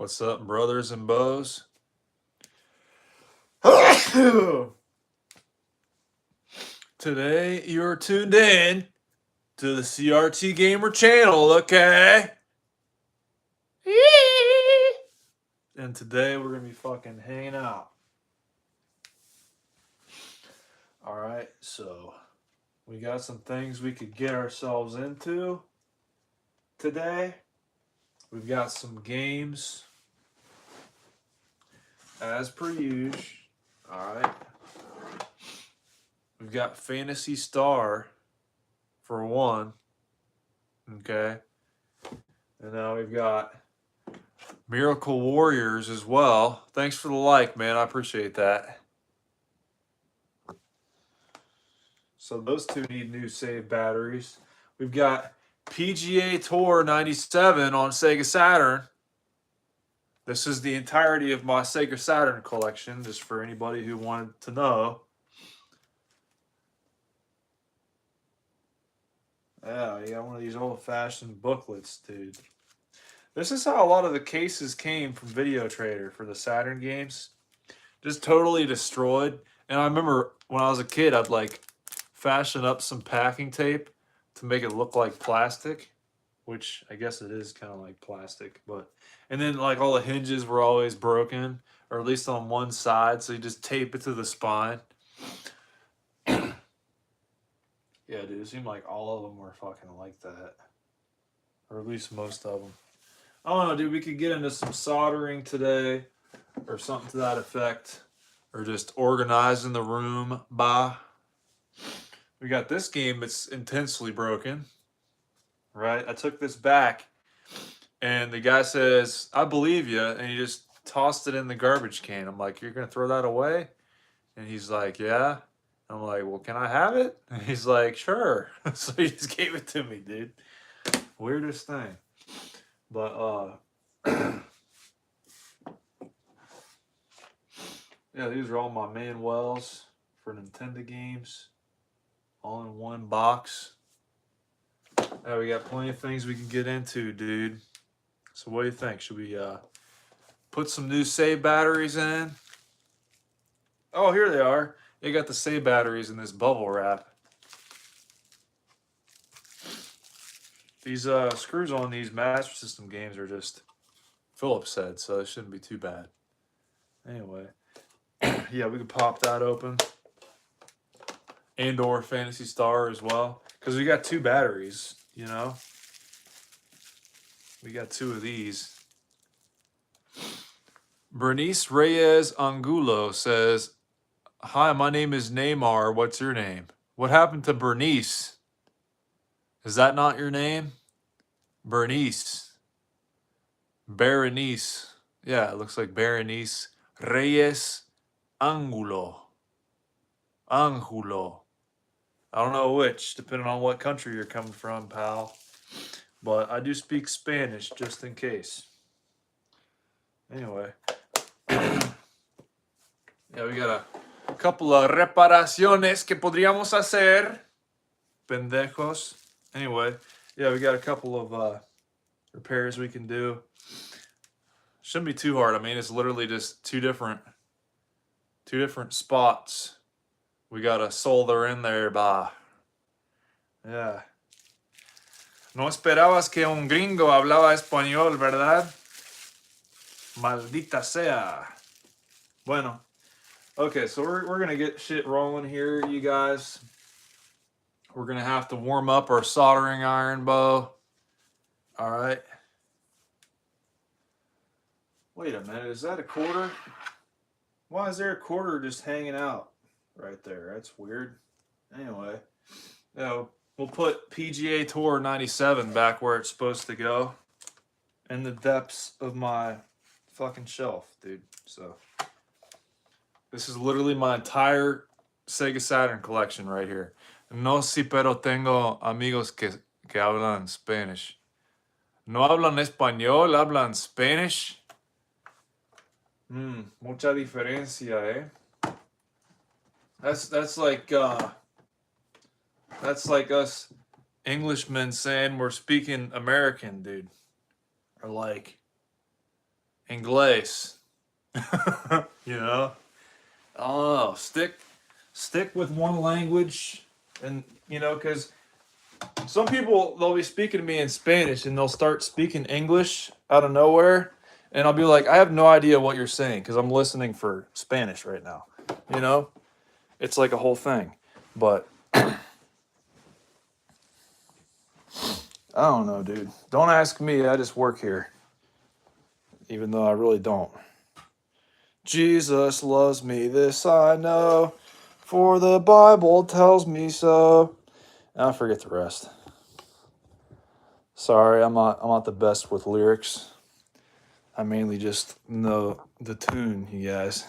What's up, brothers and bows? Today, you're tuned in to the CRT Gamer channel, okay? And today, we're going to be fucking hanging out. Alright, so we got some things we could get ourselves into today. We've got some games, as per usual. Alright. We've got Fantasy Star for one. Okay. And now we've got Miracle Warriors as well. Thanks for the like, man. I appreciate that. So those two need new save batteries. We've got PGA Tour 97 on Sega Saturn. This is the entirety of my Sega Saturn collection, just for anybody who wanted to know. Yeah, you got one of these old-fashioned booklets, dude. This is how a lot of the cases came from Video Trader for the Saturn games. Just totally destroyed. And I remember when I was a kid, I'd like fashion up some packing tape to make it look like plastic, which I guess it is kind of like plastic. And then like all the hinges were always broken, or at least on one side, so you just tape it to the spine. Yeah, dude, it seemed like all of them were fucking like that. Or at least most of them. I don't know, dude, we could get into some soldering today or something to that effect. Or just organizing the room. We got this game that's intensely broken. Right? I took this back and the guy says, I believe you. And he just tossed it in the garbage can. I'm like, you're going to throw that away? And he's like, yeah. I'm like, well, can I have it? And he's like, sure. So he just gave it to me, dude. Weirdest thing. But, yeah, these are all my manuals for Nintendo games. All in one box. Yeah, we got plenty of things we can get into, dude. So what do you think? Should we put some new save batteries in? Oh, here they are. They got the save batteries in this bubble wrap. These screws on these Master System games are just Phillips head, so it shouldn't be too bad. Anyway, yeah, we could pop that open. And/or Fantasy Star as well, because we got two batteries, you know. We got two of these. Bernice Reyes Angulo says, hi, my name is Neymar. What's your name? What happened to Bernice? Is that not your name? Bernice. Berenice. Yeah, it looks like Berenice Reyes Angulo. Angulo. I don't know which, depending on what country you're coming from, pal. But I do speak Spanish, just in case. Anyway. Yeah, we got a couple of reparaciones que podríamos hacer. Pendejos. Anyway, yeah, we got a couple of repairs we can do. Shouldn't be too hard. I mean, it's literally just two different spots. We gotta solder in there, Yeah. No esperabas que un gringo hablaba español, ¿verdad? Maldita sea. Bueno. Okay, so we're gonna get shit rolling here, you guys. We're gonna have to warm up our soldering iron, Beau. Alright. Wait a minute, is that a quarter? Why is there a quarter just hanging out right there? That's weird. Anyway, we'll put PGA Tour 97 back where it's supposed to go. In the depths of my fucking shelf, dude. So, this is literally my entire Sega Saturn collection right here. No si pero tengo amigos que hablan Spanish. No hablan español, hablan Spanish. Mucha diferencia, eh? That's like us Englishmen saying we're speaking American, dude. Or like Inglés. You know? I don't know. Stick with one language, and you know, because some people, they'll be speaking to me in Spanish and they'll start speaking English out of nowhere, and I'll be like, I have no idea what you're saying because I'm listening for Spanish right now. You know, it's like a whole thing. But I don't know, dude. Don't ask me. I just work here, even though I really don't. Jesus loves me, this I know, for the Bible tells me so. I forget the rest. Sorry, I'm not the best with lyrics. I mainly just know the tune, you guys.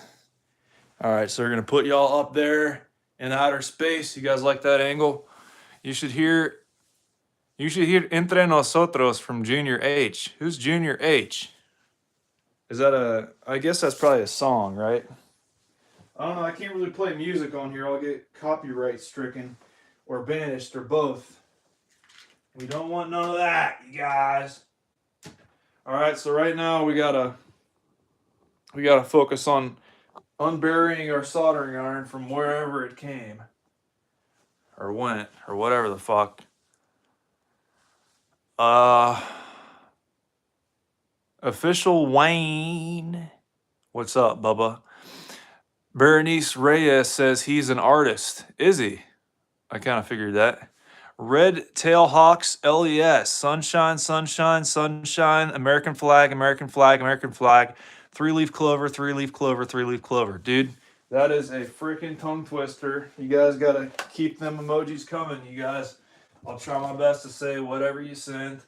All right, so we're gonna put y'all up there in outer space. You guys like that angle? You should hear Entre Nosotros from Junior H. Who's Junior H? Is that I guess that's probably a song, right? I don't know. I can't really play music on here. I'll get copyright stricken or banished or both. We don't want none of that, you guys. All right, so right now we gotta focus on unburying our soldering iron from wherever it came or went or whatever the fuck. Official Wayne. What's up, Bubba? Berenice Reyes says he's an artist. Is he? I kind of figured that. Red Tail Hawks LES. Sunshine, sunshine, sunshine. American flag, American flag, American flag. 3-leaf clover, 3-leaf clover, 3-leaf clover. Dude, that is a freaking tongue twister. You guys got to keep them emojis coming, you guys. I'll try my best to say whatever you send,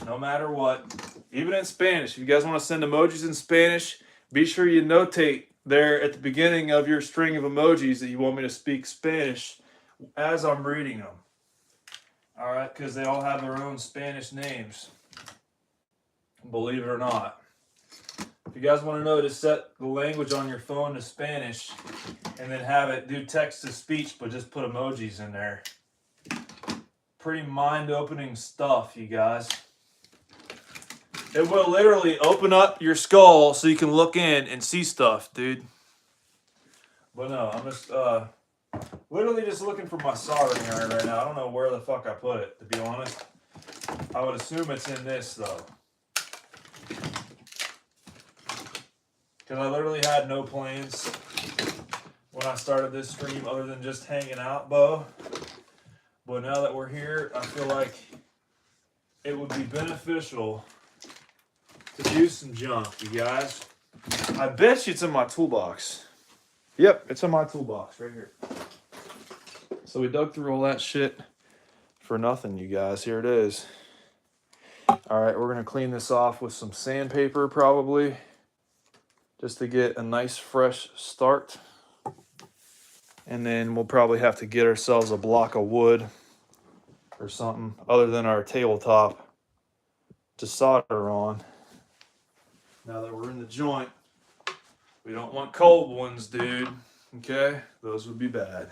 no matter what. Even in Spanish. If you guys want to send emojis in Spanish, be sure you notate there at the beginning of your string of emojis that you want me to speak Spanish as I'm reading them. All right, because they all have their own Spanish names, believe it or not. If you guys want to know to set the language on your phone to Spanish and then have it do text to speech, but just put emojis in there. Pretty mind-opening stuff, you guys. It will literally open up your skull so you can look in and see stuff, dude. But no, I'm just literally just looking for my soldering iron right now. I don't know where the fuck I put it, to be honest. I would assume it's in this, though. Because I literally had no plans when I started this stream other than just hanging out, Beau. But now that we're here, I feel like it would be beneficial to do some junk, you guys. I bet you it's in my toolbox. Yep, it's in my toolbox right here. So we dug through all that shit for nothing, you guys. Here it is. All right, we're going to clean this off with some sandpaper probably, just to get a nice fresh start. And then we'll probably have to get ourselves a block of wood or something other than our tabletop to solder on. Now that we're in the joint, we don't want cold ones, dude. Okay? Those would be bad.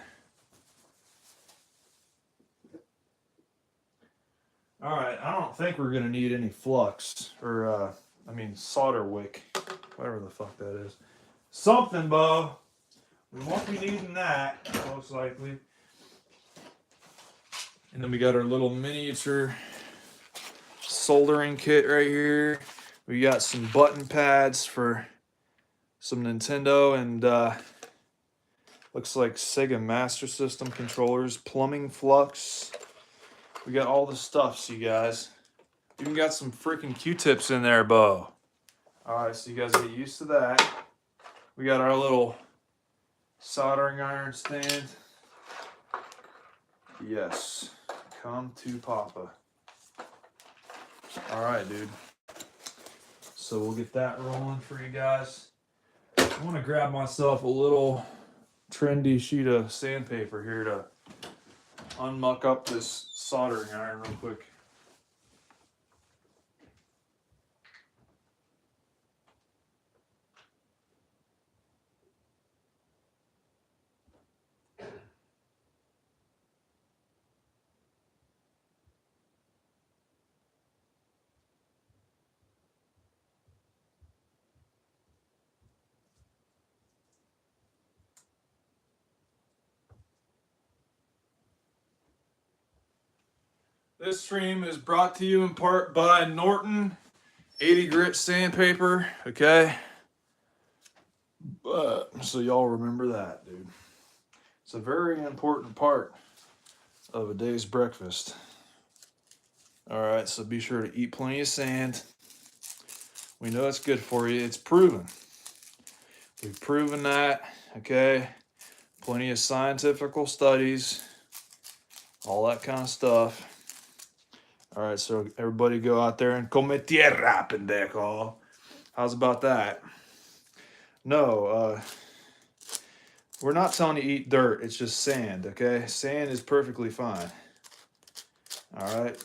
All right, I don't think we're going to need any flux or, solder wick, whatever the fuck that is. Something, Beau. We won't be needing that, most likely. And then we got our little miniature soldering kit right here. We got some button pads for some Nintendo and looks like Sega Master System controllers, plumbing flux. We got all the stuffs, you guys. Even got some freaking Q-tips in there, Beau. All right, so you guys get used to that. We got our little soldering iron stand. Yes, come to Papa. All right, dude. So we'll get that rolling for you guys. I want to grab myself a little trendy sheet of sandpaper here to unmuck up this soldering iron real quick. This stream is brought to you in part by Norton 80 grit sandpaper, okay? So y'all remember that, dude. It's a very important part of a day's breakfast. All right, so be sure to eat plenty of sand. We know it's good for you. It's proven. We've proven that, okay? Plenty of scientific studies, all that kind of stuff. All right, so everybody go out there and come tierra, pendejo. How's about that? No, we're not telling you to eat dirt. It's just sand, okay? Sand is perfectly fine. All right?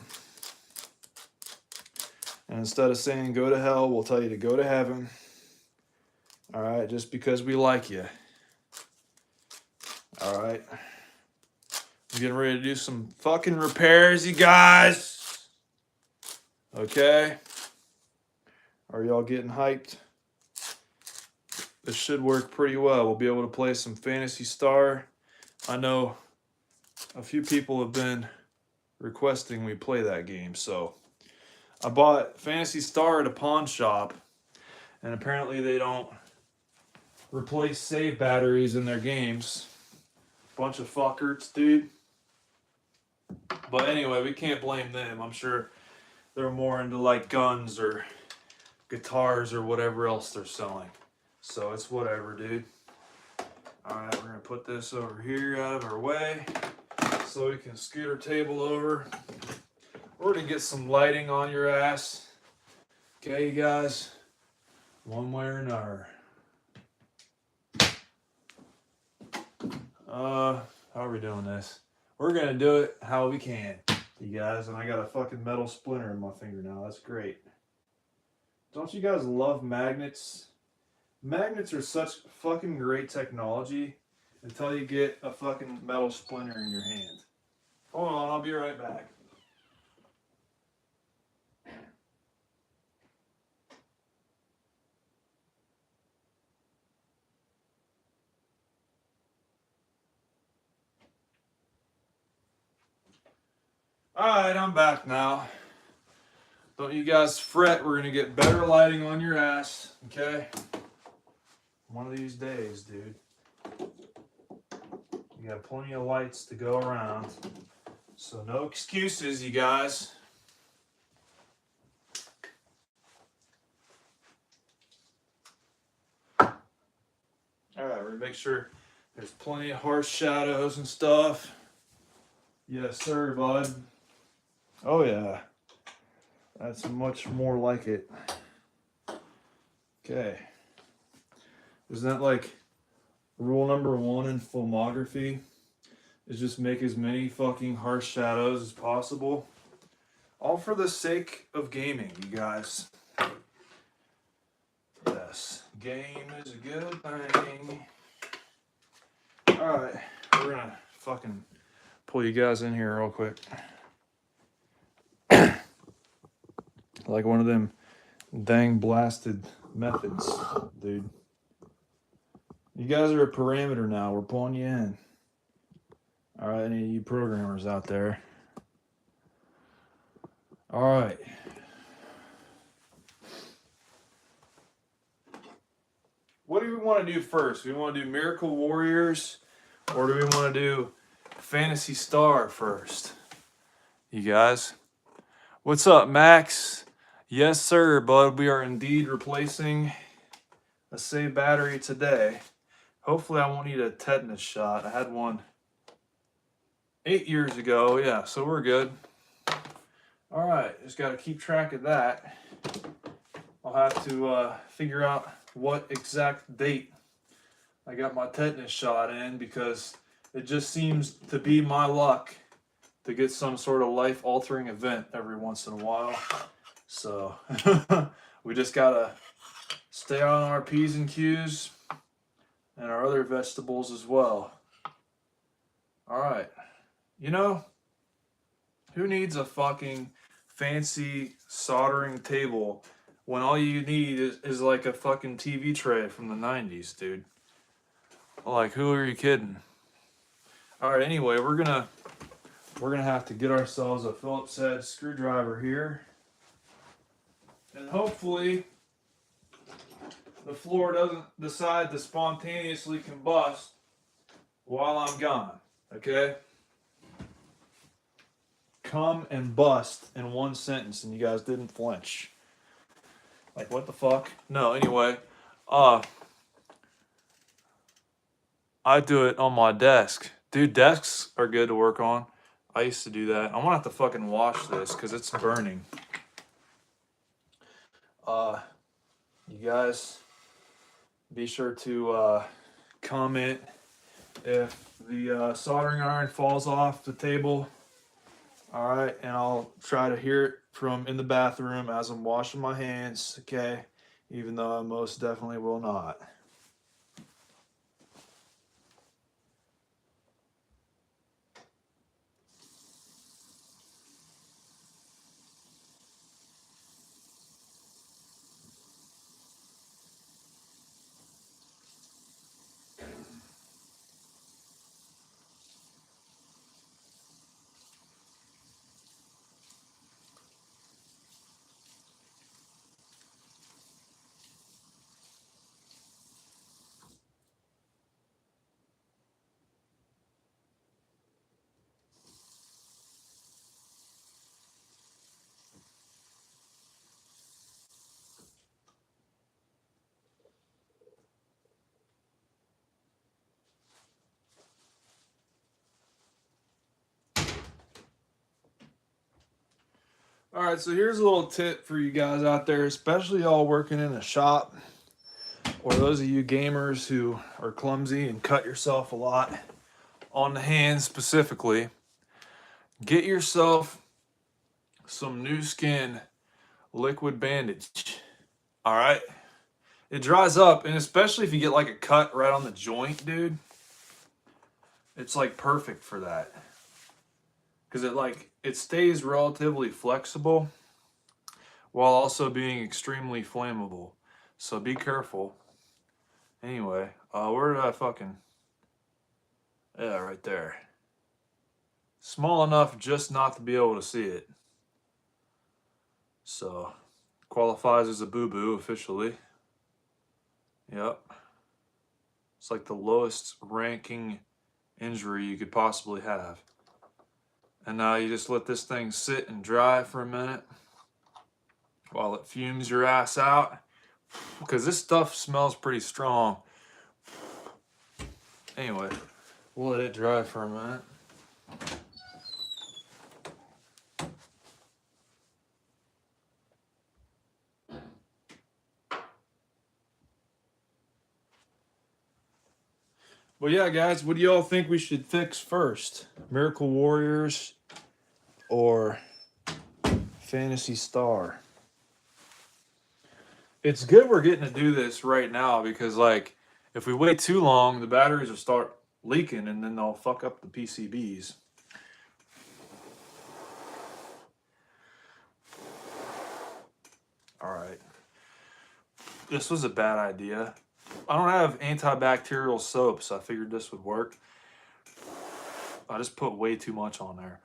And instead of saying go to hell, we'll tell you to go to heaven. All right? Just because we like you. All right? I'm getting ready to do some fucking repairs, you guys. Okay? Are y'all getting hyped? This should work pretty well. We'll be able to play some Phantasy Star. I know a few people have been requesting we play that game, so I bought Phantasy Star at a pawn shop, and apparently they don't replace save batteries in their games. Bunch of fuckers, dude. But anyway, we can't blame them. I'm sure they're more into like guns or guitars or whatever else they're selling. So it's whatever, dude. Alright, we're gonna put this over here out of our way so we can scoot our table over. We're gonna get some lighting on your ass. Okay, you guys? One way or another. How are we doing this? We're gonna do it how we can, you guys. And I got a fucking metal splinter in my finger now. That's great. Don't you guys love magnets? Magnets are such fucking great technology until you get a fucking metal splinter in your hand. Hold on, I'll be right back. Alright, I'm back now. Don't you guys fret, we're gonna get better lighting on your ass, okay? One of these days, dude. You got plenty of lights to go around. So no excuses, you guys. Alright, we're gonna make sure there's plenty of harsh shadows and stuff. Yes, sir, bud. Oh, yeah. That's much more like it. Okay. Isn't that like rule number 1 in filmography? Is just make as many fucking harsh shadows as possible. All for the sake of gaming, you guys. Yes. Game is a good thing. Alright. We're gonna fucking pull you guys in here real quick. Like one of them dang blasted methods, dude. You guys are a parameter now. We're pulling you in. All right, any of you programmers out there. All right. What do we want to do first? Do we want to do Miracle Warriors or do we want to do Phantasy Star first? You guys? What's up, Max? Yes, sir, bud. We are indeed replacing a save battery today. Hopefully I won't need a tetanus shot. I had one 8 years ago. Yeah, so we're good. All right, just got to keep track of that. I'll have to figure out what exact date I got my tetanus shot in because it just seems to be my luck to get some sort of life-altering event every once in a while. So we just gotta stay on our P's and Q's and our other vegetables as well. All right. You know, who needs a fucking fancy soldering table when all you need is like a fucking TV tray from the 90s, dude? Like, who are you kidding? All right, anyway, we're gonna we're going to have to get ourselves a Phillips head screwdriver here. And hopefully the floor doesn't decide to spontaneously combust while I'm gone. Okay? Come and bust in one sentence, and you guys didn't flinch. Like, what the fuck? No, anyway. I do it on my desk. Dude, desks are good to work on. I used to do that. I'm gonna have to fucking wash this because it's burning. You guys be sure to comment if the soldering iron falls off the table. All right, and I'll try to hear it from in the bathroom as I'm washing my hands, okay? Even though I most definitely will not. All right, so here's a little tip for you guys out there, especially y'all working in a shop, or those of you gamers who are clumsy and cut yourself a lot on the hands specifically. Get yourself some New Skin liquid bandage. All right? It dries up, and especially if you get like a cut right on the joint, dude, it's like perfect for that. Because it stays relatively flexible while also being extremely flammable. So be careful. Anyway, where did I fucking... Yeah, right there. Small enough just not to be able to see it. So, qualifies as a boo-boo officially. Yep. It's like the lowest ranking injury you could possibly have. And now you just let this thing sit and dry for a minute while it fumes your ass out. Because this stuff smells pretty strong. Anyway, we'll let it dry for a minute. Well, yeah, guys, what do y'all think we should fix first? Miracle Warriors or Fantasy Star? It's good we're getting to do this right now because, like, if we wait too long, the batteries will start leaking and then they'll fuck up the PCBs. All right. This was a bad idea. I don't have antibacterial soap, so I figured this would work. I just put way too much on there.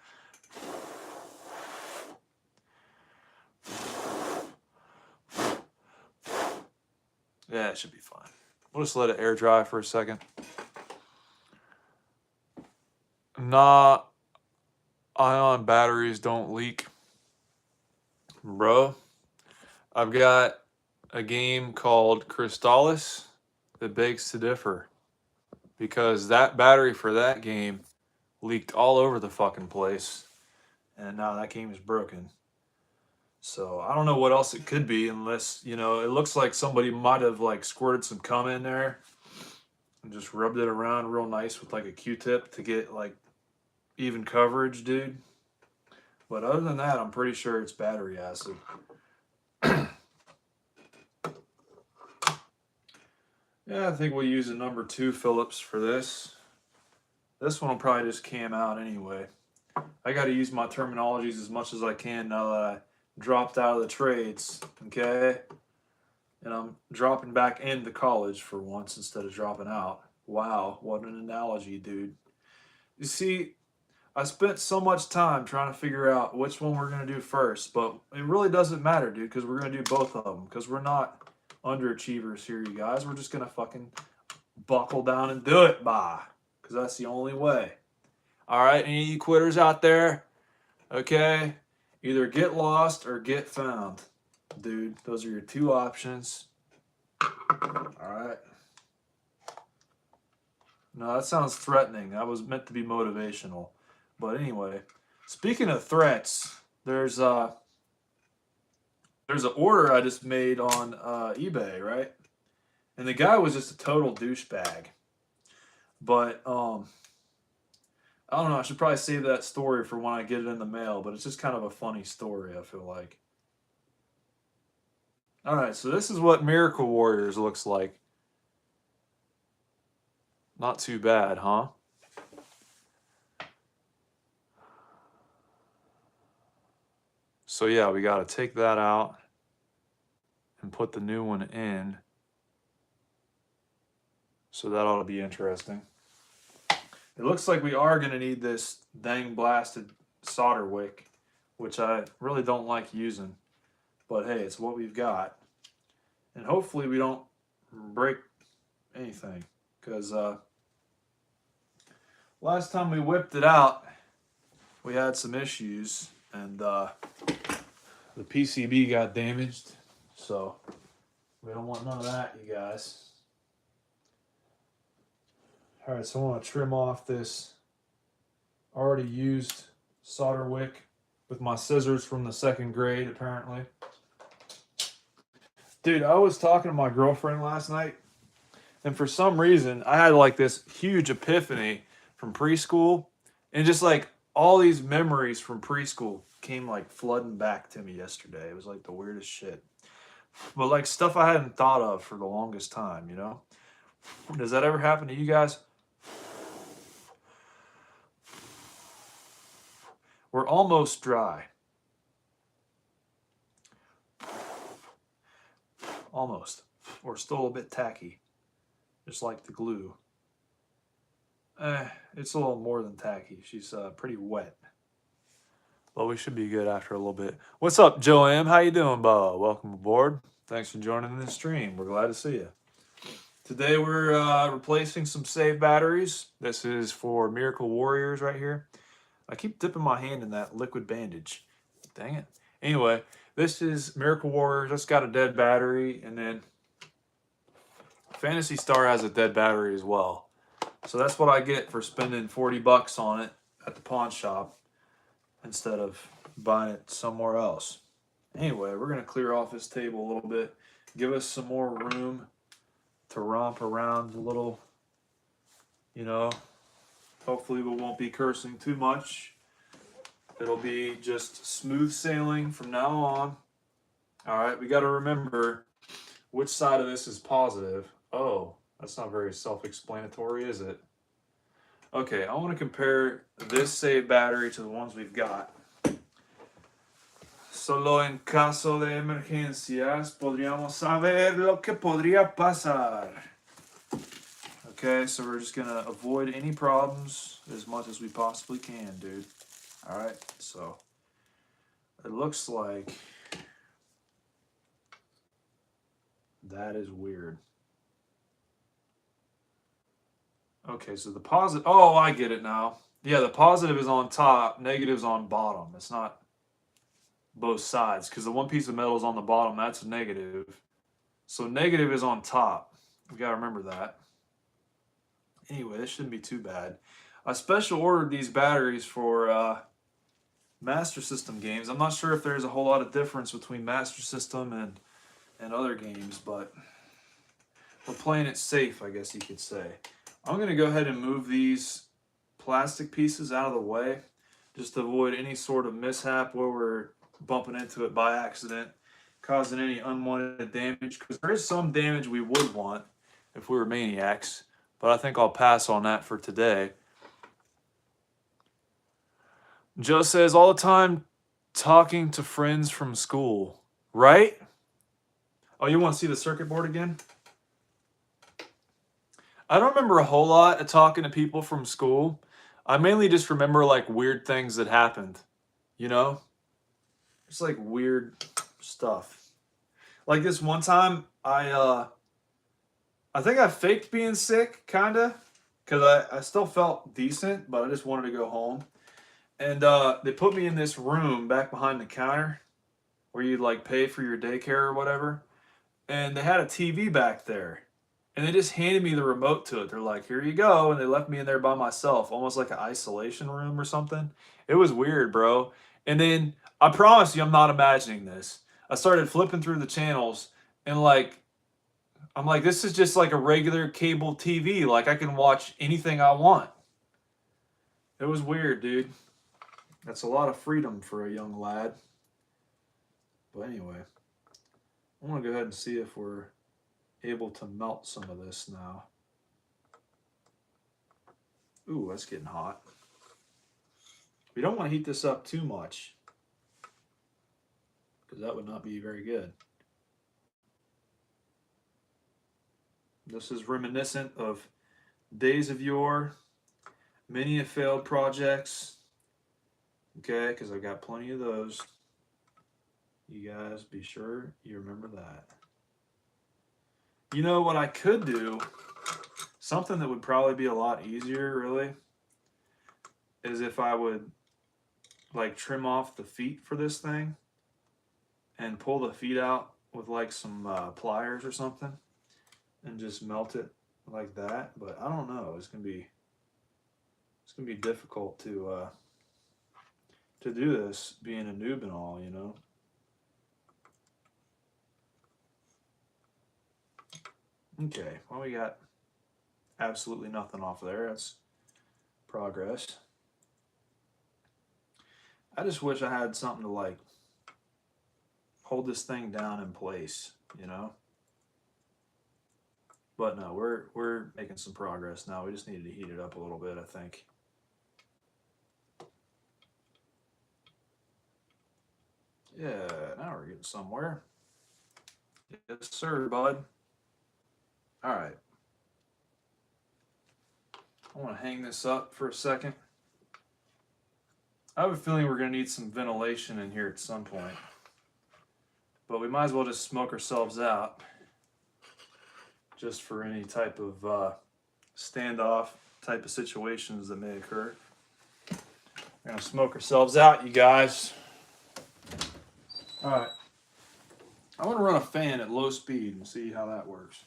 Yeah, it should be fine. We'll just let it air dry for a second. Nah, ion batteries don't leak. Bro, I've got a game called Crystallis that begs to differ. Because that battery for that game leaked all over the fucking place. And now that game is broken. So I don't know what else it could be unless, you know, it looks like somebody might have like squirted some cum in there and just rubbed it around real nice with like a Q-tip to get like even coverage, dude. But other than that, I'm pretty sure it's battery acid. Yeah, I think we'll use a number 2 Phillips for this. This one will probably just cam out anyway. I got to use my terminologies as much as I can now that I dropped out of the trades, okay? And I'm dropping back into college for once instead of dropping out. Wow, what an analogy, dude. You see, I spent so much time trying to figure out which one we're going to do first, but it really doesn't matter, dude, because we're going to do both of them, because we're not underachievers here, you guys. We're just going to fucking buckle down and do it, because that's the only way. All right, any of you quitters out there, okay, either get lost or get found, dude. Those are your two options. All right. No, that sounds threatening. That was meant to be motivational. But anyway, speaking of threats, there's an order I just made on eBay, right? And the guy was just a total douchebag. But I don't know. I should probably save that story for when I get it in the mail. But it's just kind of a funny story, I feel like. All right, so this is what Miracle Warriors looks like. Not too bad, huh? So yeah, we got to take that out and put the new one in. So that ought to be interesting. It looks like we are going to need this dang blasted solder wick, which I really don't like using. But hey, it's what we've got. And hopefully we don't break anything. Because last time we whipped it out, we had some issues. And the PCB got damaged. So we don't want none of that, you guys. All right, so I want to trim off this already used solder wick with my scissors from the 2nd grade, apparently. Dude, I was talking to my girlfriend last night, and for some reason, I had like this huge epiphany from preschool, and just like all these memories from preschool came like flooding back to me yesterday. It was like the weirdest shit. But like stuff I hadn't thought of for the longest time, you know? Does that ever happen to you guys? We're almost dry. Almost. We're still a bit tacky. Just like the glue. It's a little more than tacky. She's pretty wet. But we should be good after a little bit. What's up, Joanne? How you doing, Beau? Welcome aboard. Thanks for joining the stream. We're glad to see you. Today we're replacing some save batteries. This is for Miracle Warriors right here. I keep dipping my hand in that liquid bandage. Dang it. Anyway, this is Miracle Warriors. It's got a dead battery, and then Fantasy Star has a dead battery as well. So that's what I get for spending 40 bucks on it at the pawn shop instead of buying it somewhere else. Anyway, we're going to clear off this table a little bit, give us some more room to romp around a little, you know. Hopefully we won't be cursing too much. It'll be just smooth sailing from now on. All right, we got to remember which side of this is positive. Oh, that's not very self-explanatory, is it? Okay, I want to compare this save battery to the ones we've got. Solo en caso de emergencias podríamos saber lo que podría pasar. Okay, so we're just gonna avoid any problems as much as we possibly can, dude. All right, so it looks like that is weird. Okay, so the positive, oh, I get it now. Yeah, the positive is on top, negative's on bottom. It's not both sides, because the one piece of metal is on the bottom, that's negative. So negative is on top. We gotta remember that. Anyway, this shouldn't be too bad. I special ordered these batteries for Master System games. I'm not sure if there's a whole lot of difference between Master System and other games, but we're playing it safe, I guess you could say. I'm going to go ahead and move these plastic pieces out of the way just to avoid any sort of mishap where we're bumping into it by accident, causing any unwanted damage, because there is some damage we would want if we were maniacs. But I think I'll pass on that for today. Joe says, all the time talking to friends from school. Right? Oh, you want to see the circuit board again? I don't remember a whole lot of talking to people from school. I mainly just remember like weird things that happened, you know? It's like weird stuff. Like this one time I think I faked being sick kinda cuz I still felt decent, but I just wanted to go home. And they put me in this room back behind the counter where you like pay for your daycare or whatever. And they had a TV back there. And they just handed me the remote to it. They're like, "Here you go." And they left me in there by myself, almost like an isolation room or something. It was weird, bro. And then I promise you, I'm not imagining this. I started flipping through the channels and like, I'm like, this is just like a regular cable TV. Like, I can watch anything I want. It was weird, dude. That's a lot of freedom for a young lad. But anyway, I want to go ahead and see if we're able to melt some of this now. Ooh, that's getting hot. We don't want to heat this up too much because that would not be very good. This is reminiscent of days of yore, many have failed projects. Okay, because I've got plenty of those. You guys be sure you remember that. You know what I could do? Something that would probably be a lot easier, really, is if I would like trim off the feet for this thing and pull the feet out with like some pliers or something and just melt it like that. But I don't know. It's gonna be difficult to do this being a noob and all, you know. Okay, well, we got absolutely nothing off there. That's progress. I just wish I had something to like hold this thing down in place, you know. But no, we're making some progress now. We just needed to heat it up a little bit, I think. Yeah, now we're getting somewhere. Yes, sir, bud. All right. I want to hang this up for a second. I have a feeling we're going to need some ventilation in here at some point. But we might as well just smoke ourselves out just for any type of standoff type of situations that may occur. We're going to smoke ourselves out, you guys. All right. I want to run a fan at low speed and see how that works.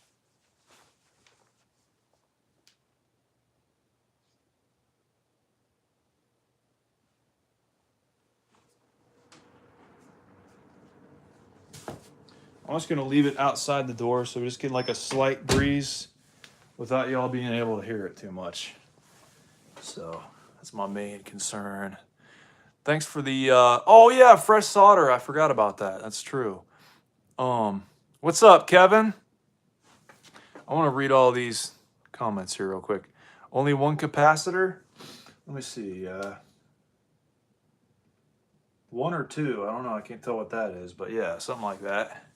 I'm just going to leave it outside the door so we just get like a slight breeze without y'all being able to hear it too much. So that's my main concern. Thanks for the, oh yeah, fresh solder. I forgot about that. That's true. What's up, Kevin? I want to read all these comments here real quick. Only one capacitor? Let me see. One or two. I don't know. I can't tell what that is, but yeah, something like that.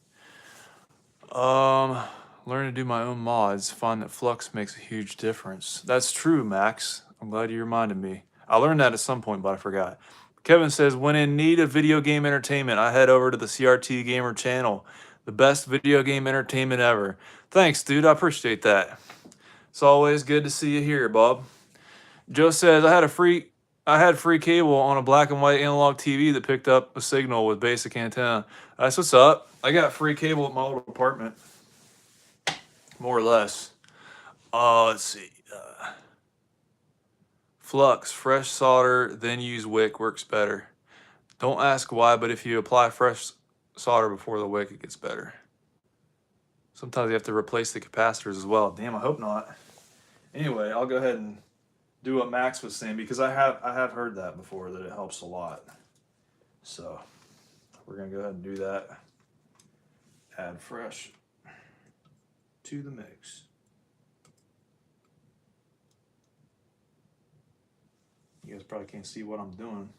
Learn to do my own mods. Find that flux makes a huge difference. That's true, Max. I'm glad you reminded me. I learned that at some point, but I forgot. Kevin says, when in need of video game entertainment, I head over to the CRT Gamer channel. The best video game entertainment ever. Thanks, dude. I appreciate that. It's always good to see you here, Bob. Joe says, I had free cable on a black and white analog TV that picked up a signal with basic antenna. That's what's up. I got free cable at my old apartment. More or less. Let's see. Flux, fresh solder, then use wick works better. Don't ask why, but if you apply fresh solder before the wick, it gets better. Sometimes you have to replace the capacitors as well. Damn, I hope not. Anyway, I'll go ahead and do what Max was saying because I have heard that before, that it helps a lot. So we're gonna go ahead and do that. Add fresh to the mix. You guys probably can't see what I'm doing.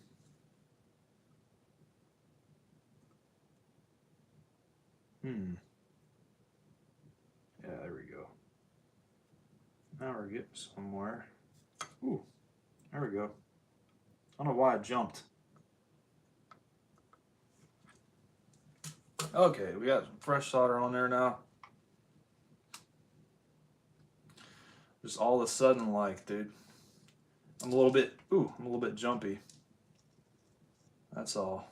Yeah, there we go. Now we're getting somewhere. Ooh, there we There we go. I don't know why I jumped. Okay, we got some fresh solder on there now. Just all of a sudden, like, dude, I'm a little bit jumpy. That's all.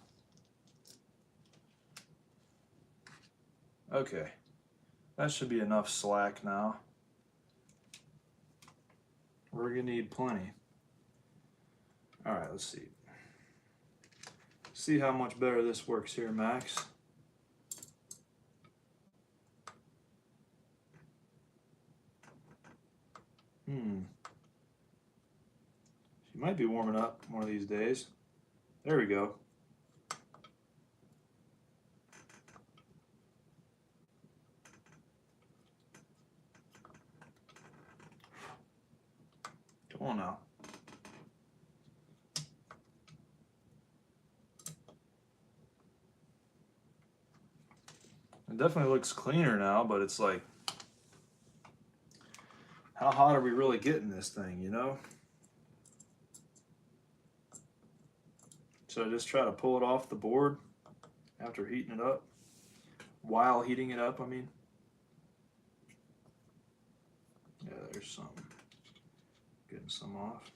Okay, that should be enough slack now. We're gonna need plenty. All right, let's see. See how much better this works here, Max. She might be warming up one of these days. There we go. Come on now. It definitely looks cleaner now, but it's like, how hot are we really getting this thing, you know? So just try to pull it off the board after heating it up. While heating it up, I mean. Yeah, there's some. Getting some off.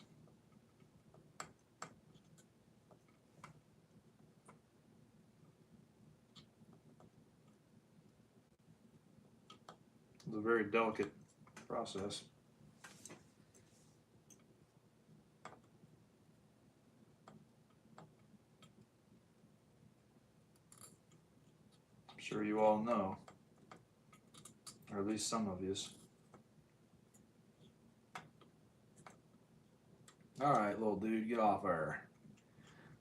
It's a very delicate process. I'm sure you all know, or at least some of you. All right, little dude, get off there.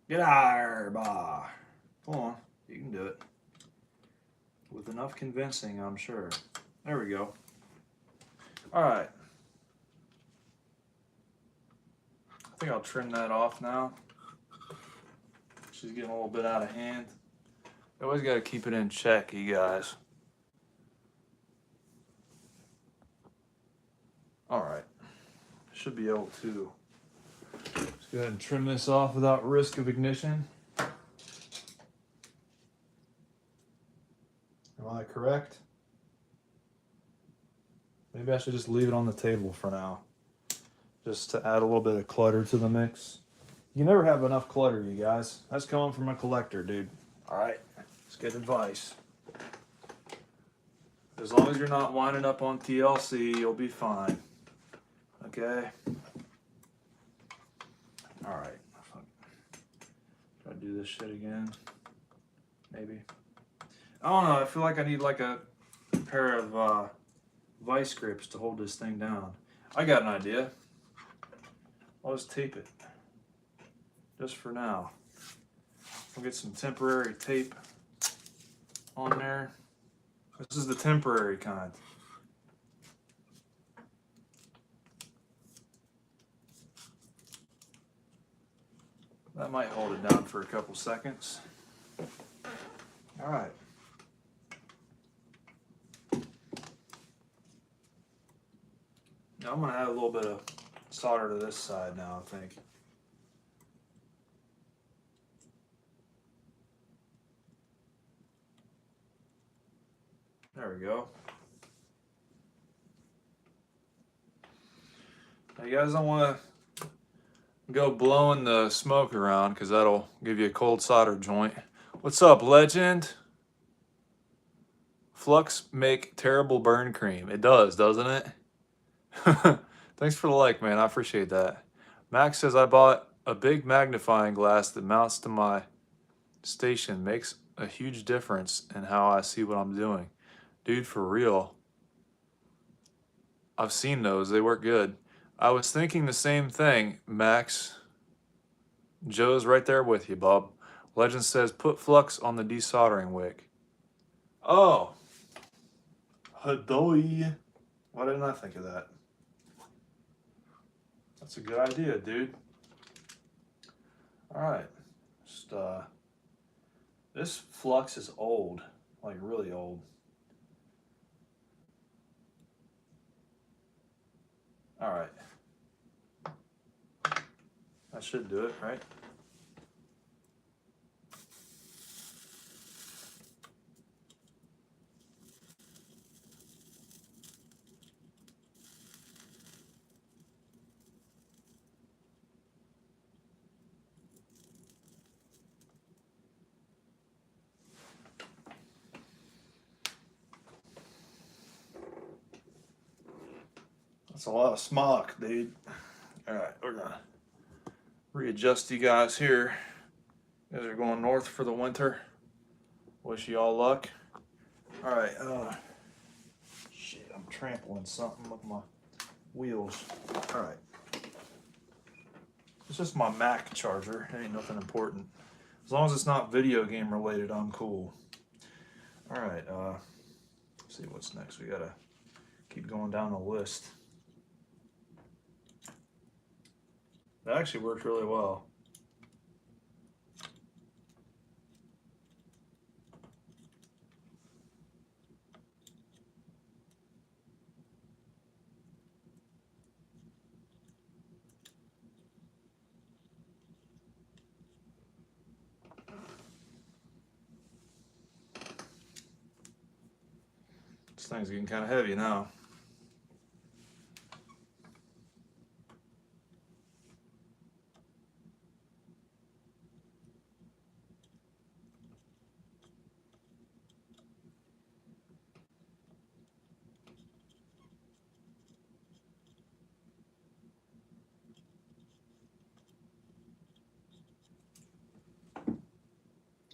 Get out of there, bah. Come on, you can do it. With enough convincing, I'm sure. There we go. All right. I think I'll trim that off now. She's getting a little bit out of hand. You always got to keep it in check, you guys. All right. Should be able to. Let's go ahead and trim this off without risk of ignition. Am I correct? Maybe I should just leave it on the table for now, just to add a little bit of clutter to the mix. You never have enough clutter, you guys. That's coming from a collector, dude. All right, it's good advice. As long as you're not winding up on TLC, you'll be fine. Okay? All right. Try to do this shit again. Maybe. I don't know. I feel like I need like a pair of vice grips to hold this thing down. I got an idea. I'll just tape it. Just for now. We'll get some temporary tape on there. This is the temporary kind. That might hold it down for a couple seconds. All right. Now I'm going to add a little bit of solder to this side now, I think. There we go. Now you guys don't want to go blowing the smoke around because that'll give you a cold solder joint. What's up, legend? Flux make terrible burn cream. It does, doesn't it? Thanks for the like, man. I appreciate that. Max says I bought a big magnifying glass that mounts to my station. Makes a huge difference in how I see what I'm doing. Dude, for real. I've seen those. They work good. I was thinking the same thing, Max. Joe's right there with you, Bob. Legend says put flux on the desoldering wick. Oh. Hadoy. Why didn't I think of that? That's a good idea, dude. All right. Just, this flux is old, like really old. All right. That should do it, right? That's a lot of smock, dude. All right, we're gonna readjust you guys here. You guys are going north for the winter. Wish you all luck. All right, shit, I'm trampling something with my wheels. All right. It's just my Mac charger. It ain't nothing important. As long as it's not video game related, I'm cool. All right, let's see what's next. We gotta keep going down the list. That actually worked really well. This thing's getting kind of heavy now.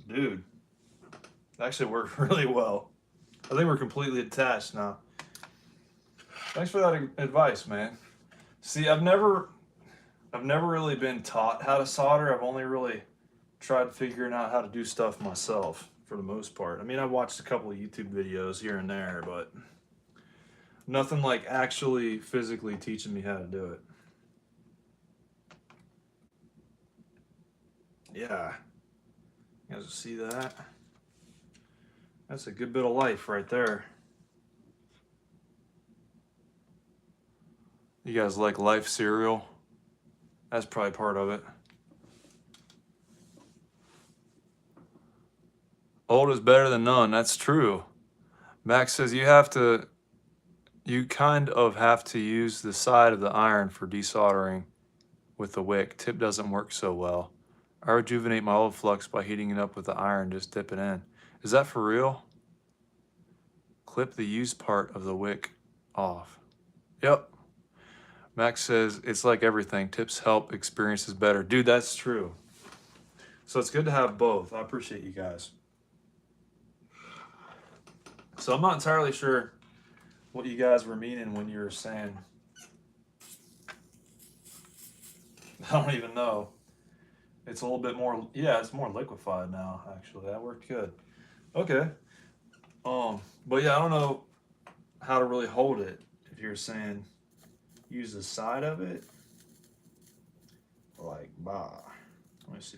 Dude, that actually worked really well. I think we're completely attached now. Thanks for that advice, man. See, I've never really been taught how to solder. I've only really tried figuring out how to do stuff myself for the most part. I mean, I've watched a couple of YouTube videos here and there, but nothing like actually physically teaching me how to do it. Yeah. You guys see that? That's a good bit of life right there. You guys like Life cereal? That's probably part of it. Old is better than none. That's true. Max says you kind of have to use the side of the iron for desoldering with the wick. Tip doesn't work so well. I rejuvenate my old flux by heating it up with the iron, just dip it in. Is that for real? Clip the used part of the wick off. Yep. Max says it's like everything. Tips help, experience is better. Dude, that's true. So it's good to have both. I appreciate you guys. So I'm not entirely sure what you guys were meaning when you were saying. I don't even know. It's a little bit more, yeah, it's more liquefied now, actually. That worked good. Okay. But yeah, I don't know how to really hold it. If you're saying use the side of it, like, bah. Let me see.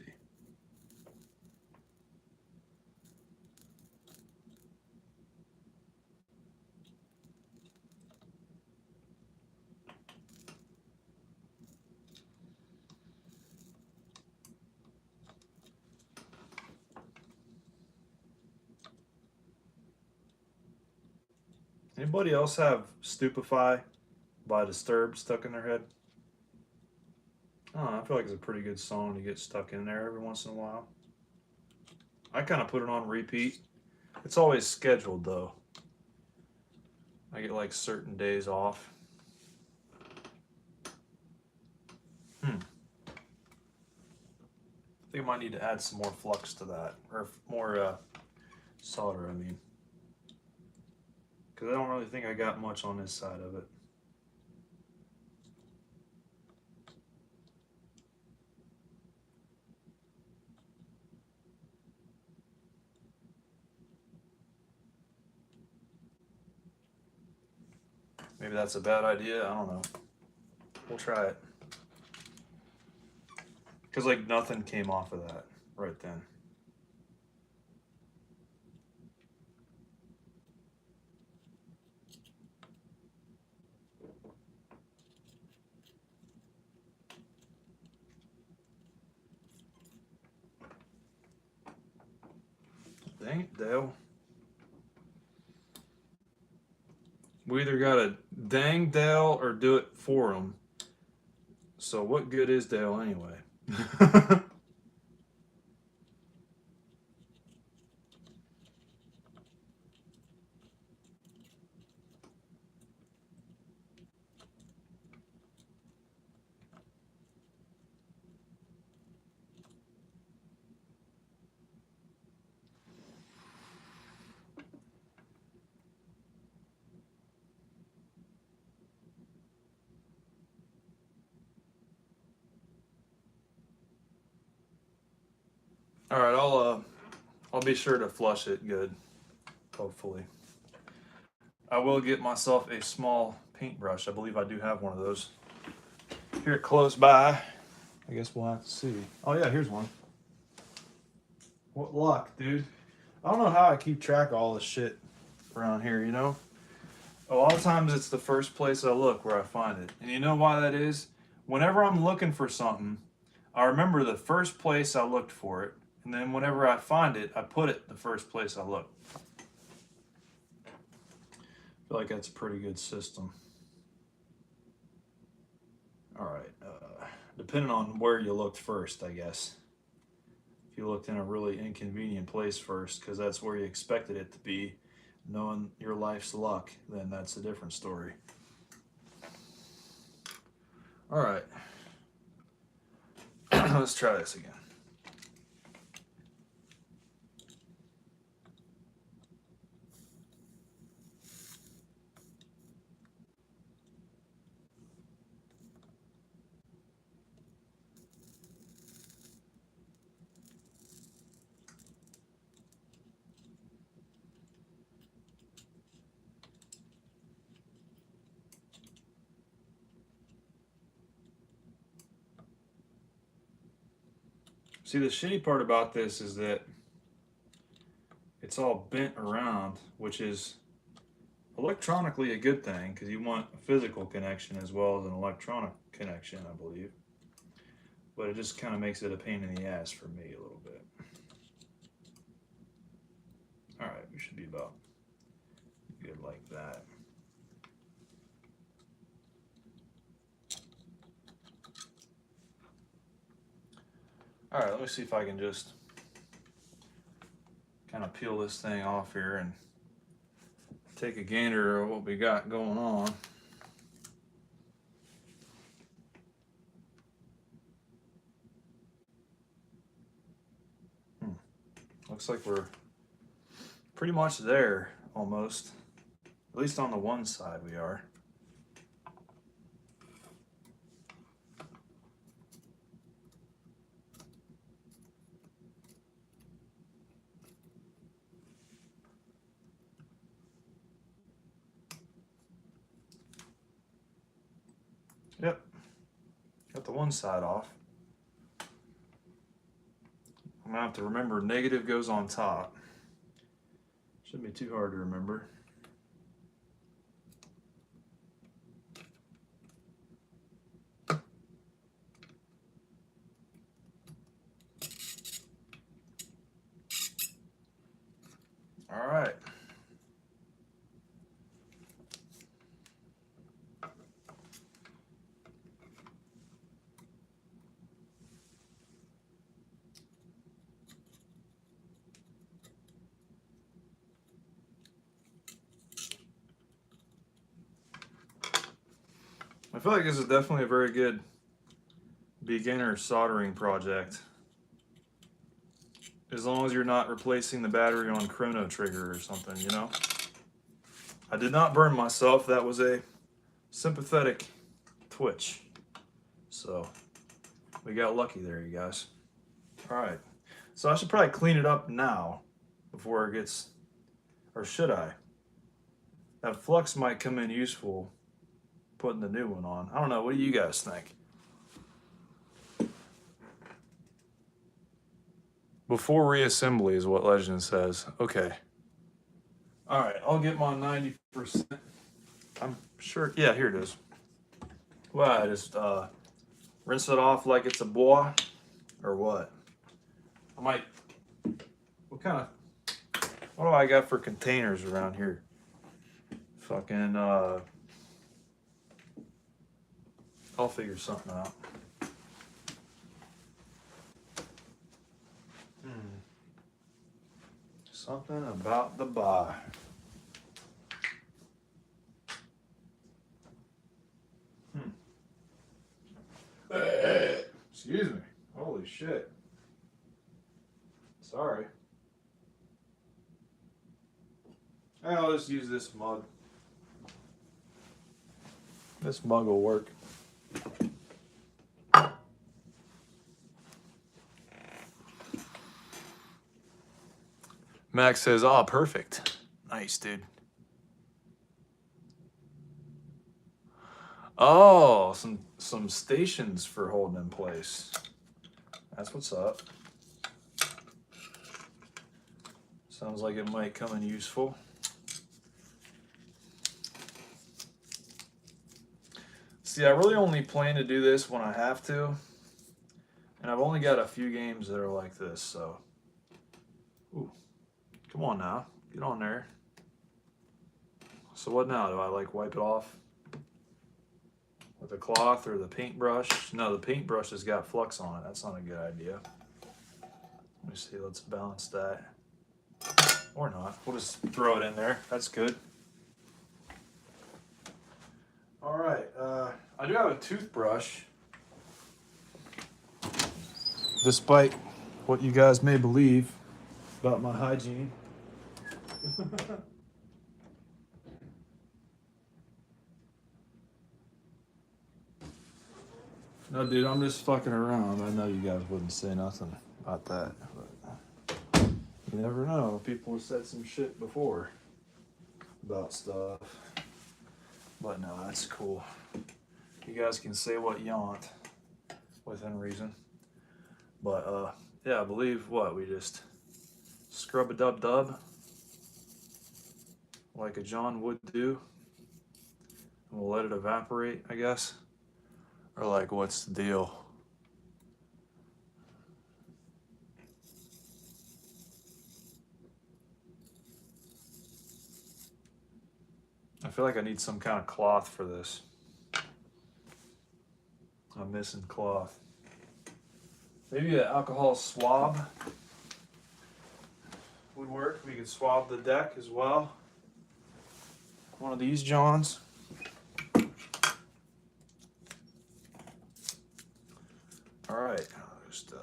Anybody else have Stupefy by Disturbed stuck in their head? I feel like it's a pretty good song to get stuck in there every once in a while. I kind of put it on repeat. It's always scheduled though. I get like certain days off. I think I might need to add some more flux to that, or more solder, I mean. Because I don't really think I got much on this side of it. Maybe that's a bad idea, I don't know. We'll try it. Because like nothing came off of that right then. Dang it, Dale. We either got to dang Dale or do it for him. So what good is Dale anyway? All right, I'll be sure to flush it good, hopefully. I will get myself a small paintbrush. I believe I do have one of those here close by. I guess we'll have to see. Oh yeah, here's one. What luck, dude. I don't know how I keep track of all this shit around here, you know? A lot of times it's the first place I look where I find it. And you know why that is? Whenever I'm looking for something, I remember the first place I looked for it. And then whenever I find it, I put it the first place I look. I feel like that's a pretty good system. All right. Depending on where you looked first, I guess. If you looked in a really inconvenient place first, because that's where you expected it to be, knowing your life's luck, then that's a different story. All right. Let's try this again. See, the shitty part about this is that it's all bent around, which is electronically a good thing because you want a physical connection as well as an electronic connection, I believe. But it just kind of makes it a pain in the ass for me a little bit. All right, we should be about good like that. All right, let me see if I can just kind of peel this thing off here and take a gander of what we got going on. Looks like we're pretty much there almost. At least on the one side we are. Yep, got the one side off. I'm gonna have to remember negative goes on top. Shouldn't be too hard to remember. All right. I feel like this is definitely a very good beginner soldering project. As long as you're not replacing the battery on Chrono Trigger or something, you know? I did not burn myself. That was a sympathetic twitch. So we got lucky there, you guys. All right. So I should probably clean it up now before it gets, or should I? That flux might come in useful putting the new one on. I don't know. What do you guys think? Before reassembly is what Legend says. Okay. All right. I'll get my 90%. I'm sure. Yeah, here it is. Well, I just rinse it off like it's a bois or what? I might. What kind of What do I got for containers around here? Fucking, I'll figure something out. Something about the bar. Excuse me. Holy shit. Sorry. I'll just use this mug. This mug will work. Max says, "Oh, perfect. Nice, dude." Oh, some stations for holding in place. That's what's up. Sounds like it might come in useful. See, I really only plan to do this when I have to. And I've only got a few games that are like this, so. Ooh. Come on now. Get on there. So what now? Do I like wipe it off with a cloth or the paintbrush? No, the paintbrush has got flux on it. That's not a good idea. Let me see. Let's balance that. Or not. We'll just throw it in there. That's good. All right. I do have a toothbrush. Despite what you guys may believe about my hygiene. No, dude, I'm just fucking around. I know you guys wouldn't say nothing about that, but you never know. People have said some shit before about stuff. But no, that's cool. You guys can say what you want within reason. But yeah, I believe what we just scrub a dub like a John would do, and we'll let it evaporate, I guess. Or like, what's the deal? I feel like I need some kind of cloth for this. I'm missing cloth. Maybe an alcohol swab would work. We could swab the deck as well. One of these Johns. All right, I'll just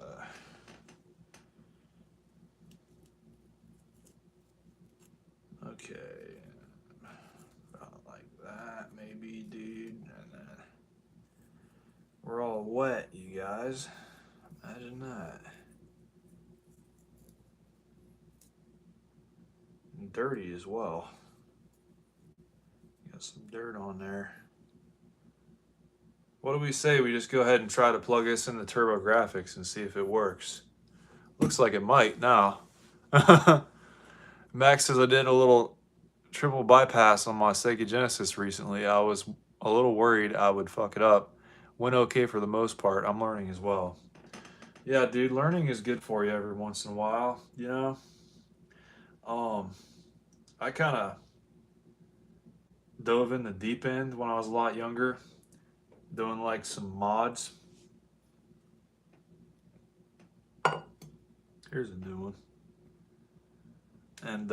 okay, about like that, maybe, dude. And then we're all wet, you guys. Imagine that. And dirty as well. Got some dirt on there. What do we say? We just go ahead and try to plug this into TurboGrafx and see if it works. Looks like it might now. Max says I did a little triple bypass on my Sega Genesis recently. I was a little worried I would fuck it up. Went okay for the most part. I'm learning as well. Yeah, dude, learning is good for you every once in a while, you know? I kind of dove in the deep end when I was a lot younger, doing like some mods. Here's a new one. And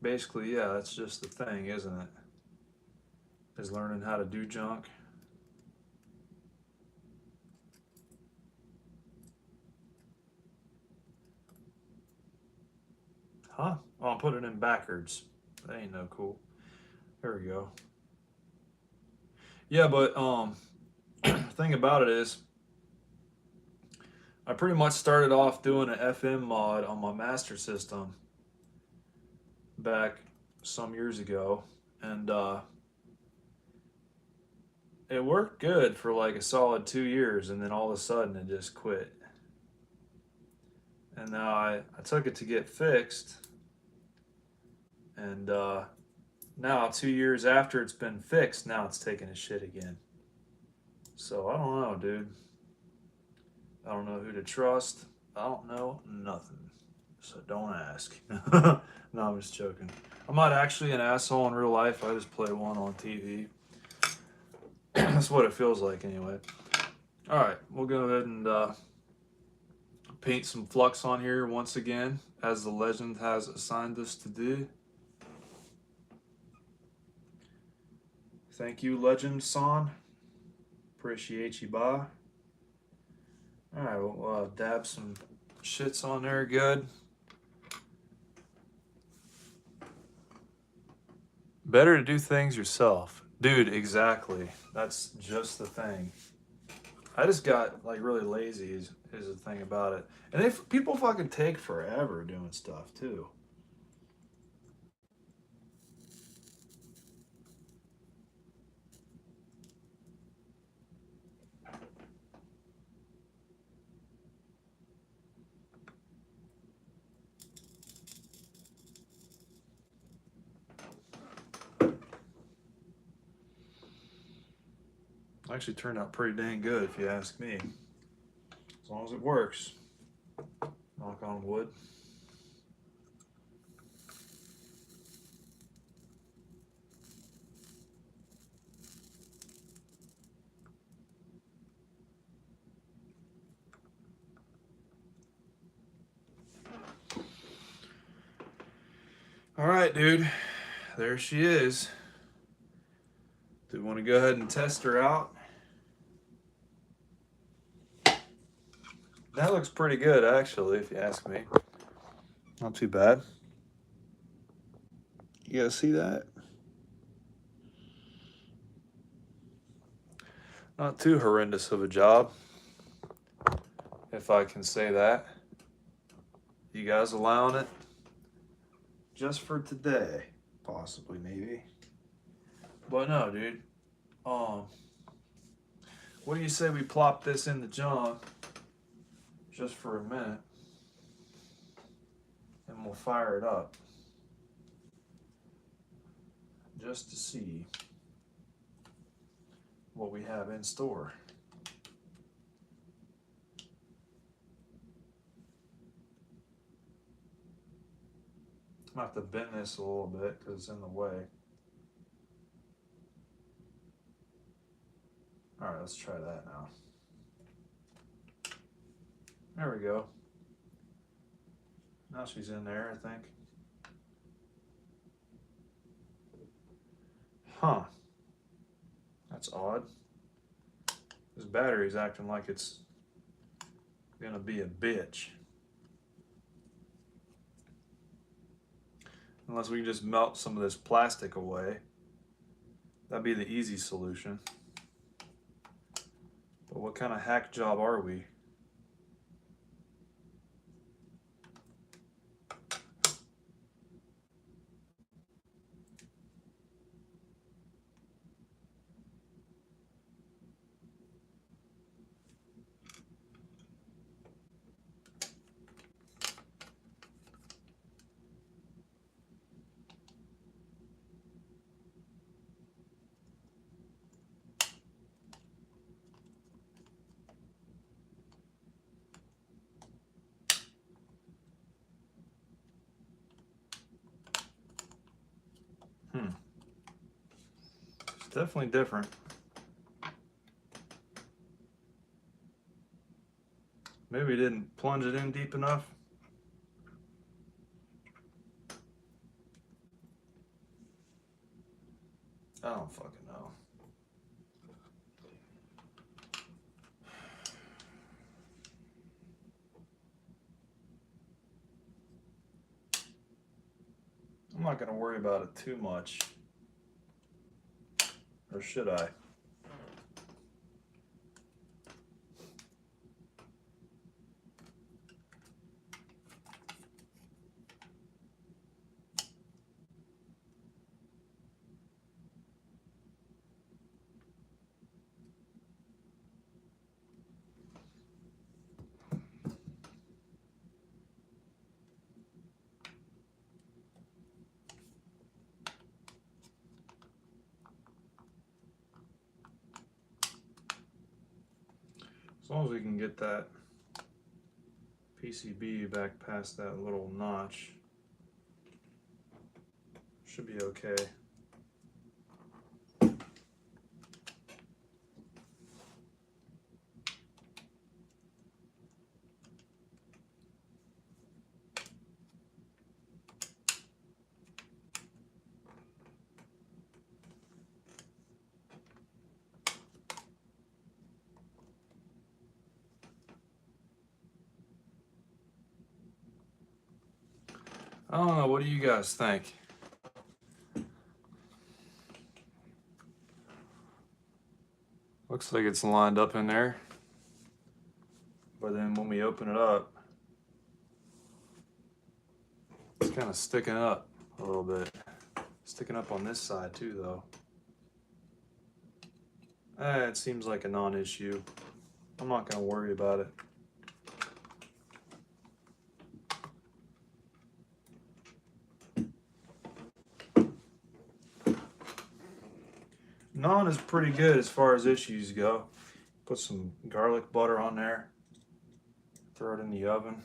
basically, yeah, that's just the thing, isn't it? Is learning how to do junk. Huh? Oh, I'm putting it in backwards. That ain't no cool. There we go. Yeah, but thing about it is, I pretty much started off doing an FM mod on my Master System back some years ago, and it worked good for like a solid 2 years, and then all of a sudden it just quit. And now I took it to get fixed, and now 2 years after it's been fixed, now it's taking a shit again. So I don't know, dude. I don't know who to trust. I don't know nothing. So don't ask. No, I'm just joking. I'm not actually an asshole in real life. I just play one on TV. That's what it feels like anyway. All right, we'll go ahead and paint some flux on here once again, as the legend has assigned us to do. Thank you, Legend Son. Appreciate you, bye. All right, we'll dab some shits on there good. Better to do things yourself. Dude, exactly. That's just the thing. I just got like really lazy is the thing about it. And people fucking take forever doing stuff too. Actually turned out pretty dang good if you ask me. As long as it works. Knock on wood. All right, dude. There she is. Do we want to go ahead and test her out? That looks pretty good, actually, if you ask me. Not too bad. You guys see that? Not too horrendous of a job, if I can say that. You guys allowing it? Just for today, possibly, maybe. But no, dude. What do you say we plop this into John just for a minute, and we'll fire it up just to see what we have in store. I'm gonna have to bend this a little bit because it's in the way. All right, let's try that now. There we go. Now she's in there, I think. Huh. That's odd. This battery's acting like it's gonna be a bitch. Unless we can just melt some of this plastic away. That'd be the easy solution. But what kind of hack job are we? It's definitely different. Maybe we didn't plunge it in deep enough. I don't fucking know. I'm not going to worry about it too much. Or should I? As long as we can get that PCB back past that little notch. Should be okay. I don't know, what do you guys think? Looks like it's lined up in there. But then when we open it up, it's kind of sticking up a little bit. Sticking up on this side too, though. It seems like a non-issue. I'm not going to worry about it. Naan is pretty good as far as issues go. Put some garlic butter on there. Throw it in the oven.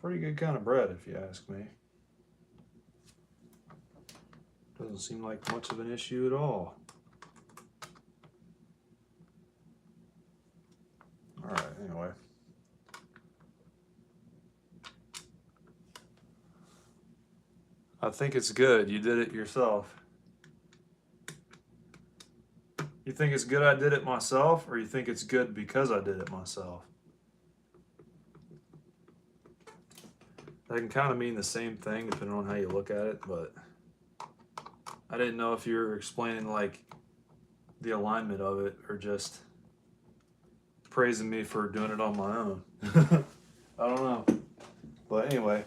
Pretty good kind of bread, if you ask me. Doesn't seem like much of an issue at all. Alright, anyway. I think it's good. You did it yourself. You think it's good I did it myself, or you think it's good because I did it myself? That can kind of mean the same thing depending on how you look at it, but I didn't know if you were explaining like the alignment of it or just praising me for doing it on my own. I don't know. But anyway,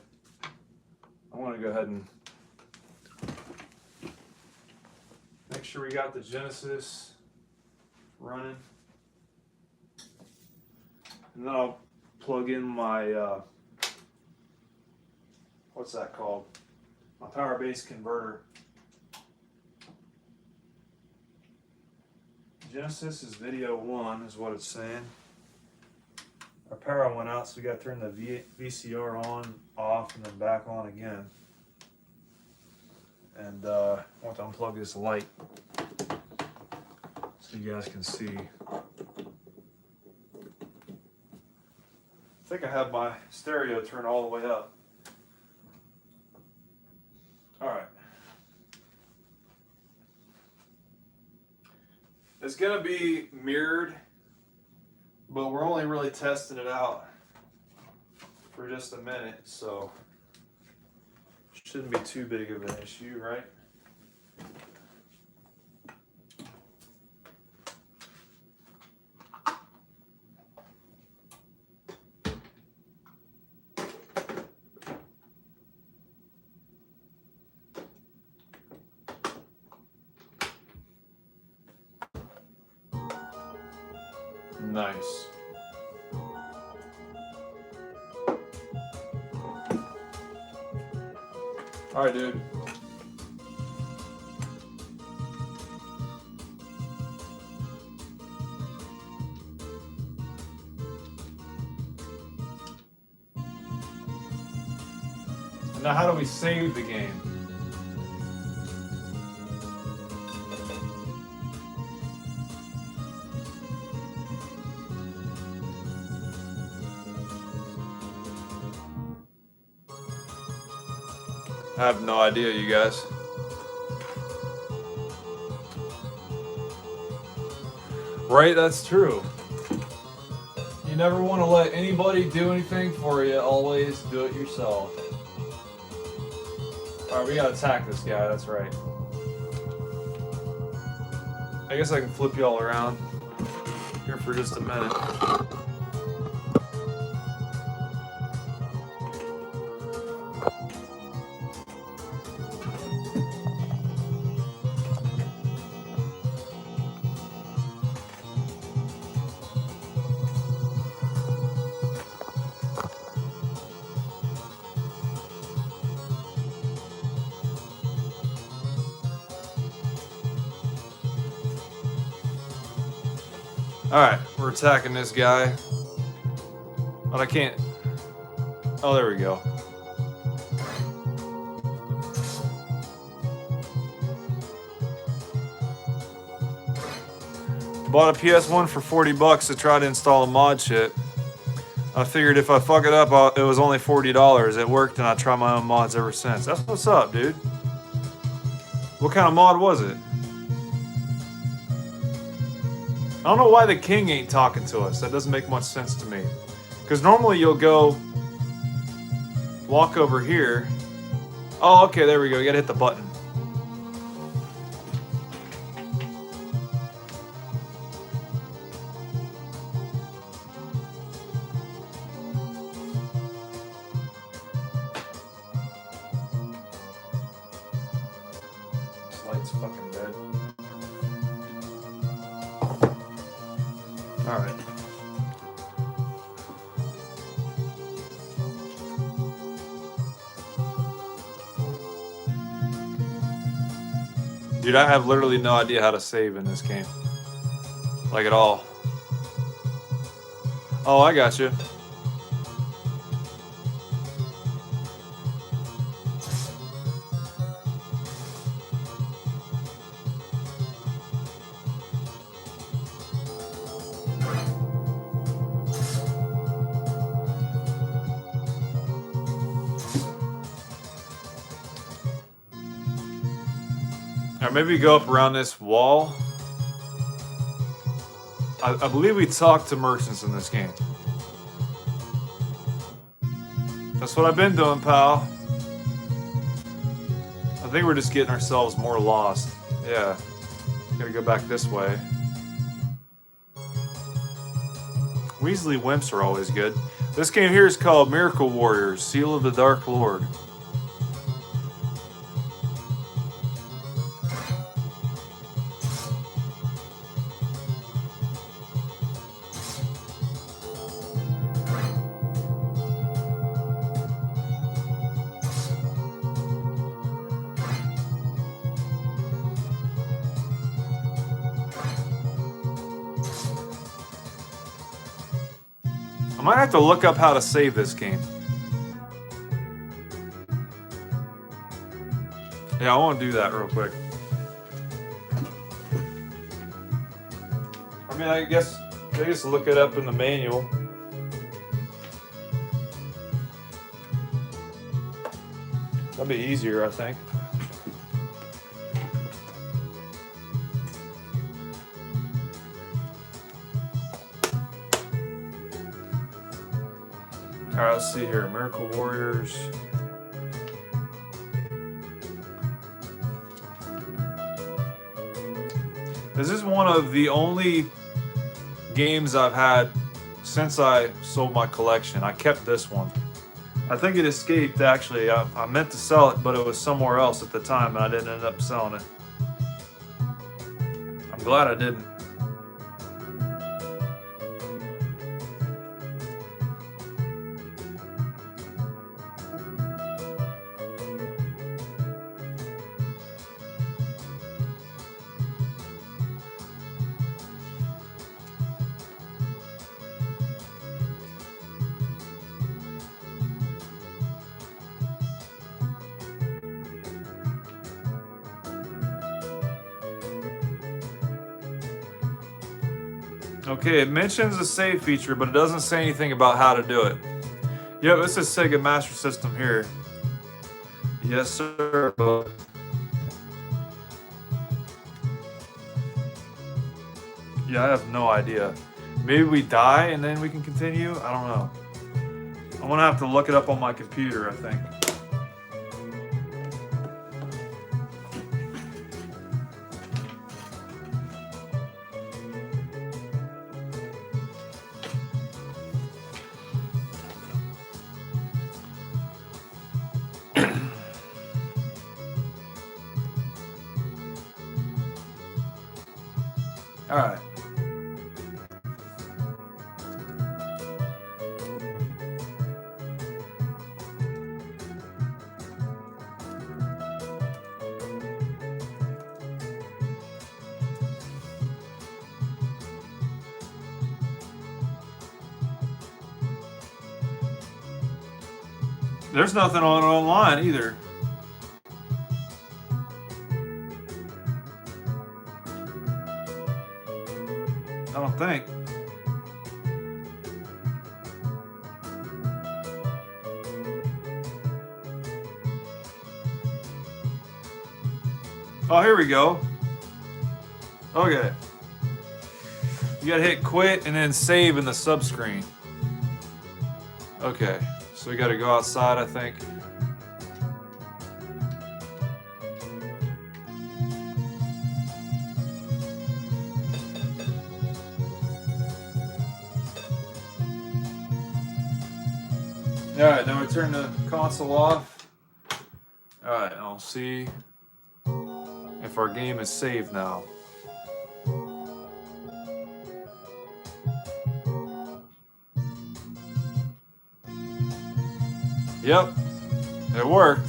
I want to go ahead and make sure we got the Genesis running. And then I'll plug in my, what's that called? My power base converter. Genesis is video 1 is what it's saying. Our power went out, so we got to turn the VCR on, off, and then back on again. And I want to unplug this light so you guys can see. I think I have my stereo turned all the way up. Alright. It's going to be mirrored, but we're only really testing it out for just a minute, so shouldn't be too big of an issue, right? Nice. All right, dude. Now, how do we save the game? I have no idea, you guys. Right, that's true. You never want to let anybody do anything for you. Always do it yourself. Alright, we gotta attack this guy, that's right. I guess I can flip you all around here for just a minute. Alright, we're attacking this guy. But I can't. Oh, there we go. Bought a PS1 for 40 bucks to try to install a mod shit. I figured if I fuck it up, it was only $40. It worked, and I tried my own mods ever since. That's what's up, dude. What kind of mod was it? I don't know why the king ain't talking to us. That doesn't make much sense to me. Because normally you'll go walk over here. Oh, okay, there we go. You gotta hit the button. This light's fucking dead. Alright. Dude, I have literally no idea how to save in this game. Like at all. Oh, I got you. Or maybe go up around this wall. I believe we talked to merchants in this game. That's what I've been doing, pal. I think we're just getting ourselves more lost. Yeah. Gotta go back this way. Weasley wimps are always good. This game here is called Miracle Warriors, Seal of the Dark Lord. I might have to look up how to save this game. Yeah, I want to do that real quick. I mean, I guess look it up in the manual. That'd be easier, I think. Alright, let's see here. Miracle Warriors. This is one of the only games I've had since I sold my collection. I kept this one. I think it escaped, actually. I meant to sell it, but it was somewhere else at the time, and I didn't end up selling it. I'm glad I didn't. Okay, it mentions the save feature, but it doesn't say anything about how to do it. Yep, this is Sega Master System here. Yes, sir. Yeah, I have no idea. Maybe we die and then we can continue? I don't know. I'm gonna have to look it up on my computer, I think. All right. There's nothing on online either. I don't think. Oh, here we go. Okay. You gotta hit quit and then save in the sub screen. Okay, so we gotta go outside, I think. Alright, now we turn the console off. Alright, I'll see if our game is saved now. Yep, it worked.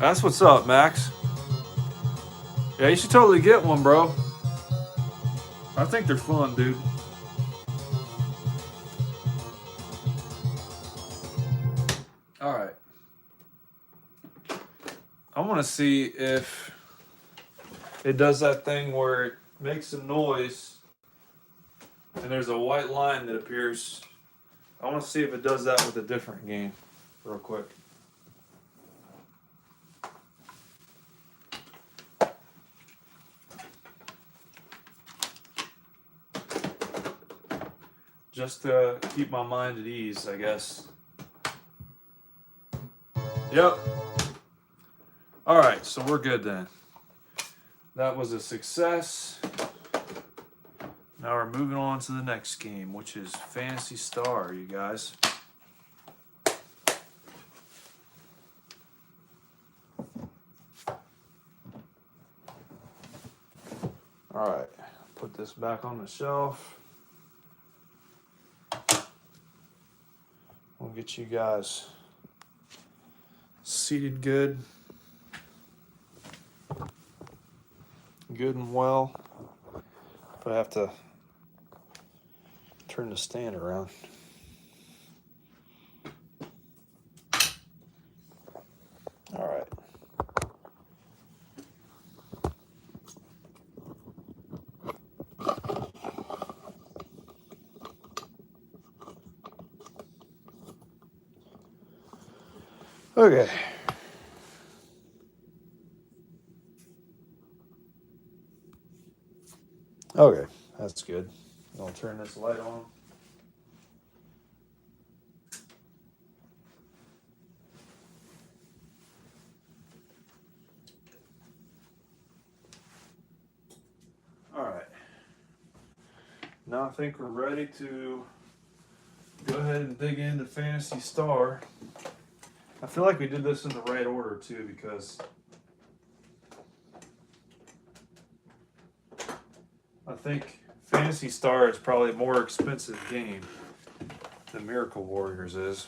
That's what's up, Max. Yeah, you should totally get one, bro. I think they're fun, dude. All right. I want to see if it does that thing where it makes a noise and there's a white line that appears. I want to see if it does that with a different game real quick. Just to keep my mind at ease, I guess. Yep. All right, so we're good then. That was a success. Now we're moving on to the next game, which is Phantasy Star, you guys. All right, put this back on the shelf. We'll get you guys seated good and well. But I have to turn the stand around. All right. Okay. Okay, that's good. I'll turn this light on. All right. Now I think we're ready to go ahead and dig into Phantasy Star. I feel like we did this in the right order too, because I think Phantasy Star is probably a more expensive game than Miracle Warriors is.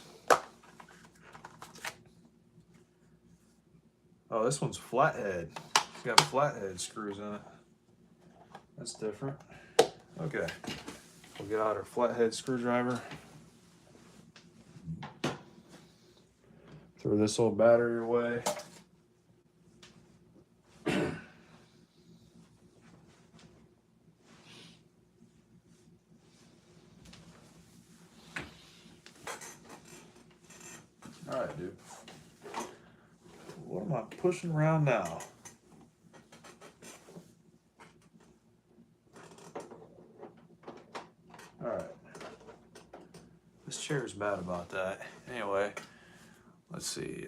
Oh, this one's flathead. It's got flathead screws in it. That's different. Okay. We'll get out our flathead screwdriver. Throw this old battery away. All right, dude. What am I pushing around now? All right. This chair is bad about that. Anyway, let's see.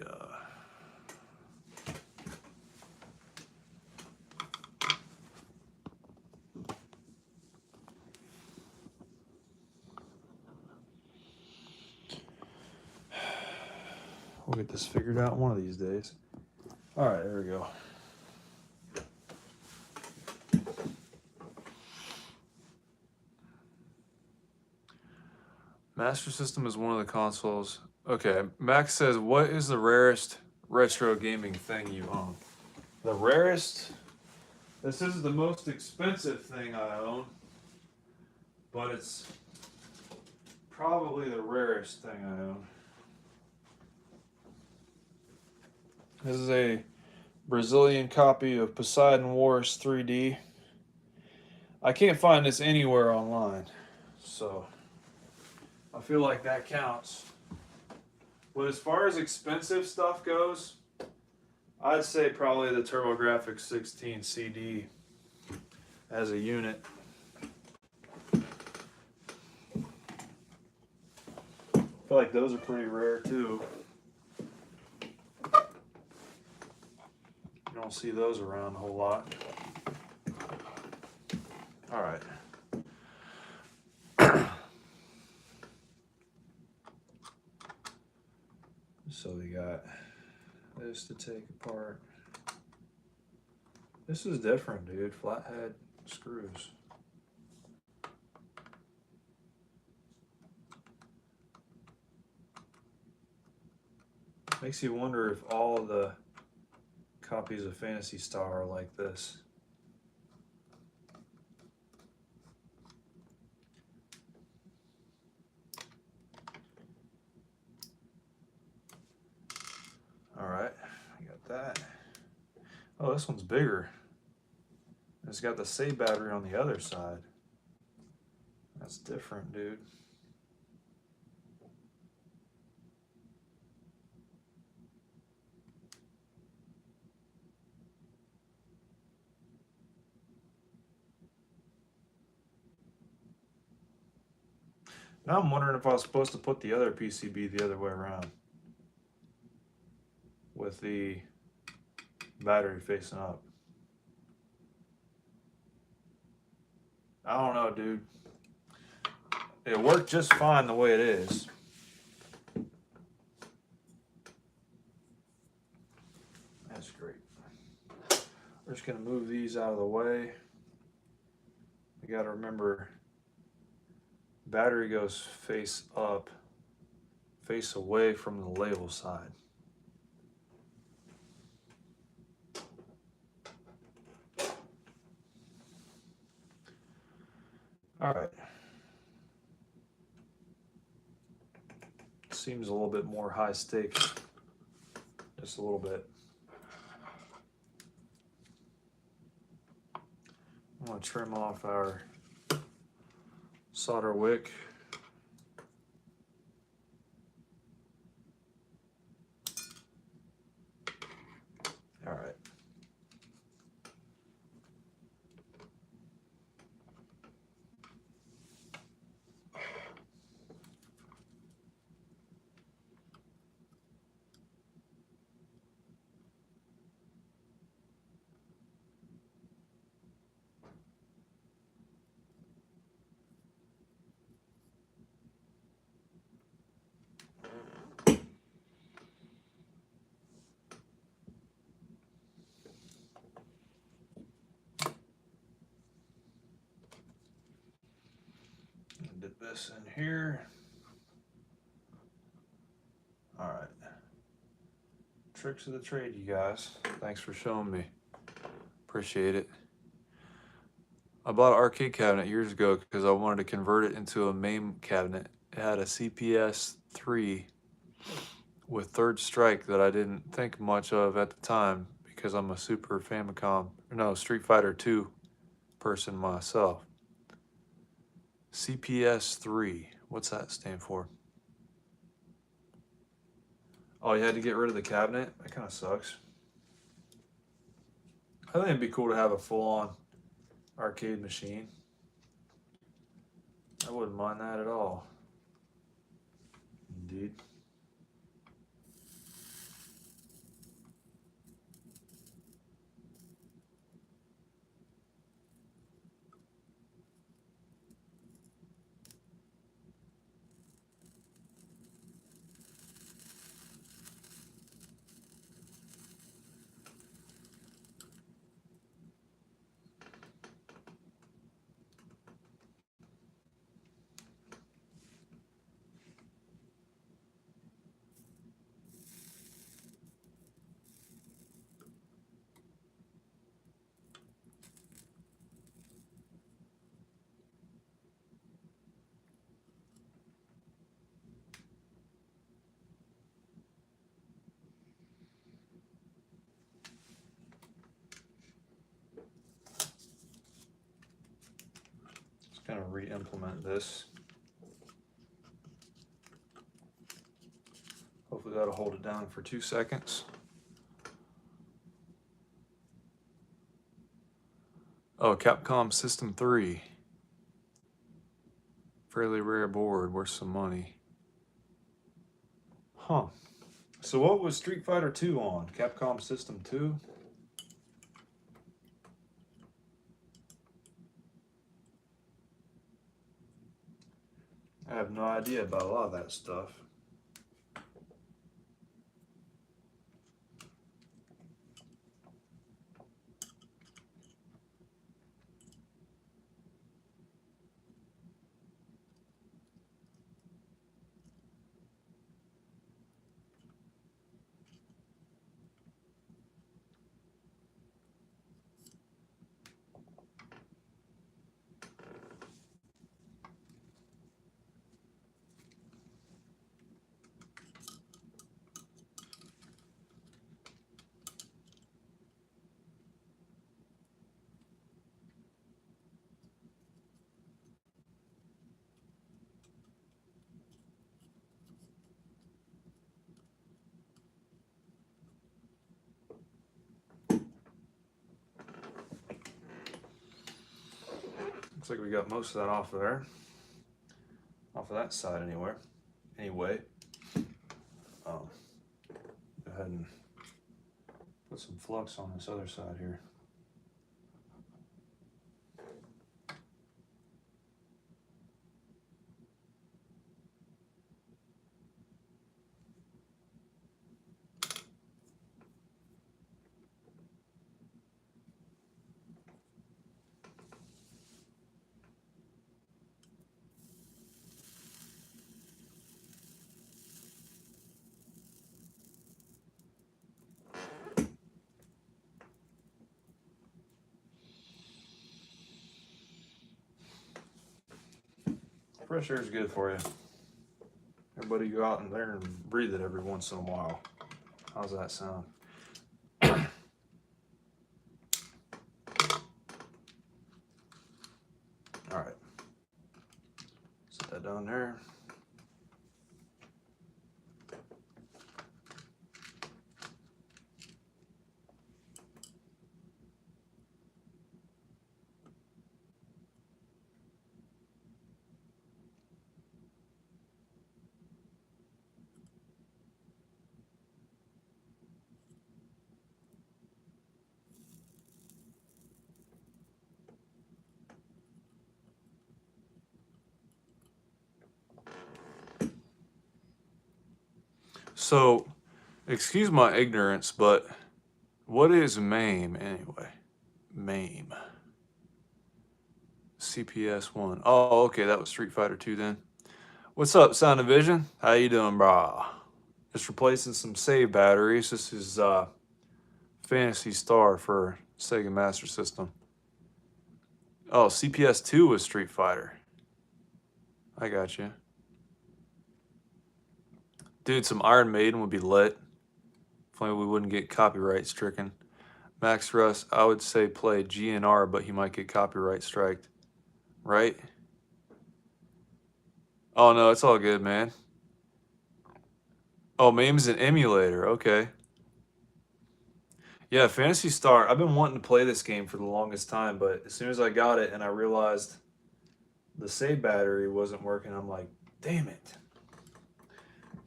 We'll get this figured out one of these days. All right, there we go. Master System is one of the consoles. Okay, Max says, what is the rarest retro gaming thing you own? The rarest This is the most expensive thing I own, but it's probably the rarest thing I own. This is a Brazilian copy of Poseidon Wars 3D. I can't find this anywhere online, so I feel like that counts. But as far as expensive stuff goes, I'd say probably the TurboGrafx 16 CD as a unit. I feel like those are pretty rare too. You don't see those around a whole lot. All right. So we got this to take apart. This is different, dude. Flathead screws. Makes you wonder if all the copies of Phantasy Star are like this. All right, I got that. Oh, this one's bigger. It's got the save battery on the other side. That's different, dude. Now I'm wondering if I was supposed to put the other PCB the other way around with the battery facing up. I don't know, dude. It worked just fine the way it is. That's great. We're just gonna move these out of the way. You gotta remember, battery goes face up, face away from the label side. All right. Seems a little bit more high stakes, just a little bit. I'm going to trim off our solder wick. All right. Dip this in here. All right. Tricks of the trade, you guys. Thanks for showing me. Appreciate it. I bought an arcade cabinet years ago because I wanted to convert it into a MAME cabinet. It had a CPS 3 with Third Strike that I didn't think much of at the time because I'm a Super Famicom, no, Street Fighter 2 person myself. CPS 3, what's that stand for? Oh, you had to get rid of the cabinet? That kind of sucks. I think it'd be cool to have a full-on arcade machine. I wouldn't mind that at all. Indeed. going to re-implement this. Hopefully that'll hold it down for 2 seconds. Oh, Capcom System 3. Fairly rare board, worth some money. Huh. So what was Street Fighter 2 on? Capcom System 2? I have no idea about a lot of that stuff. Looks like we got most of that off of there. Off of that side anyway. Go ahead and put some flux on this other side here. Fresh air is good for you. Everybody go out in there and breathe it every once in a while. How's that sound? All right. Set that down there. So, excuse my ignorance, but what is MAME anyway? MAME. CPS 1. Oh, okay, that was Street Fighter 2 then. What's up, Sound of Vision? How you doing, brah? Just replacing some save batteries. This is Phantasy Star for Sega Master System. Oh, CPS 2 was Street Fighter. I got you. Dude, some Iron Maiden would be lit. If only we wouldn't get copyright stricken. Max Russ, I would say play GNR, but he might get copyright striked. Right? Oh, no, it's all good, man. Oh, MAME's an emulator. Okay. Yeah, Phantasy Star. I've been wanting to play this game for the longest time, but as soon as I got it and I realized the save battery wasn't working, I'm like, damn it.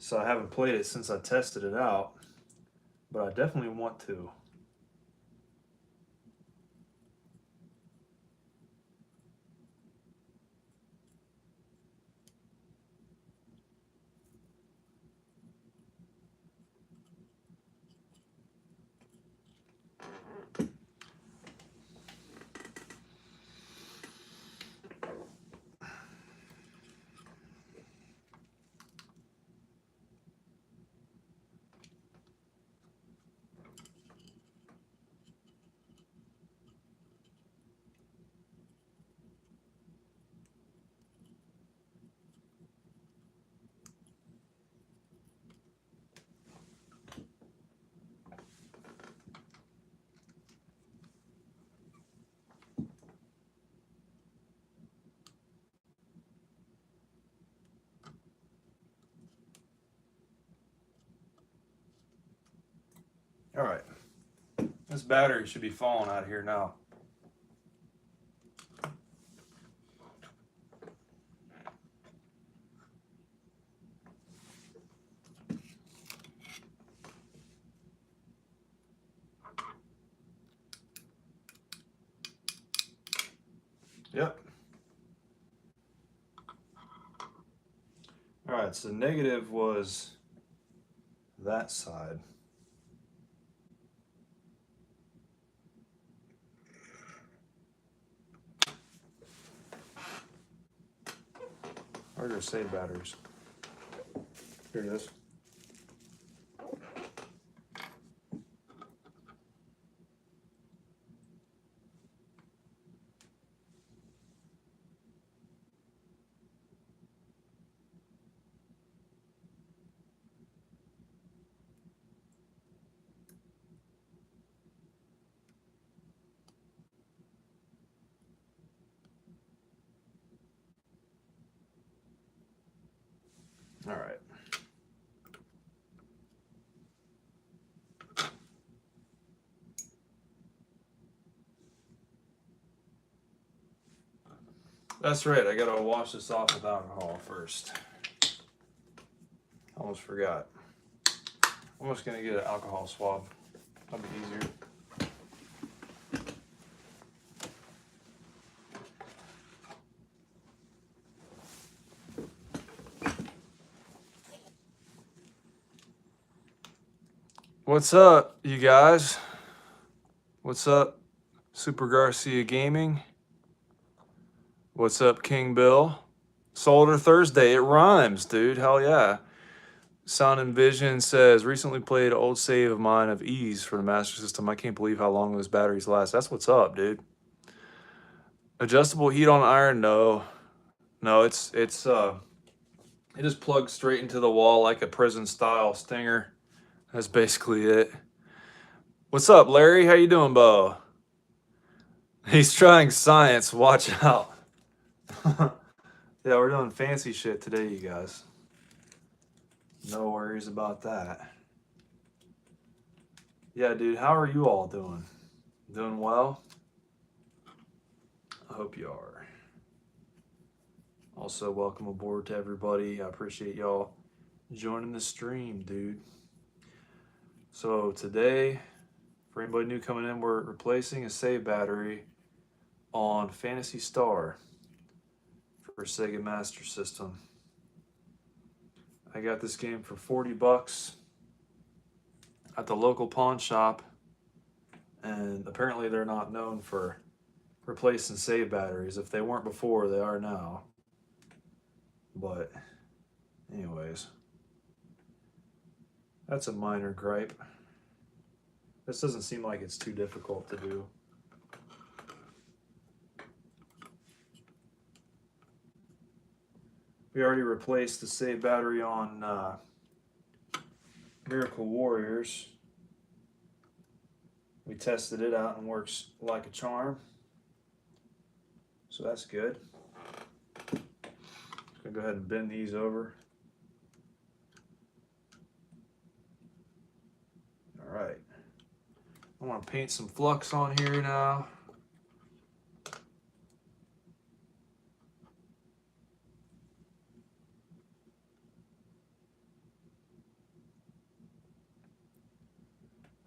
So I haven't played it since I tested it out, but I definitely want to. All right. This battery should be falling out of here now. Yep. All right, so negative was that side. Where are your save batteries? Here it is. All right. That's right. I gotta wash this off with alcohol first. Almost forgot. I'm just gonna get an alcohol swab. That'll be easier. What's up, you guys? What's up, Super Garcia Gaming? What's up, King Bill? Solder Thursday. It rhymes, dude. Hell yeah. Sound and Vision says, recently played old save of mine of Ease for the Master System. I can't believe how long those batteries last. That's what's up, dude. Adjustable heat on iron? No. No, it just plugs straight into the wall like a prison style stinger. That's basically it. What's up, Larry? How you doing, Beau? He's trying science. Watch out. Yeah, we're doing fancy shit today, you guys. No worries about that. Yeah, dude, how are you all doing? Doing well? I hope you are. Also, welcome aboard to everybody. I appreciate y'all joining the stream, dude. So today, for anybody new coming in, we're replacing a save battery on Phantasy Star for Sega Master System. I got this game for 40 bucks at the local pawn shop, and apparently they're not known for replacing save batteries. If they weren't before, they are now. But anyways, that's a minor gripe. This doesn't seem like it's too difficult to do. We already replaced the save battery on Miracle Warriors. We tested it out and works like a charm. So that's good. Gonna go ahead and bend these over. All right. I want to paint some flux on here now.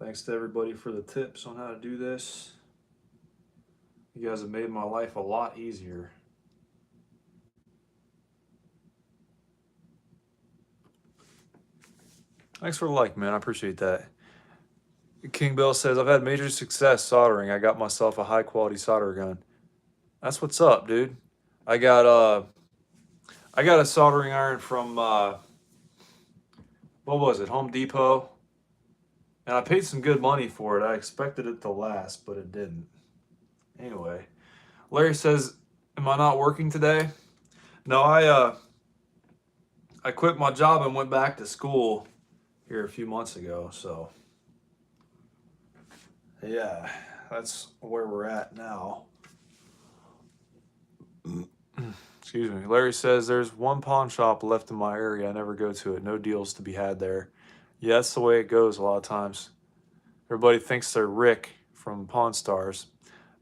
Thanks to everybody for the tips on how to do this. You guys have made my life a lot easier. Thanks for the like, man. I appreciate that. King Bill says, I've had major success soldering. I got myself a high quality solder gun. That's what's up, dude. I got a soldering iron from what was it, Home Depot. And I paid some good money for it. I expected it to last, but it didn't. Anyway, Larry says, am I not working today? No, I quit my job and went back to school here a few months ago, so yeah, that's where we're at now. Excuse me. Larry says, there's one pawn shop left in my area. I never go to it. No deals to be had there. Yeah, that's the way it goes a lot of times. Everybody thinks they're Rick from Pawn Stars.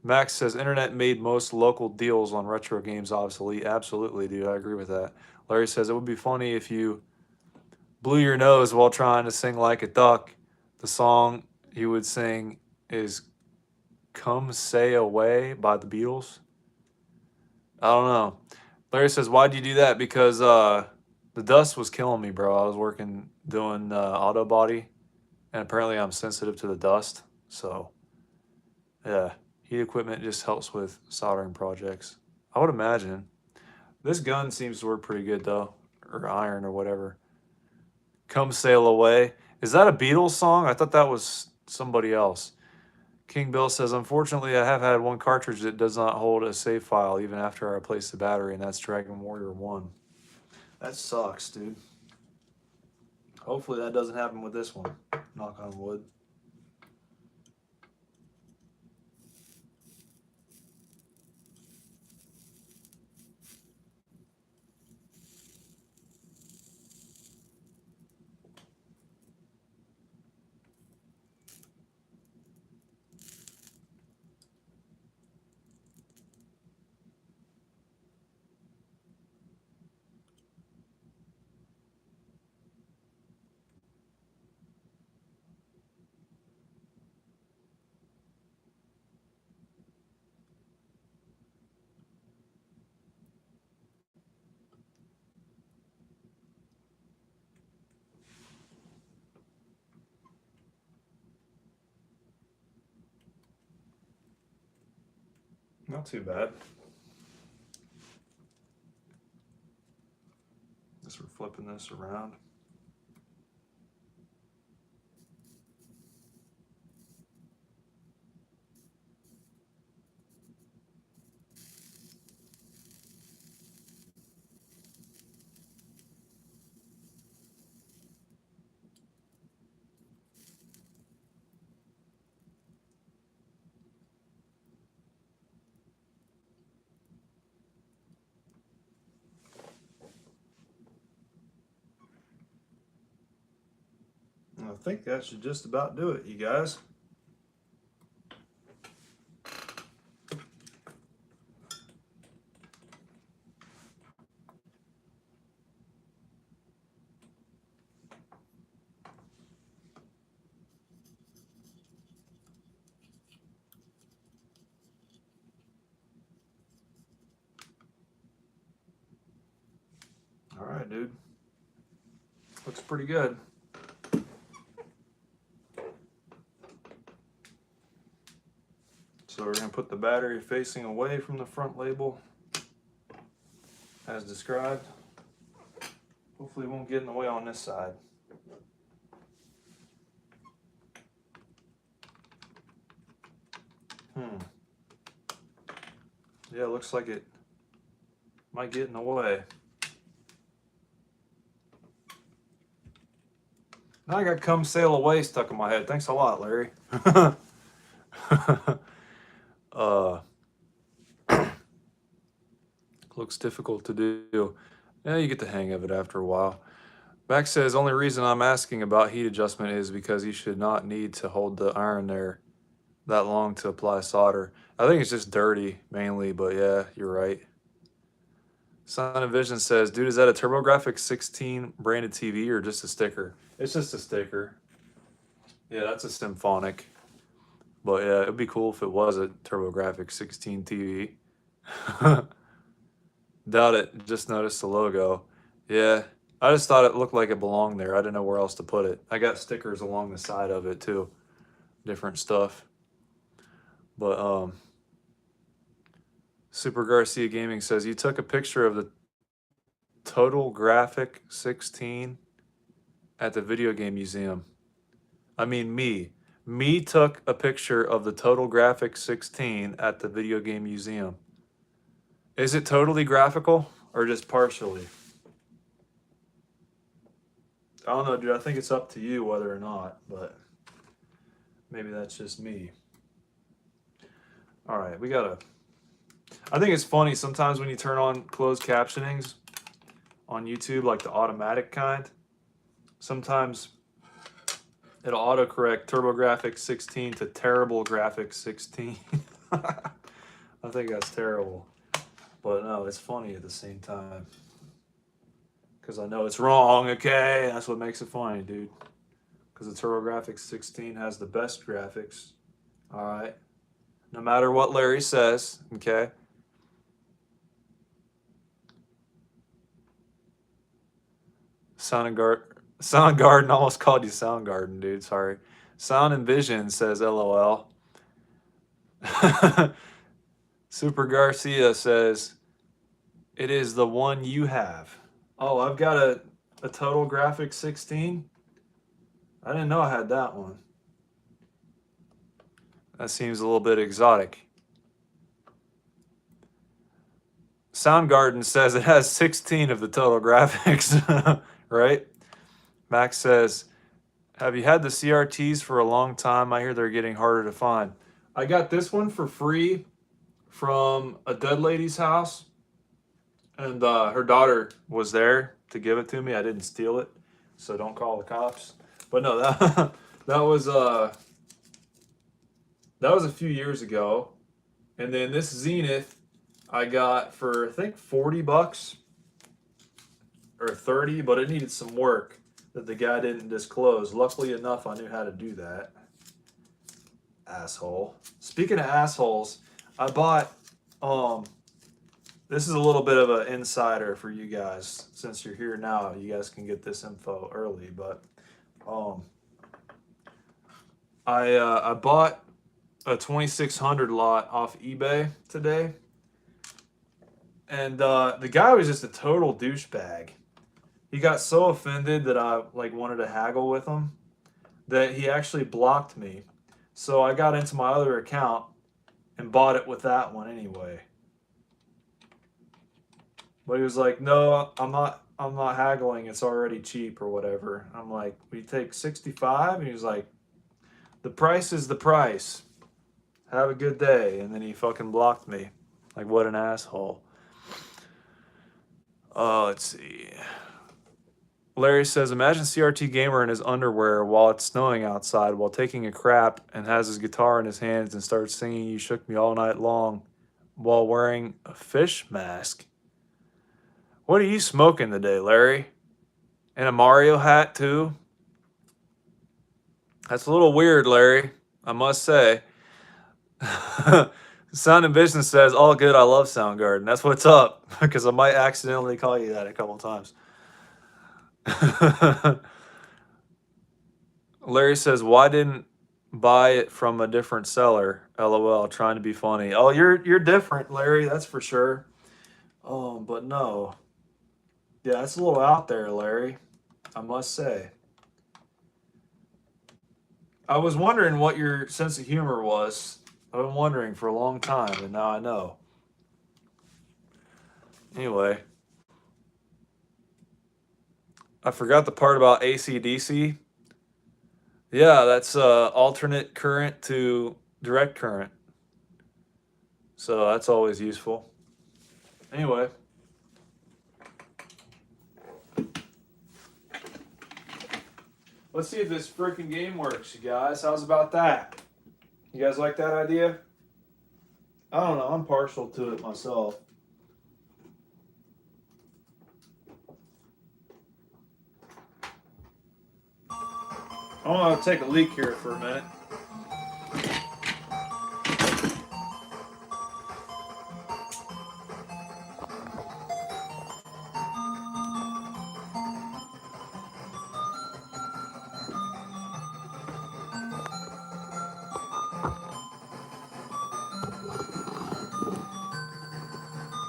Max says internet made most local deals on retro games obsolete. Absolutely, dude. I agree with that. Larry says it would be funny if you blew your nose while trying to sing like a duck. The song you would sing is Come Say Away by the Beatles. I don't know. Larry says, why'd you do that? Because the dust was killing me, bro. I was working doing auto body, and apparently I'm sensitive to the dust. So, yeah, heat equipment just helps with soldering projects. I would imagine. This gun seems to work pretty good, though, or iron or whatever. Come Sail Away. Is that a Beatles song? I thought that was somebody else. King Bill says, unfortunately, I have had one cartridge that does not hold a save file even after I replace the battery, and that's Dragon Warrior 1. That sucks, dude. Hopefully that doesn't happen with this one. Knock on wood. Not too bad. Guess we're flipping this around. I think that should just about do it, you guys. All right, dude. Looks pretty good. So we're going to put the battery facing away from the front label as described. Hopefully it won't get in the way on this side. Yeah, looks like it might get in the way. Now I got Come Sail Away stuck in my head. Thanks a lot, Larry. Looks difficult to do. Yeah, you get the hang of it after a while. Max says, only reason I'm asking about heat adjustment is because you should not need to hold the iron there that long to apply solder. I think it's just dirty mainly, but yeah, you're right. Son of Vision says, dude, is that a TurboGrafx 16 branded TV or just a sticker? It's just a sticker. Yeah, that's a Symphonic. But yeah, it'd be cool if it was a TurboGrafx 16 TV. Doubt it. Just noticed the logo. Yeah, I just thought it looked like it belonged there. I didn't know where else to put it. I got stickers along the side of it too. Different stuff. But Super Garcia Gaming says, you took a picture of the Total Graphic 16 at the video game museum. I mean me. Me took a picture of the Total Graphic 16 at the video game museum. Is it totally graphical or just partially? I don't know, dude. I think it's up to you whether or not, but maybe that's just me. All right, we gotta. I think it's funny sometimes when you turn on closed captionings on YouTube, like the automatic kind. Sometimes It'll autocorrect TurboGrafx 16 to Terrible Graphics 16. I think that's terrible. But no, it's funny at the same time. Because I know it's wrong, okay? That's what makes it funny, dude. Because the TurboGrafx 16 has the best graphics. Alright? No matter what Larry says, okay? Soundgarden almost called you Soundgarden, dude. Sorry. Sound and Vision says LOL. Super Garcia says, it is the one you have. Oh, I've got a Total Graphics 16. I didn't know I had that one. That seems a little bit exotic. Soundgarden says it has 16 of the Total Graphics, right? Max says, have you had the CRTs for a long time? I hear they're getting harder to find. I got this one for free from a dead lady's house, and her daughter was there to give it to me. I didn't steal it, so don't call the cops. But no, that was a few years ago. And then this Zenith I got for I think $40 or 30, but it needed some work that the guy didn't disclose. Luckily enough, I knew how to do that. Asshole. Speaking of assholes, I bought this is a little bit of an insider for you guys. Since you're here now, you guys can get this info early, but I bought a 2600 lot off eBay today. And the guy was just a total douchebag. He got so offended that I wanted to haggle with him that he actually blocked me. So I got into my other account and bought it with that one anyway. But he was like, "No, I'm not haggling. It's already cheap or whatever." I'm like, "We take 65?" And he was like, "The price is the price. Have a good day." And then he fucking blocked me. Like, what an asshole. Let's see. Larry says, imagine CRT Gamer in his underwear while it's snowing outside while taking a crap and has his guitar in his hands and starts singing You Shook Me All Night Long while wearing a fish mask. What are you smoking today, Larry? And a Mario hat, too? That's a little weird, Larry, I must say. Sound and Vision says, all good, I love Soundgarden. That's what's up, because I might accidentally call you that a couple times. Larry says, why didn't buy it from a different seller? LOL, trying to be funny. Oh, you're different, Larry, that's for sure. But no. Yeah, it's a little out there, Larry, I must say. I was wondering what your sense of humor was. I've been wondering for a long time, and now I know. Anyway. I forgot the part about AC/DC. Yeah, that's alternate current to direct current. So that's always useful. Anyway. Let's see if this freaking game works, you guys. How's about that? You guys like that idea? I don't know. I'm partial to it myself. I'm going to take a leak here for a minute.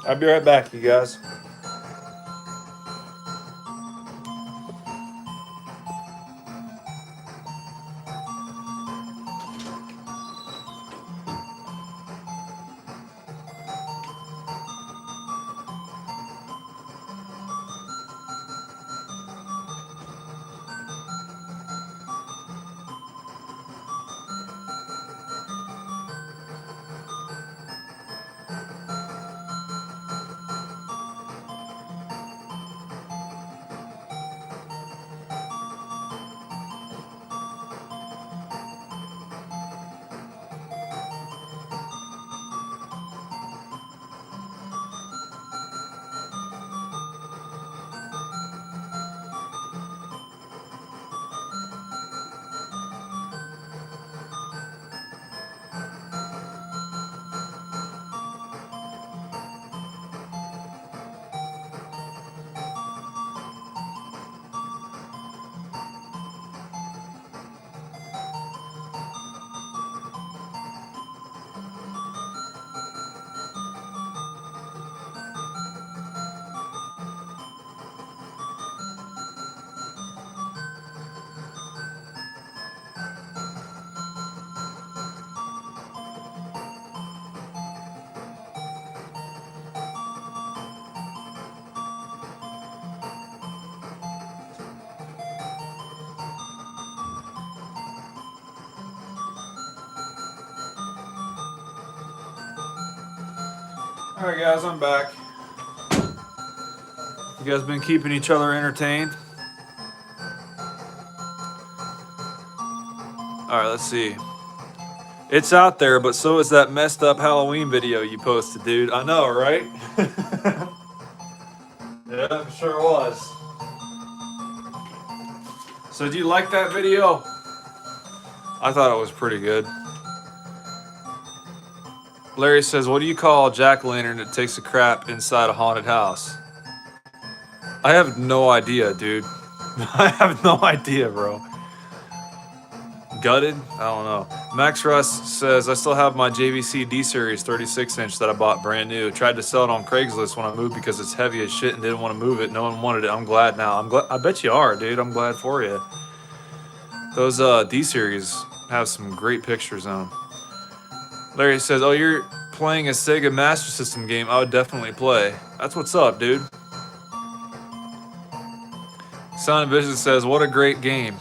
I'll be right back, you guys. All right, guys, I'm back. You guys been keeping each other entertained? All right, let's see. It's out there, but so is that messed up Halloween video you posted, dude. I know, right? Yeah, I'm sure was. So, do you like that video? I thought it was pretty good. Larry says, what do you call a jack-o'-lantern that takes a crap inside a haunted house? I have no idea, dude. I have no idea, bro. Gutted? I don't know. Max Russ says, I still have my JVC D-Series 36-inch that I bought brand new. Tried to sell it on Craigslist when I moved because it's heavy as shit and didn't want to move it. No one wanted it. I'm glad now. I bet you are, dude. I'm glad for you. Those D-Series have some great pictures on them. Larry says, oh, you're playing a Sega Master System game I would definitely play. That's what's up, dude. Sound and Vision says, what a great game.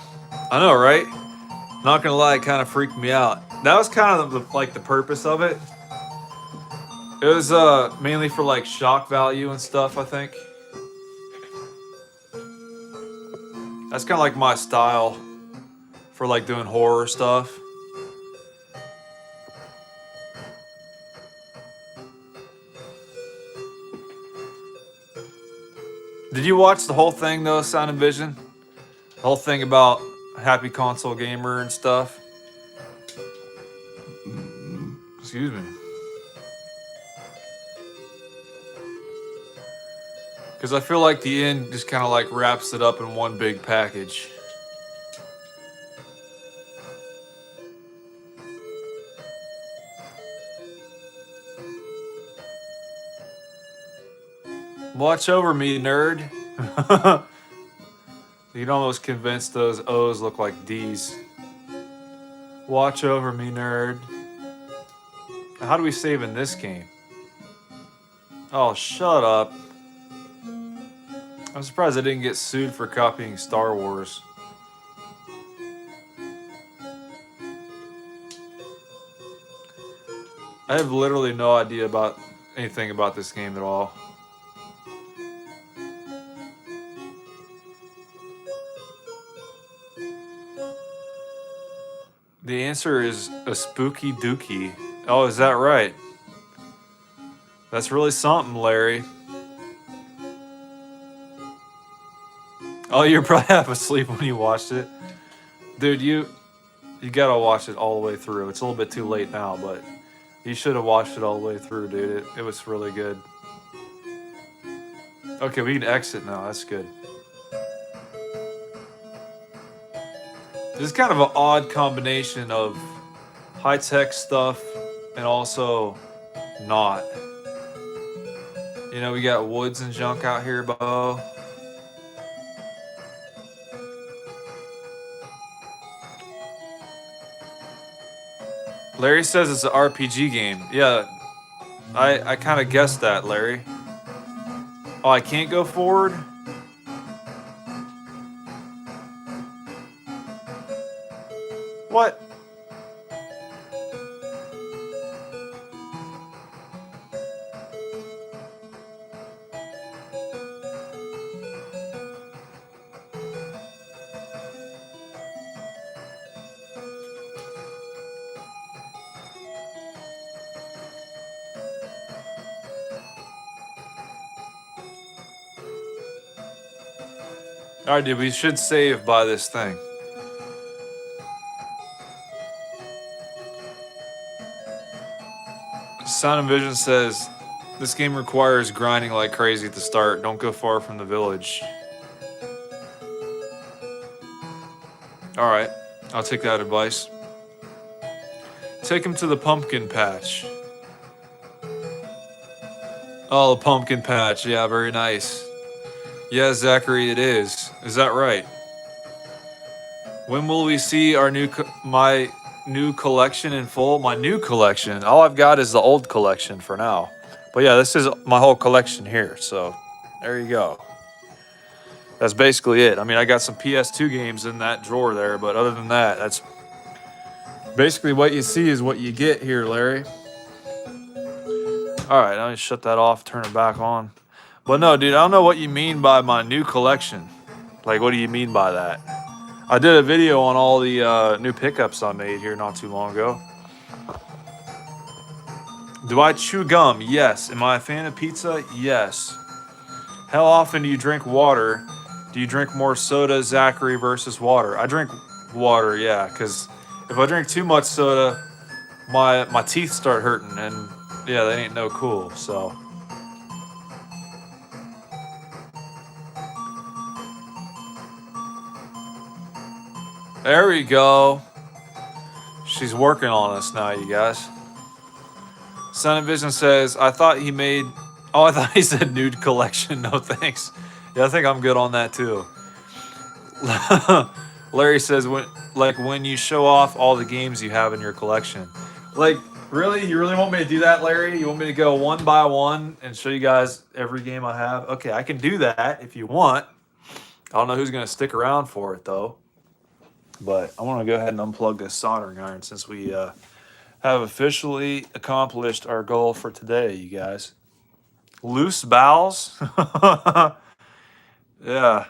I know, right? Not gonna lie, it kind of freaked me out. That was kind of the purpose of it. It was mainly for like shock value and stuff, I think. That's kind of like my style for like doing horror stuff. Did you watch the whole thing though, Sound and Vision? The whole thing about Happy Console Gamer and stuff? Excuse me. Because I feel like the end just kind of like wraps it up in one big package. Watch over me, nerd. You'd almost convince those O's look like D's. Watch over me, nerd. How do we save in this game? Oh, shut up. I'm surprised I didn't get sued for copying Star Wars. I have literally no idea about anything about this game at all. The answer is a spooky dookie. Oh, is that right? That's really something, Larry. Oh, you're probably half asleep when you watched it. Dude, you gotta watch it all the way through. It's a little bit too late now, but you should have watched it all the way through, dude. It was really good. Okay, we can exit now. That's good. This is kind of an odd combination of high-tech stuff and also not. You know, we got woods and junk out here, Beau. Larry says it's an RPG game. Yeah, I kind of guessed that, Larry. Oh, I can't go forward? What? Alright, dude, we should save by this thing. Sound and Vision says, this game requires grinding like crazy at the start. Don't go far from the village. Alright, I'll take that advice. Take him to the pumpkin patch. Oh, the pumpkin patch. Yeah, very nice. Yeah, Zachary, it is. Is that right? When will we see our my new collection in full? My new collection? All I've got is the old collection for now. But yeah, this is my whole collection here. So there you go. That's basically it. I mean, I got some PS2 games in that drawer there, but other than that, that's basically what you see is what you get here, Larry. All right, let me shut that off, turn it back on. But no, dude, I don't know what you mean by my new collection. Like, what do you mean by that? I did a video on all the new pickups I made here not too long ago. Do I chew gum? Yes. Am I a fan of pizza? Yes. How often do you drink water? Do you drink more soda, Zachary, versus water? I drink water, yeah, because if I drink too much soda, my teeth start hurting, and yeah, that ain't no cool. So there we go. She's working on us now, you guys. Son of Vision says, I thought he made. Oh, I thought he said nude collection. No thanks. Yeah, I think I'm good on that too. Larry says, when you show off all the games you have in your collection. Like, really? You really want me to do that, Larry? You want me to go one by one and show you guys every game I have? Okay, I can do that if you want. I don't know who's going to stick around for it, though. But I want to go ahead and unplug this soldering iron since we have officially accomplished our goal for today, you guys. Loose bowels? Yeah.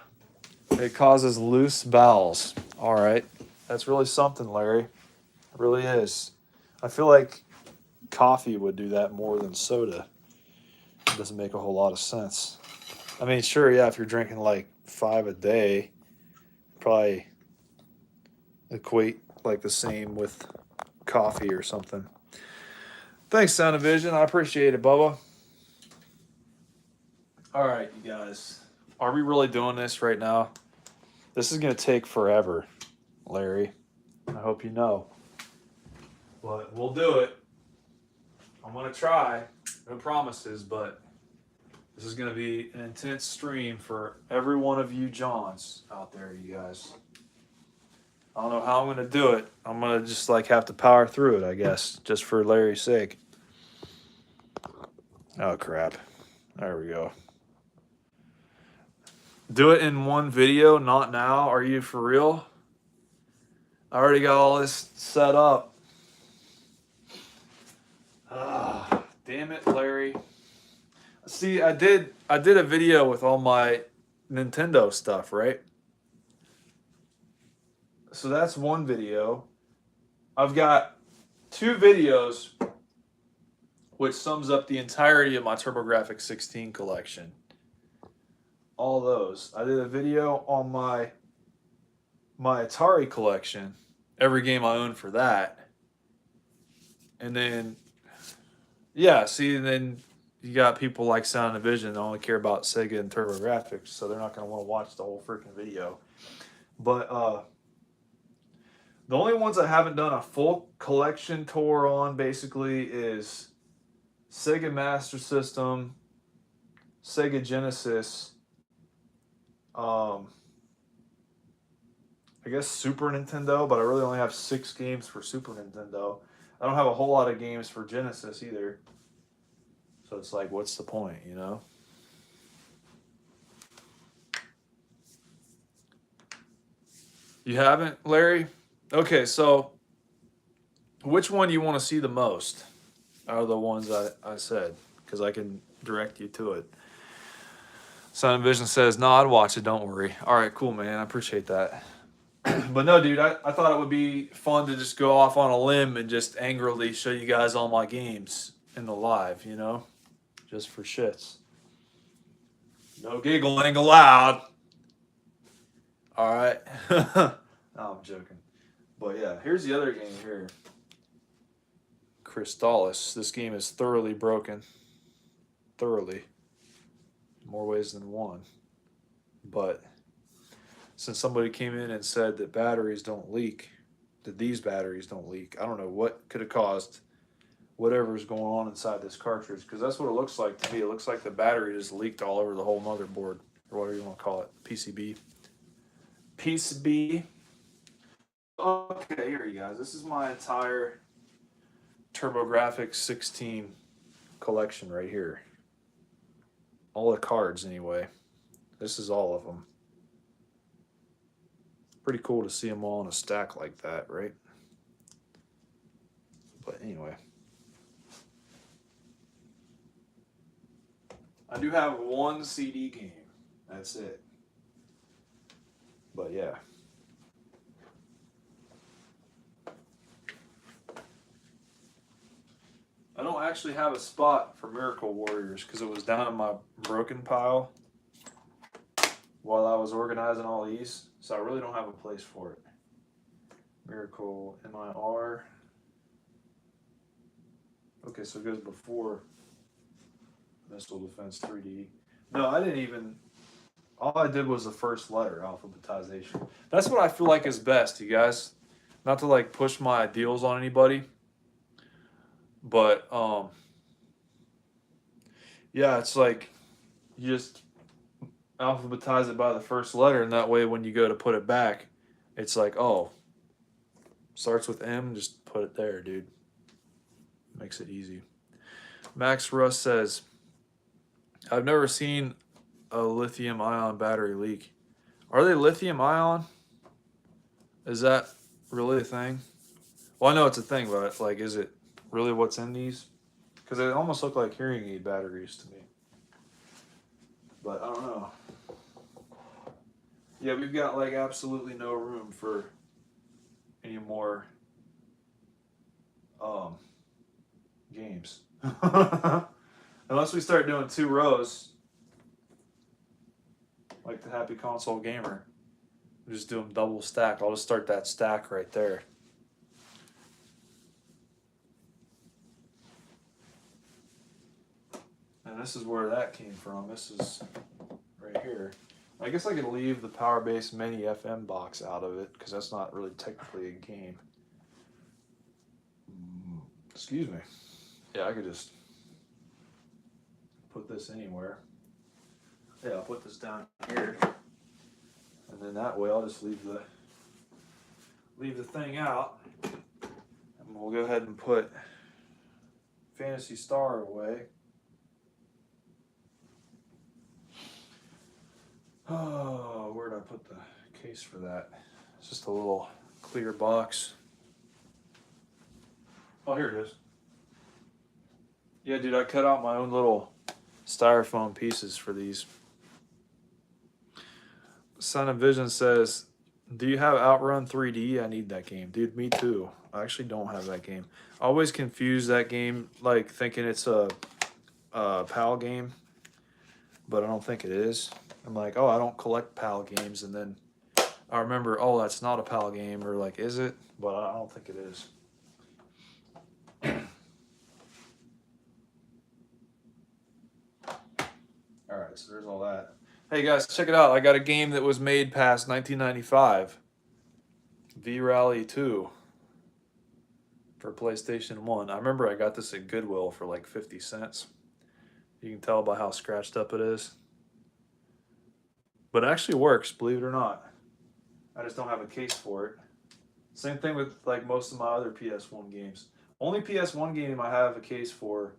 It causes loose bowels. All right. That's really something, Larry. It really is. I feel like coffee would do that more than soda. It doesn't make a whole lot of sense. I mean, sure, yeah, if you're drinking like 5 a day, probably equate like the same with coffee or something. Thanks, Sound of Vision. I appreciate it, Bubba. All right, you guys. Are we really doing this right now? This is going to take forever, Larry. I hope you know. But we'll do it. I'm going to try. No promises, but this is going to be an intense stream for every one of you Johns out there, you guys. I don't know how I'm going to do it. I'm going to just like have to power through it, I guess, just for Larry's sake. Oh, crap. There we go. Do it in one video, not now. Are you for real? I already got all this set up. Ah, damn it, Larry. See, I did a video with all my Nintendo stuff, right? So that's one video. I've got 2 videos which sums up the entirety of my TurboGrafx 16 collection. All those. I did a video on my Atari collection, every game I own for that. And then, yeah, see, and then you got people like Sound and Vision that only care about Sega and TurboGrafx, so they're not going to want to watch the whole freaking video. But the only ones I haven't done a full collection tour on, basically, is Sega Master System, Sega Genesis, I guess Super Nintendo, but I really only have 6 games for Super Nintendo. I don't have a whole lot of games for Genesis either. So it's like, what's the point, you know? You haven't, Larry? Okay, so which one do you want to see the most out of the ones I said? Because I can direct you to it. Sun and Vision says, no, I'd watch it, don't worry. All right, cool, man. I appreciate that. But no, dude, I thought it would be fun to just go off on a limb and just angrily show you guys all my games in the live, you know? Just for shits. No giggling allowed. All right. No, I'm joking. But yeah, here's the other game here. Crystallis. This game is thoroughly broken. Thoroughly. More ways than one. But since somebody came in and said that batteries don't leak, that these batteries don't leak, I don't know what could have caused whatever's going on inside this cartridge, because that's what it looks like to me. It looks like the battery just leaked all over the whole motherboard, or whatever you want to call it, PCB. PCB. Okay, here you guys. This is my entire TurboGrafx 16 collection right here. All the cards, anyway. This is all of them. Pretty cool to see them all in a stack like that, right? But anyway. I do have one CD game. That's it. But yeah. I don't actually have a spot for Miracle Warriors because it was down in my broken pile while I was organizing all these. So I really don't have a place for it. Miracle MIR. Okay, so it goes before Missile Defense 3D. No, I didn't even. All I did was the first letter, alphabetization. That's what I feel like is best, you guys. Not to like push my ideals on anybody. But yeah, it's like you just alphabetize it by the first letter, and that way when you go to put it back, it's like, oh, starts with M, just put it there, dude. Makes it easy. Max Russ says, I've never seen a lithium ion battery leak. Are they lithium ion? Is that really a thing? Well, I know it's a thing, but like, is it really what's in these? Because they almost look like hearing aid batteries to me. But I don't know. Yeah, we've got like absolutely no room for any more games. Unless we start doing 2 rows, like the Happy Console Gamer. We just do them double stacked. I'll just start that stack right there. And this is where that came from. This is right here. I guess I could leave the Power Base Mini FM box out of it because that's not really technically a game. Excuse me. Yeah, I could just put this anywhere. Yeah, I'll put this down here. And then that way I'll just leave the thing out. And we'll go ahead and put Phantasy Star away. Oh, where did I put the case for that? It's just a little clear box. Oh, here it is. Yeah, dude, I cut out my own little styrofoam pieces for these. Son of Vision says, do you have Outrun 3D? I need that game. Dude, me too. I actually don't have that game. I always confuse that game, like thinking it's a PAL game, but I don't think it is. I'm like, oh, I don't collect PAL games, and then I remember, oh, that's not a PAL game, or like, is it? But I don't think it is. All right, so there's all that. Hey guys, check it out. I got a game that was made past 1995. V-Rally 2 for PlayStation 1. I remember I got this at Goodwill for like 50 cents. You can tell by how scratched up it is. But it actually works, believe it or not. I just don't have a case for it. Same thing with like most of my other PS1 games. Only PS1 game I have a case for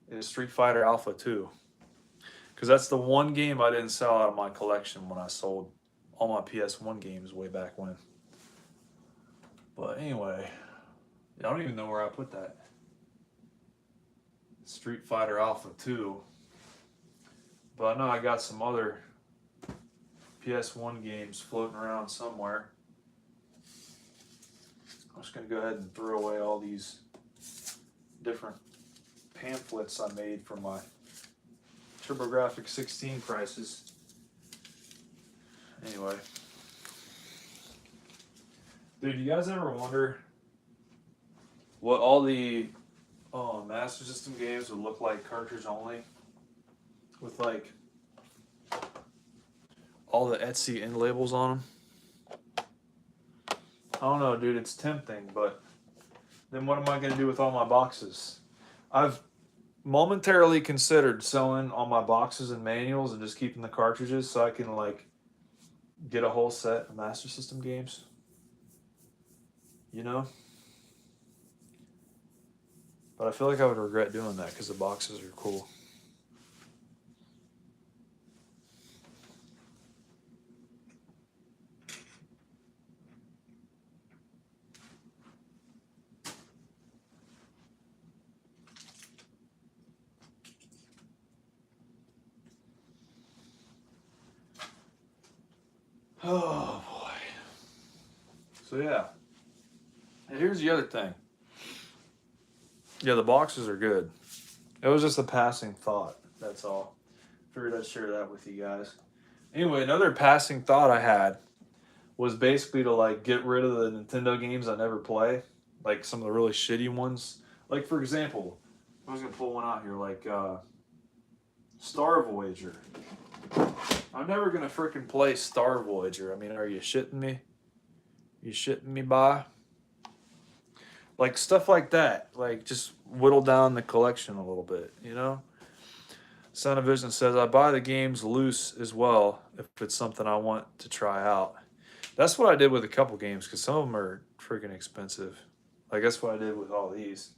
is Street Fighter Alpha 2. Because that's the one game I didn't sell out of my collection when I sold all my PS1 games way back when. But anyway, I don't even know where I put that. Street Fighter Alpha 2. But I know I got some other PS1 games floating around somewhere. I'm just going to go ahead and throw away all these different pamphlets I made for my TurboGrafx 16 prices. Anyway. Dude, you guys ever wonder what all the Master System games would look like cartridge only? With like all the Etsy end labels on them? I don't know, dude, it's tempting, but then what am I going to do with all my boxes? I've momentarily considered selling all my boxes and manuals and just keeping the cartridges so I can like get a whole set of Master System games. You know? But I feel like I would regret doing that because the boxes are cool. Oh boy. So yeah. And here's the other thing. Yeah, the boxes are good. It was just a passing thought. That's all. Figured I'd share that with you guys. Anyway, another passing thought I had was basically to like get rid of the Nintendo games I never play, like some of the really shitty ones. Like for example, I was gonna pull one out here, like Star Voyager. I'm never gonna freaking play Star Voyager. I mean, are you shitting me? You shitting me, by? Like stuff like that. Like just whittle down the collection a little bit, you know? Son of Vision says, I buy the games loose as well if it's something I want to try out. That's what I did with a couple games because some of them are freaking expensive. Like that's what I did with all these.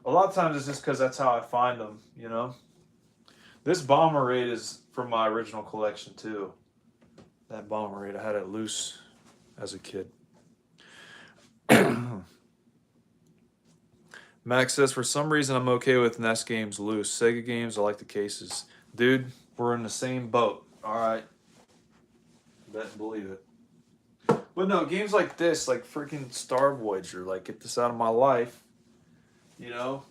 A lot of times it's just because that's how I find them, you know? This Bomber Raid is from my original collection too. That Bomber Raid, I had it loose as a kid. Max says, for some reason, I'm okay with NES games loose. Sega games, I like the cases. Dude, we're in the same boat. All right. Bet and believe it. But no, games like this, like freaking Star Voyager, like get this out of my life. You know?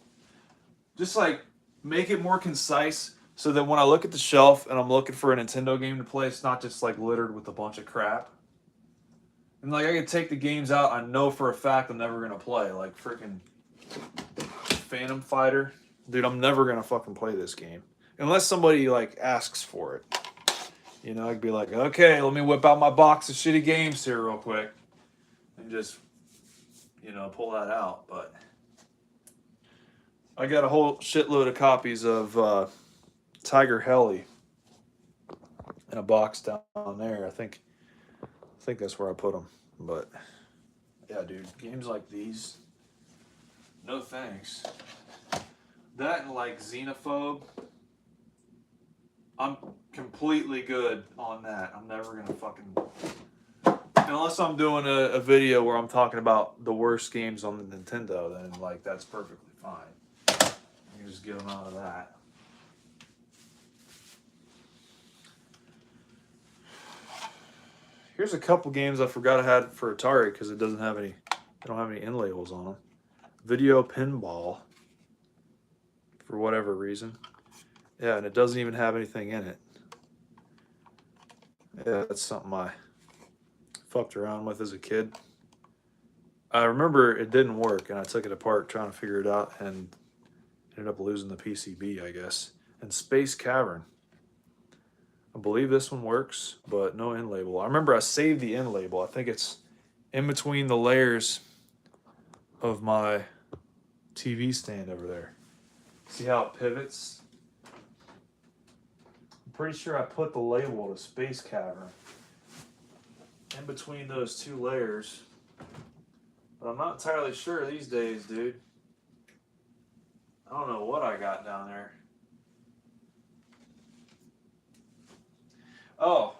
Just like make it more concise so that when I look at the shelf and I'm looking for a Nintendo game to play, it's not just like littered with a bunch of crap. And like I can take the games out I know for a fact I'm never going to play. Like freaking Phantom Fighter, dude, I'm never gonna fucking play this game unless somebody like asks for it. You know, I'd be like, okay, let me whip out my box of shitty games here real quick and just, you know, pull that out. But I got a whole shitload of copies of Tiger Heli in a box down there. I think that's where I put them. But yeah, dude, games like these. No thanks. That and like Xenophobe, I'm completely good on that. I'm never gonna fucking, unless I'm doing a video where I'm talking about the worst games on the Nintendo, then like that's perfectly fine. You can just get them out of that. Here's a couple games I forgot I had for Atari because it doesn't have any, they don't have any end labels on them. Video Pinball, for whatever reason. Yeah, and it doesn't even have anything in it. Yeah, that's something I fucked around with as a kid. I remember it didn't work, and I took it apart trying to figure it out, and ended up losing the PCB, I guess. And Space Cavern. I believe this one works, but no end label. I remember I saved the end label. I think it's in between the layers of my TV stand over there. See how it pivots? I'm pretty sure I put the label to Space Cavern in between those two layers. But I'm not entirely sure these days, dude. I don't know what I got down there. Oh,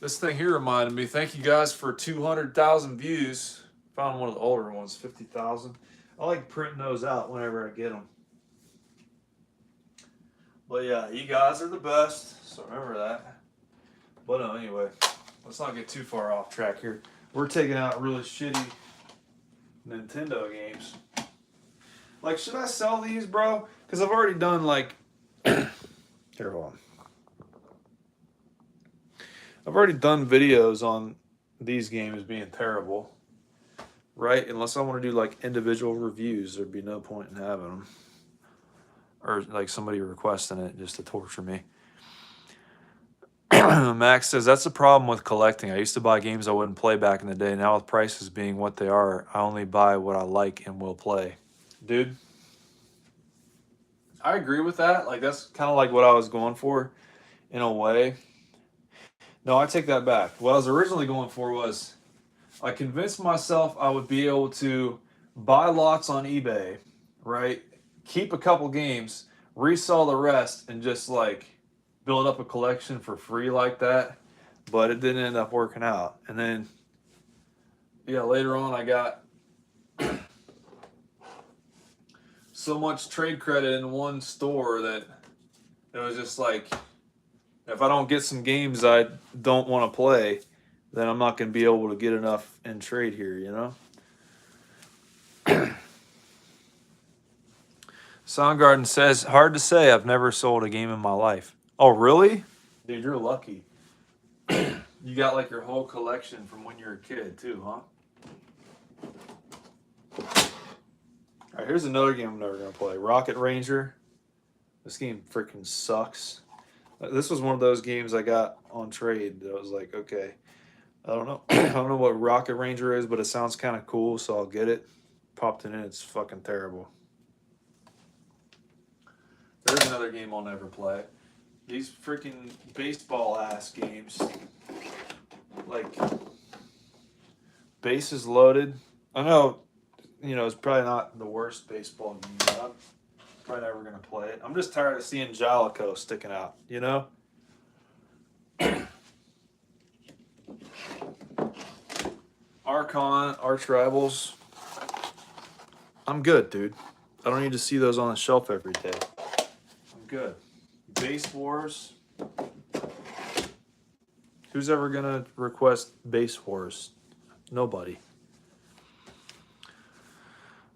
this thing here reminded me. Thank you guys for 200,000 views. Found one of the older ones, 50,000. I like printing those out whenever I get them. But yeah, you guys are the best, so remember that. But anyway, let's not get too far off track here. We're taking out really shitty Nintendo games. Like, should I sell these, bro? Because I've already done like... Here, hold on. I've already done videos on these games being terrible. Right? Unless I want to do like individual reviews, there'd be no point in having them. Or like somebody requesting it just to torture me. Max says, that's the problem with collecting. I used to buy games I wouldn't play back in the day. Now with prices being what they are, I only buy what I like and will play. Dude, I agree with that. Like that's kind of like what I was going for in a way. No, I take that back. What I was originally going for was I convinced myself I would be able to buy lots on eBay, right? Keep a couple games, resell the rest, and just like build up a collection for free like that. But it didn't end up working out. And then, yeah, later on I got so much trade credit in one store that it was just like, if I don't get some games I don't want to play, then I'm not going to be able to get enough in trade here, you know? Soundgarden says, hard to say. I've never sold a game in my life. Oh, really? Dude, you're lucky. You got like your whole collection from when you were a kid, too, huh? All right, here's another game I'm never going to play. Rocket Ranger. This game freaking sucks. This was one of those games I got on trade that I was like, okay, I don't know. I don't know what Rocket Ranger is, but it sounds kind of cool, so I'll get it. Popped it in. It's fucking terrible. There's another game I'll never play. These freaking baseball-ass games. Like, bases loaded. I know, you know, it's probably not the worst baseball game, but I'm probably never going to play it. I'm just tired of seeing Jalico sticking out, you know? Archon, Arch Rivals. I'm good, dude. I don't need to see those on the shelf every day. I'm good. Base Wars. Who's ever going to request Base Wars? Nobody.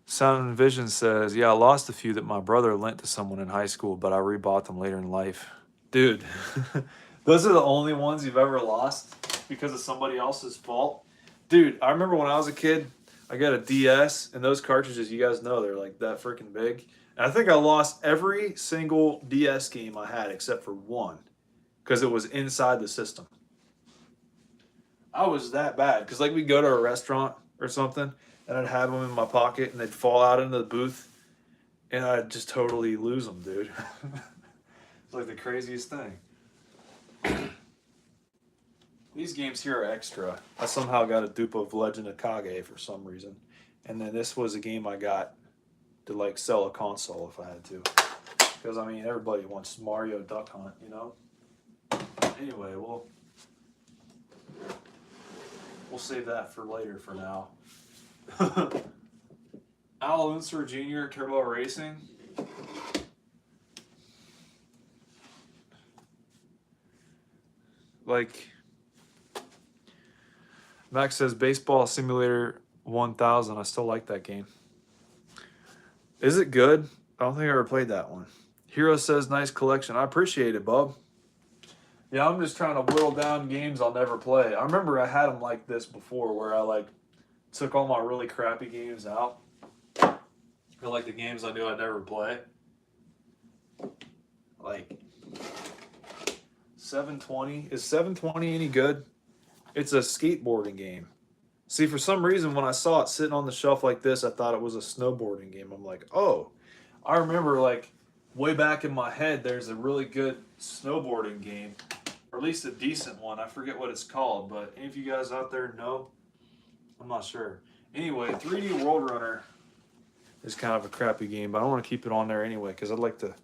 Sound and Vision says, yeah, I lost a few that my brother lent to someone in high school, but I rebought them later in life. Dude, those are the only ones you've ever lost because of somebody else's fault? Dude, I remember when I was a kid, I got a DS, and those cartridges, you guys know, they're like that freaking big. And I think I lost every single DS game I had except for one because it was inside the system. I was that bad because like we'd go to a restaurant or something and I'd have them in my pocket and they'd fall out into the booth and I'd just totally lose them, dude. It's like the craziest thing. These games here are extra. I somehow got a dupe of Legend of Kage for some reason. And then this was a game I got to like sell a console if I had to. Because I mean everybody wants Mario Duck Hunt, you know? Anyway, we'll save that for later for now. Al Unser Jr. Turbo Racing. Like, Max says Baseball Simulator 1000. I still like that game. Is it good? I don't think I ever played that one. Hero says nice collection. I appreciate it, bub. Yeah, I'm just trying to whittle down games I'll never play. I remember I had them like this before where I like took all my really crappy games out. Or like the games I knew I'd never play. Like 720. Is 720 any good? It's a skateboarding game. See, for some reason when I saw it sitting on the shelf like this, I thought it was a snowboarding game. I'm like, oh, I remember like way back in my head, there's a really good snowboarding game, or at least a decent one. I forget what it's called, but any of you guys out there know? I'm not sure. Anyway, 3D World Runner is kind of a crappy game, but I want to keep it on there anyway because I'd like to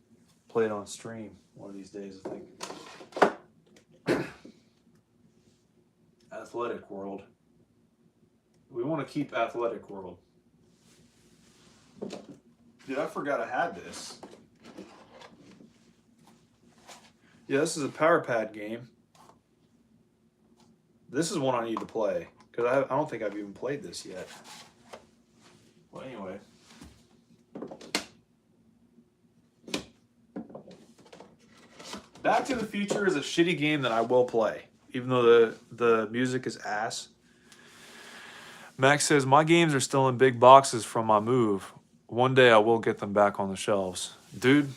play it on stream one of these days, I think. Athletic World. We want to keep Athletic World. Dude, I forgot I had this. Yeah, this is a Power Pad game. This is one I need to play because I don't think I've even played this yet. Well, anyway. Back to the Future is a shitty game that I will play, even though the music is ass. Max says, my games are still in big boxes from my move. One day I will get them back on the shelves. Dude,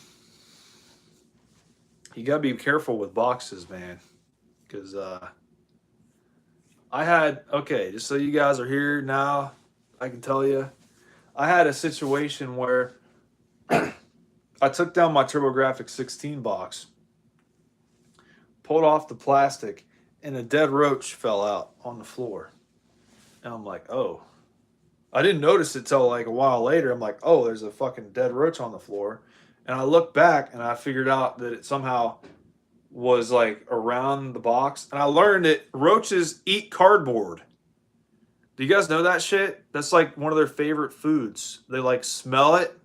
you gotta be careful with boxes, man. Because I had, okay, just so you guys are here now, I can tell you, I had a situation where I took down my TurboGrafx 16 box, pulled off the plastic, and a dead roach fell out on the floor. And I'm like, oh. I didn't notice it till like a while later. I'm like, oh, there's a fucking dead roach on the floor. And I looked back and I figured out that it somehow was like around the box. And I learned that roaches eat cardboard. Do you guys know that shit? That's like one of their favorite foods. They like smell it.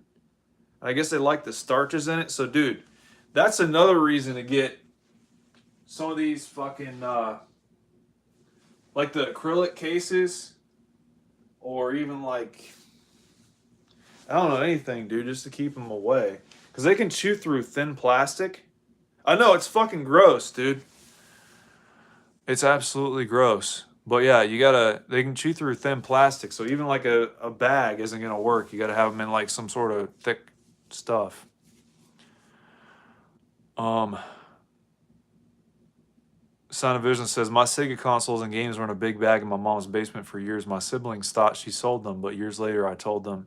I guess they like the starches in it. So dude, that's another reason to get some of these fucking like the acrylic cases, or even like, I don't know, anything, dude, just to keep them away. Because they can chew through thin plastic. I know, it's fucking gross, dude. It's absolutely gross. But yeah, they can chew through thin plastic. So even like a bag isn't going to work. You got to have them in like some sort of thick stuff. Son of Vision says, my Sega consoles and games were in a big bag in my mom's basement for years. My siblings thought she sold them, but years later I told them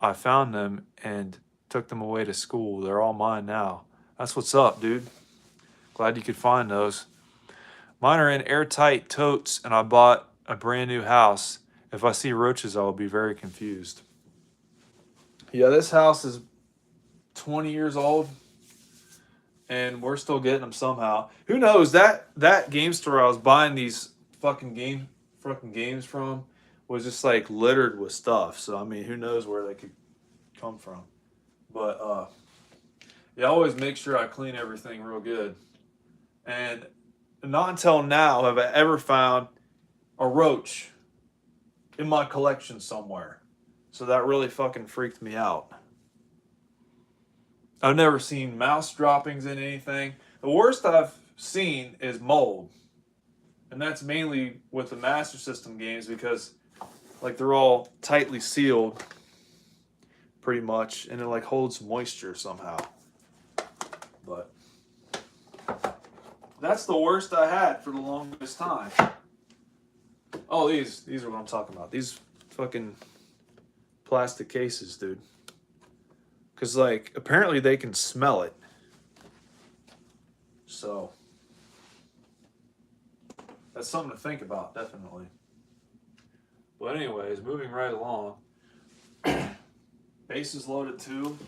I found them and took them away to school. They're all mine now. That's what's up, dude. Glad you could find those. Mine are in airtight totes, and I bought a brand new house. If I see roaches, I will be very confused. Yeah, this house is 20 years old, and we're still getting them somehow. Who knows? That game store I was buying these fucking games from was just like littered with stuff. So I mean, who knows where they could come from? But yeah, I always make sure I clean everything real good. And not until now have I ever found a roach in my collection somewhere. So that really fucking freaked me out. I've never seen mouse droppings in anything. The worst I've seen is mold. And that's mainly with the Master System games because like they're all tightly sealed pretty much, and it like holds moisture somehow. But that's the worst I had for the longest time. Oh, these are what I'm talking about. These fucking plastic cases, dude. Because, like, apparently they can smell it. So, that's something to think about, definitely. But anyways, moving right along. Bases loaded too.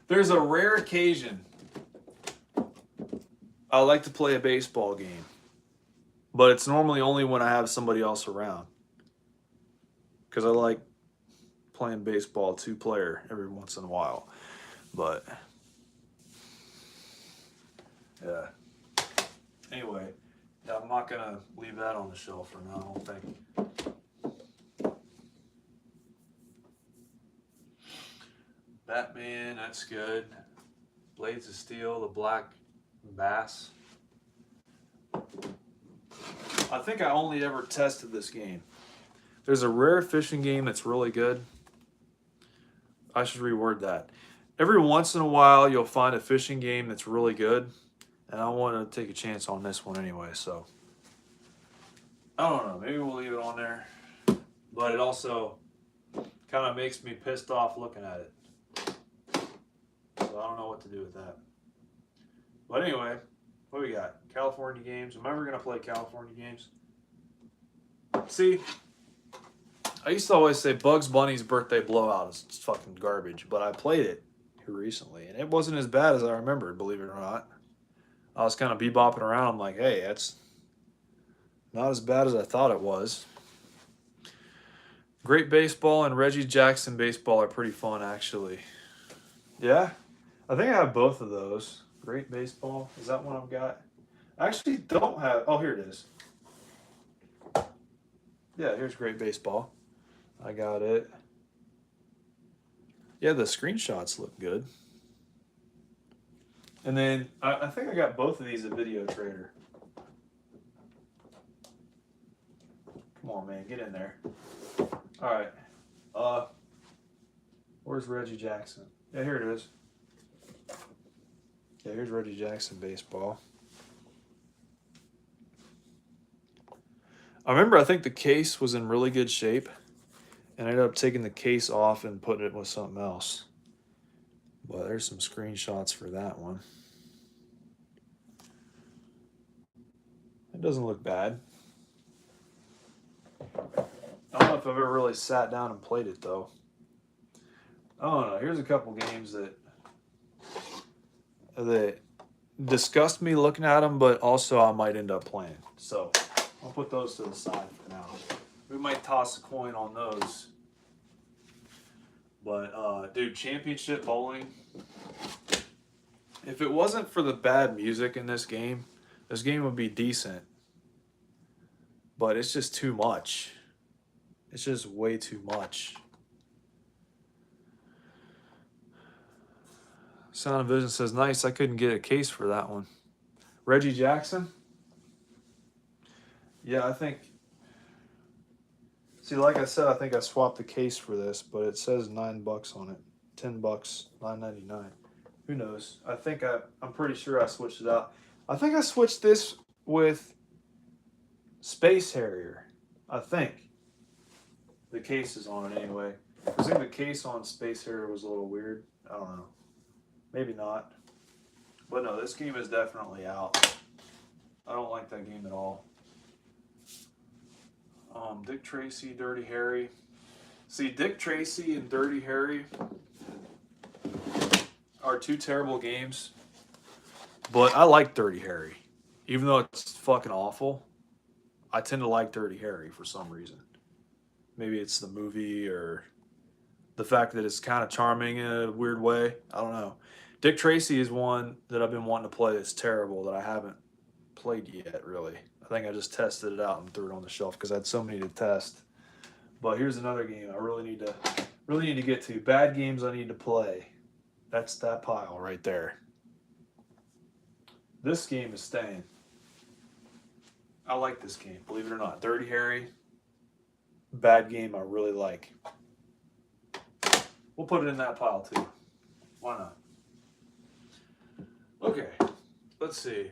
There's a rare occasion I like to play a baseball game. But it's normally only when I have somebody else around. Because I like playing baseball 2-player every once in a while. But yeah. Anyway, yeah, I'm not gonna leave that on the shelf for now, I don't think. Batman, that's good. Blades of Steel, the Black Bass. I think I only ever tested this game. There's a rare fishing game that's really good. I should reword that. Every once in a while, you'll find a fishing game that's really good. And I want to take a chance on this one anyway, so. I don't know. Maybe we'll leave it on there. But it also kind of makes me pissed off looking at it. So I don't know what to do with that. But anyway, what do we got? California games. Am I ever going to play California games? See, I used to always say Bugs Bunny's Birthday Blowout is fucking garbage, but I played it here recently, and it wasn't as bad as I remembered, believe it or not. I was kind of bebopping around. I'm like, hey, that's not as bad as I thought it was. Great Baseball and Reggie Jackson Baseball are pretty fun, actually. Yeah, I think I have both of those. Great Baseball, is that one I've got? I actually don't have, oh, here it is. Yeah, here's Great Baseball. I got it. Yeah, the screenshots look good. And then I think I got both of these at Video Trader. Come on, man, get in there. All right. Where's Reggie Jackson? Yeah, here it is. Yeah, here's Reggie Jackson Baseball. I remember I think the case was in really good shape, and I ended up taking the case off and putting it with something else. Well, there's some screenshots for that one. It doesn't look bad. I don't know if I've ever really sat down and played it, though. I don't know. Here's a couple games that disgust me looking at them, but also I might end up playing. So I'll put those to the side for now. We might toss a coin on those. But, dude, Championship Bowling. If it wasn't for the bad music in this game would be decent. but it's just too much. It's just way too much. Sound of Vision says, nice. I couldn't get a case for that one. Reggie Jackson? Yeah, I think. See, like I said, I think I swapped the case for this, but it says $9 on it. $10, $9.99. Who knows? I'm pretty sure I switched it out. I think I switched this with Space Harrier. I think. The case is on it anyway. I think the case on Space Harrier was a little weird. I don't know. Maybe not. But no, this game is definitely out. I don't like that game at all. Dick Tracy, Dirty Harry. See, Dick Tracy and Dirty Harry are two terrible games. But I like Dirty Harry. Even though it's fucking awful, I tend to like Dirty Harry for some reason. Maybe it's the movie or the fact that it's kind of charming in a weird way. I don't know. Dick Tracy is one that I've been wanting to play that's terrible that I haven't played yet, really. I think I just tested it out and threw it on the shelf because I had so many to test. But here's another game I really need to get to. Bad games I need to play. That's that pile right there. This game is staying. I like this game, believe it or not. Dirty Harry, bad game I really like. We'll put it in that pile too. Why not? Okay, let's see.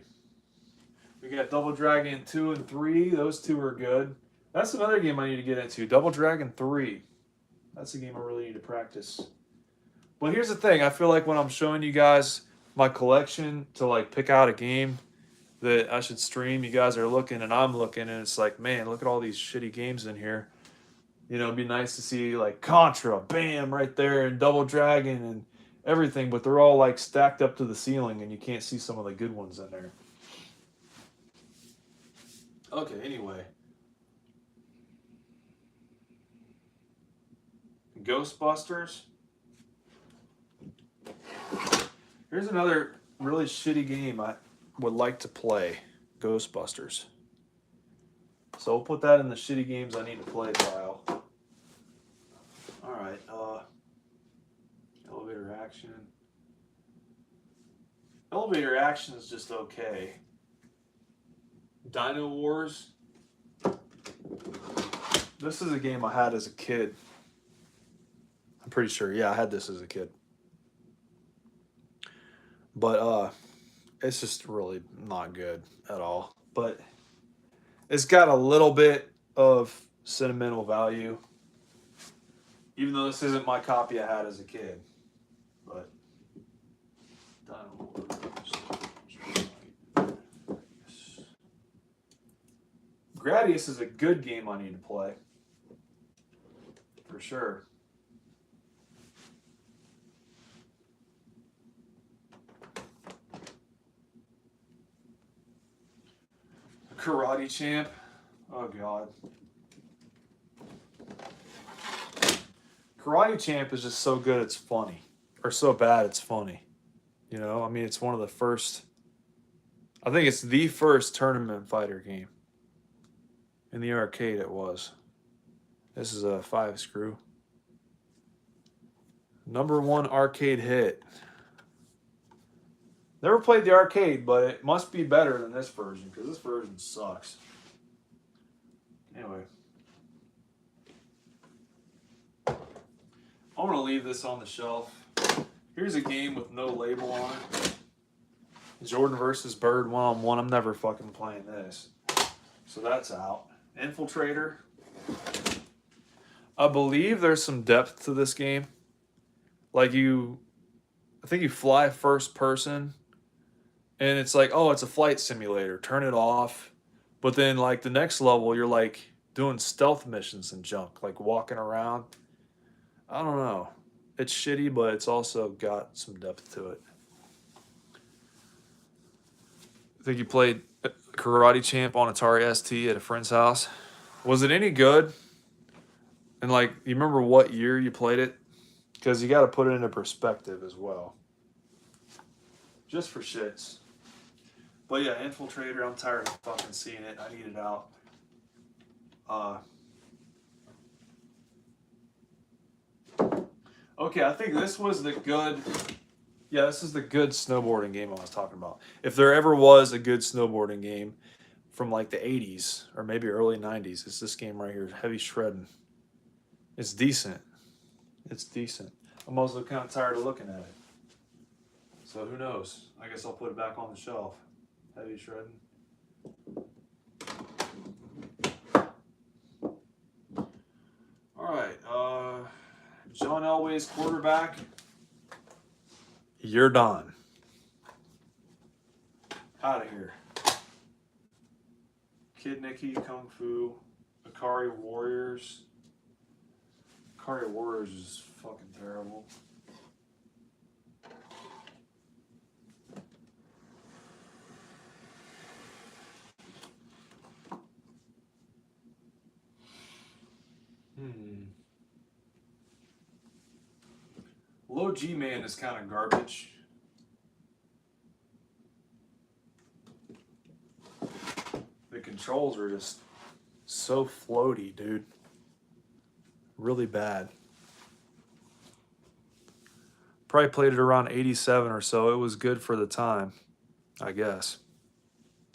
We got Double Dragon 2 and 3. Those two are good. That's another game I need to get into. Double Dragon 3. That's a game I really need to practice. But here's the thing. I feel like when I'm showing you guys my collection to like pick out a game that I should stream, you guys are looking and I'm looking and it's like, man, look at all these shitty games in here. You know, it'd be nice to see like Contra, bam, right there, and Double Dragon and everything, but they're all like stacked up to the ceiling and you can't see some of the good ones in there. Okay, anyway. Ghostbusters. Here's another really shitty game I would like to play. Ghostbusters. So we'll put that in the shitty games I need to play pile. Alright, Elevator Action. Elevator Action is just okay. Dino Wars. This is a game I had as a kid. I'm pretty sure. Yeah, I had this as a kid. But it's just really not good at all. But it's got a little bit of sentimental value. Even though this isn't my copy I had as a kid. But Dino Wars. Gradius is a good game I need to play. For sure. Karate Champ. Oh, God. Karate Champ is just so good it's funny. Or so bad it's funny. You know, I mean, it's one of the first... I think it's the first tournament fighter game. In the arcade it was. This is a 5-screw. #1 arcade hit. Never played the arcade, but it must be better than this version, because this version sucks. Anyway. I'm going to leave this on the shelf. Here's a game with no label on it. Jordan versus Bird 1-on-1. I'm never fucking playing this. So that's out. Infiltrator. I believe there's some depth to this game. Like I think you fly first person and it's like, oh, it's a flight simulator. Turn it off. But then like the next level, you're like doing stealth missions and junk, like walking around. I don't know. It's shitty, but it's also got some depth to it. I think you played Karate Champ on Atari ST at a friend's house. Was it any good? And like, you remember what year you played it? Because you got to put it into perspective as well. Just for shits. But yeah, Infiltrator, I'm tired of fucking seeing it. I need it out. Okay, I think this was the good. Yeah, this is the good snowboarding game I was talking about. If there ever was a good snowboarding game from like the 80s or maybe early 90s, it's this game right here, Heavy Shredding. It's decent. It's decent. I'm also kind of tired of looking at it. So who knows? I guess I'll put it back on the shelf. Heavy Shredding. All right. John Elway's quarterback. You're done. Out of here. Kid Nicky, Kung Fu, Akari Warriors. Akari Warriors is fucking terrible. Low G Man is kind of garbage. The controls are just so floaty, dude. Really bad. Probably played it around 87 or so. It was good for the time, I guess.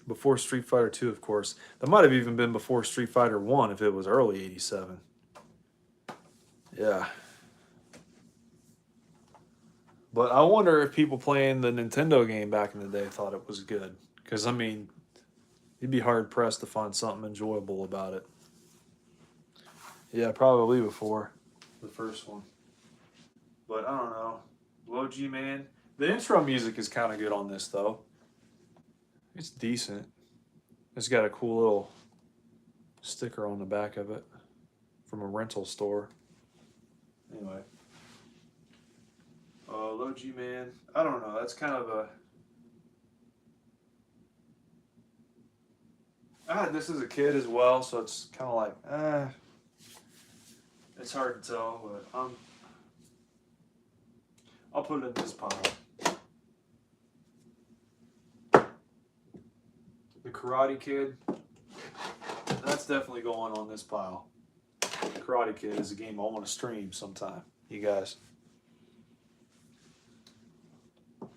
Before Street Fighter 2, of course. That might have even been before Street Fighter 1 if it was early 87. Yeah. But I wonder if people playing the Nintendo game back in the day thought it was good. Because, I mean, you'd be hard-pressed to find something enjoyable about it. Yeah, probably before the first one. But I don't know. Low G Man. The intro music is kind of good on this, though. It's decent. It's got a cool little sticker on the back of it from a rental store. Anyway. Low G Man. I don't know. That's kind of a... I had this as a kid as well, so it's kind of like, it's hard to tell, but I'll put it in this pile. The Karate Kid, that's definitely going on this pile. The Karate Kid is a game I want to stream sometime, you guys.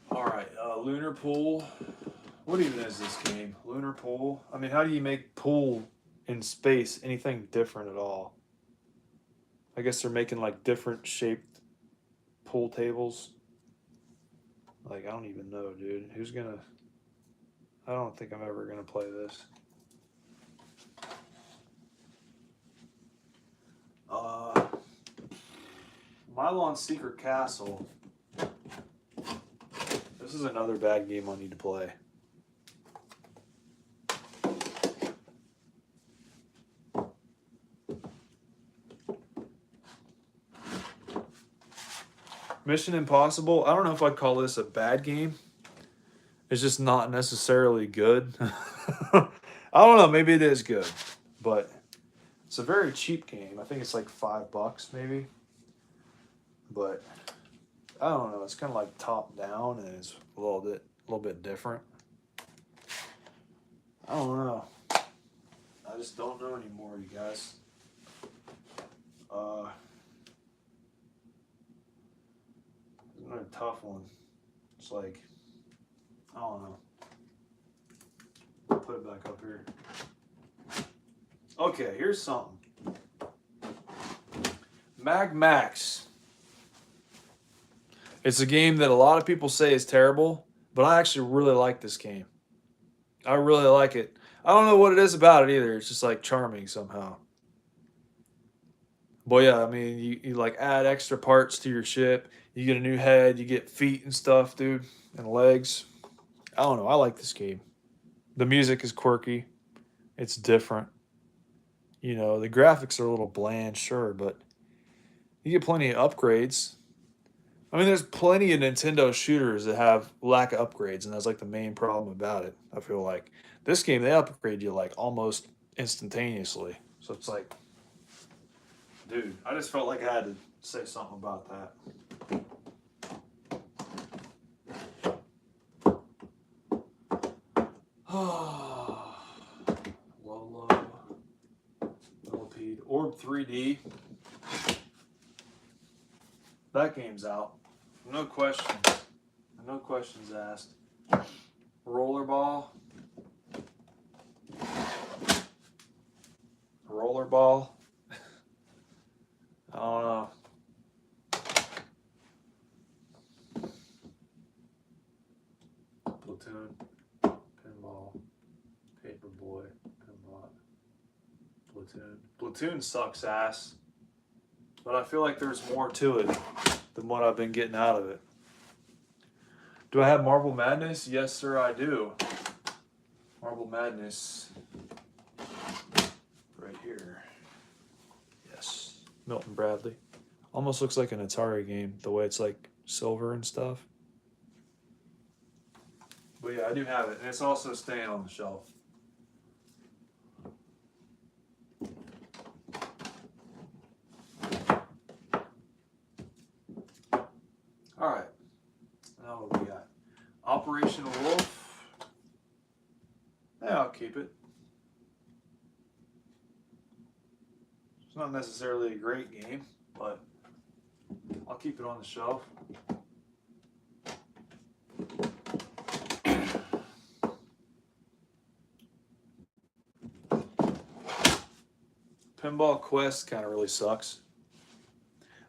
All right, Lunar Pool. What even is this game? Lunar Pool? I mean, how do you make pool in space anything different at all? I guess they're making like different shaped pool tables. Like, I don't even know, dude. Who's gonna... I don't think I'm ever gonna play this. Mylon Secret Castle. This is another bad game I need to play. Mission Impossible. I don't know if I'd call this a bad game. It's just not necessarily good. I don't know. Maybe it is good, but it's a very cheap game. I think it's like $5 maybe. But I don't know. It's kind of like top down, and it's a little bit different. I don't know. I just don't know anymore, you guys. Another tough one. It's like, I don't know. I'll put it back up here. Okay, here's something. Mag Max. It's a game that a lot of people say is terrible, but I actually really like this game. I really like it. I don't know what it is about it either. It's just like charming somehow. But yeah, I mean, you like add extra parts to your ship. You get a new head. You get feet and stuff, dude, and legs. I don't know. I like this game. The music is quirky. It's different. You know, the graphics are a little bland, sure, but you get plenty of upgrades. I mean, there's plenty of Nintendo shooters that have lack of upgrades, and that's like the main problem about it. I feel like this game, they upgrade you like almost instantaneously. So it's like, dude, I just felt like I had to say something about that. Lolo. 3D. That game's out. No questions. No questions asked. Rollerball. Rollerball. I don't know. Platoon. Pinball. Paperboy. Pinball. Platoon. Platoon sucks ass. But I feel like there's more to it than what I've been getting out of it. Do I have Marble Madness? Yes, sir, I do. Marble Madness. Right here. Yes. Milton Bradley. Almost looks like an Atari game, the way it's like silver and stuff. But yeah, I do have it. And it's also staying on the shelf. All right. Now what we got? Operation Wolf. Yeah, I'll keep it. It's not necessarily a great game, but I'll keep it on the shelf. Pinball Quest kind of really sucks.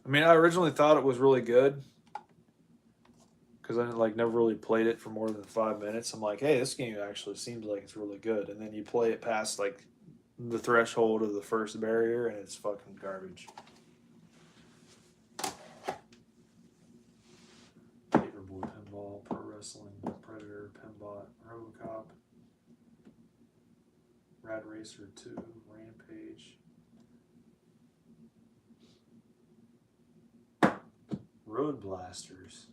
I mean, I originally thought it was really good because I never really played it for more than 5 minutes. I'm like, hey, this game actually seems like it's really good. And then you play it past like the threshold of the first barrier, and it's fucking garbage. Paperboy Pinball, Pro Wrestling, Predator, Pinbot, RoboCop, Rad Racer 2, Rampage, Road Blasters.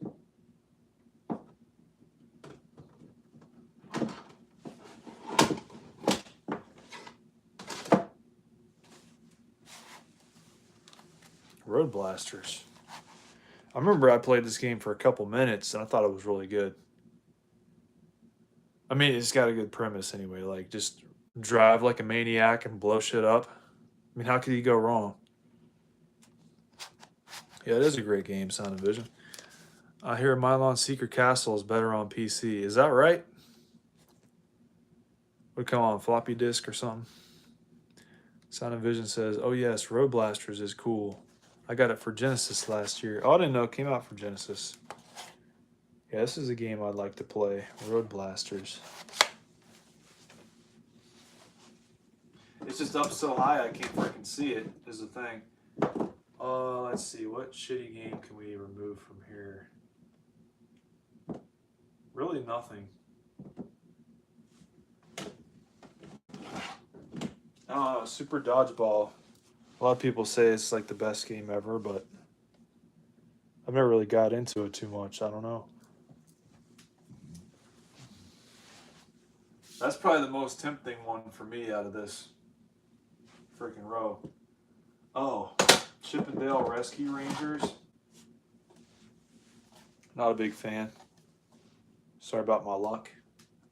Road Blasters. I remember I played this game for a couple minutes and I thought it was really good. I mean, it's got a good premise anyway. Like, just drive like a maniac and blow shit up. I mean, how could you go wrong? Yeah, it is a great game, Sound and Vision. I hear Mylon Secret Castle is better on PC. Is that right? Would come on floppy disk or something. Sound and Vision says, oh yes, Road Blasters is cool. I got it for Genesis last year. Oh, I didn't know it came out for Genesis. Yeah, this is a game I'd like to play. Road Blasters. It's just up so high I can't freaking see it, is the thing. Let's see. What shitty game can we remove from here? Really nothing. Super Dodgeball. A lot of people say it's like the best game ever, but I've never really got into it too much. I don't know. That's probably the most tempting one for me out of this freaking row. Oh, Chippendale Rescue Rangers. Not a big fan. Sorry about my luck.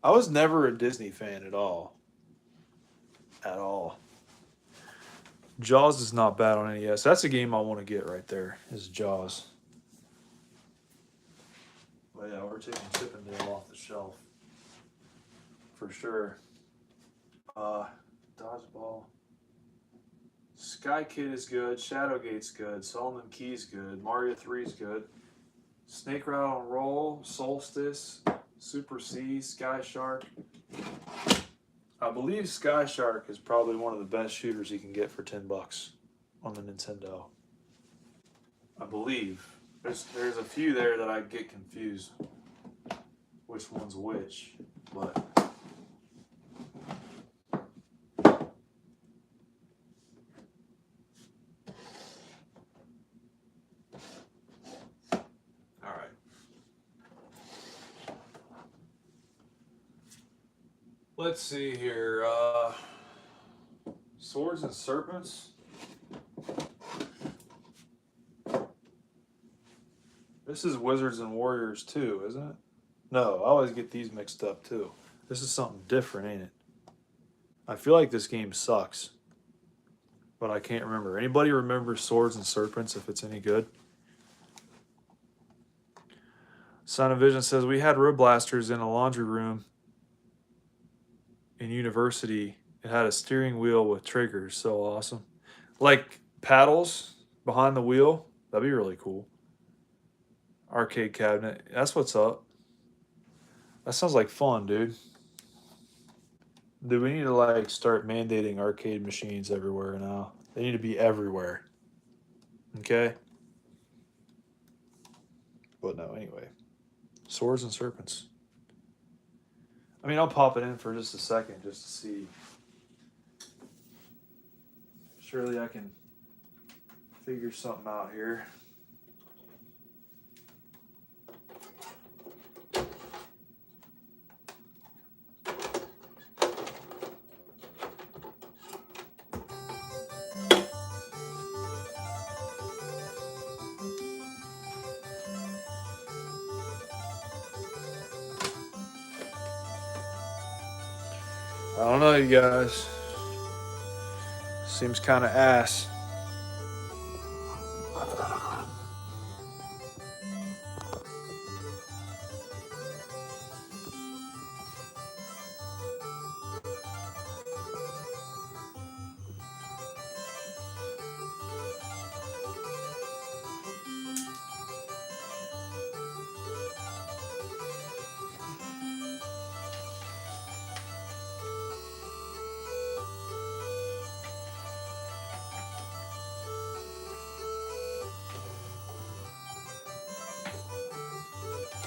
I was never a Disney fan at all. At all. Jaws is not bad on NES. That's a game I want to get right there, is Jaws. But yeah, we're taking Chippendale off the shelf. For sure. Dodgeball. Sky Kid is good. Shadowgate's good. Solomon Key's good. Mario 3's good. Snake Rattle and Roll. Solstice. Super C. Sky Shark. I believe Sky Shark is probably one of the best shooters you can get for $10 on the Nintendo. I believe. There's a few there that I get confused which one's which, but all right. Let's see here. Swords and Serpents. This is Wizards and Warriors too, isn't it? No, I always get these mixed up too. This is something different, ain't it? I feel like this game sucks. but I can't remember. Anybody remember Swords and Serpents, if it's any good? Son of Vision says, we had road blasters in a laundry room in university. It had a steering wheel with triggers. So awesome. Like paddles behind the wheel. That'd be really cool. Arcade cabinet. That's what's up. That sounds like fun, dude. Dude, we need to like start mandating arcade machines everywhere now. They need to be everywhere. Okay? But no, anyway. Swords and Serpents. I mean, I'll pop it in for just a second just to see. Surely I can figure something out here. I don't know, you guys. Seems kind of ass.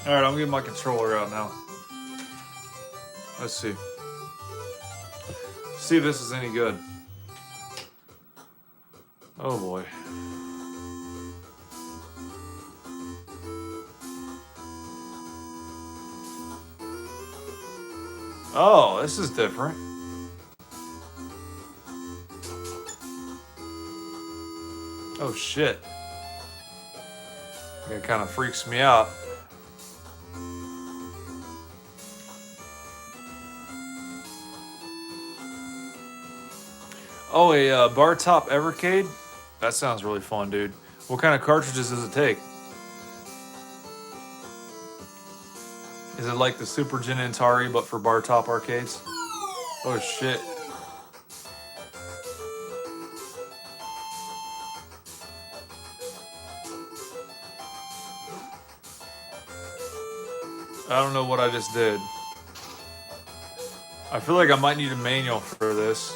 All right, I'm getting my controller out now. Let's see. See if this is any good. Oh boy. Oh, this is different. Oh shit. It kind of freaks me out. Oh, a bar top Evercade? That sounds really fun, dude. What kind of cartridges does it take? Is it like the Super Gen Atari, but for bar top arcades? Oh shit. I don't know what I just did. I feel like I might need a manual for this.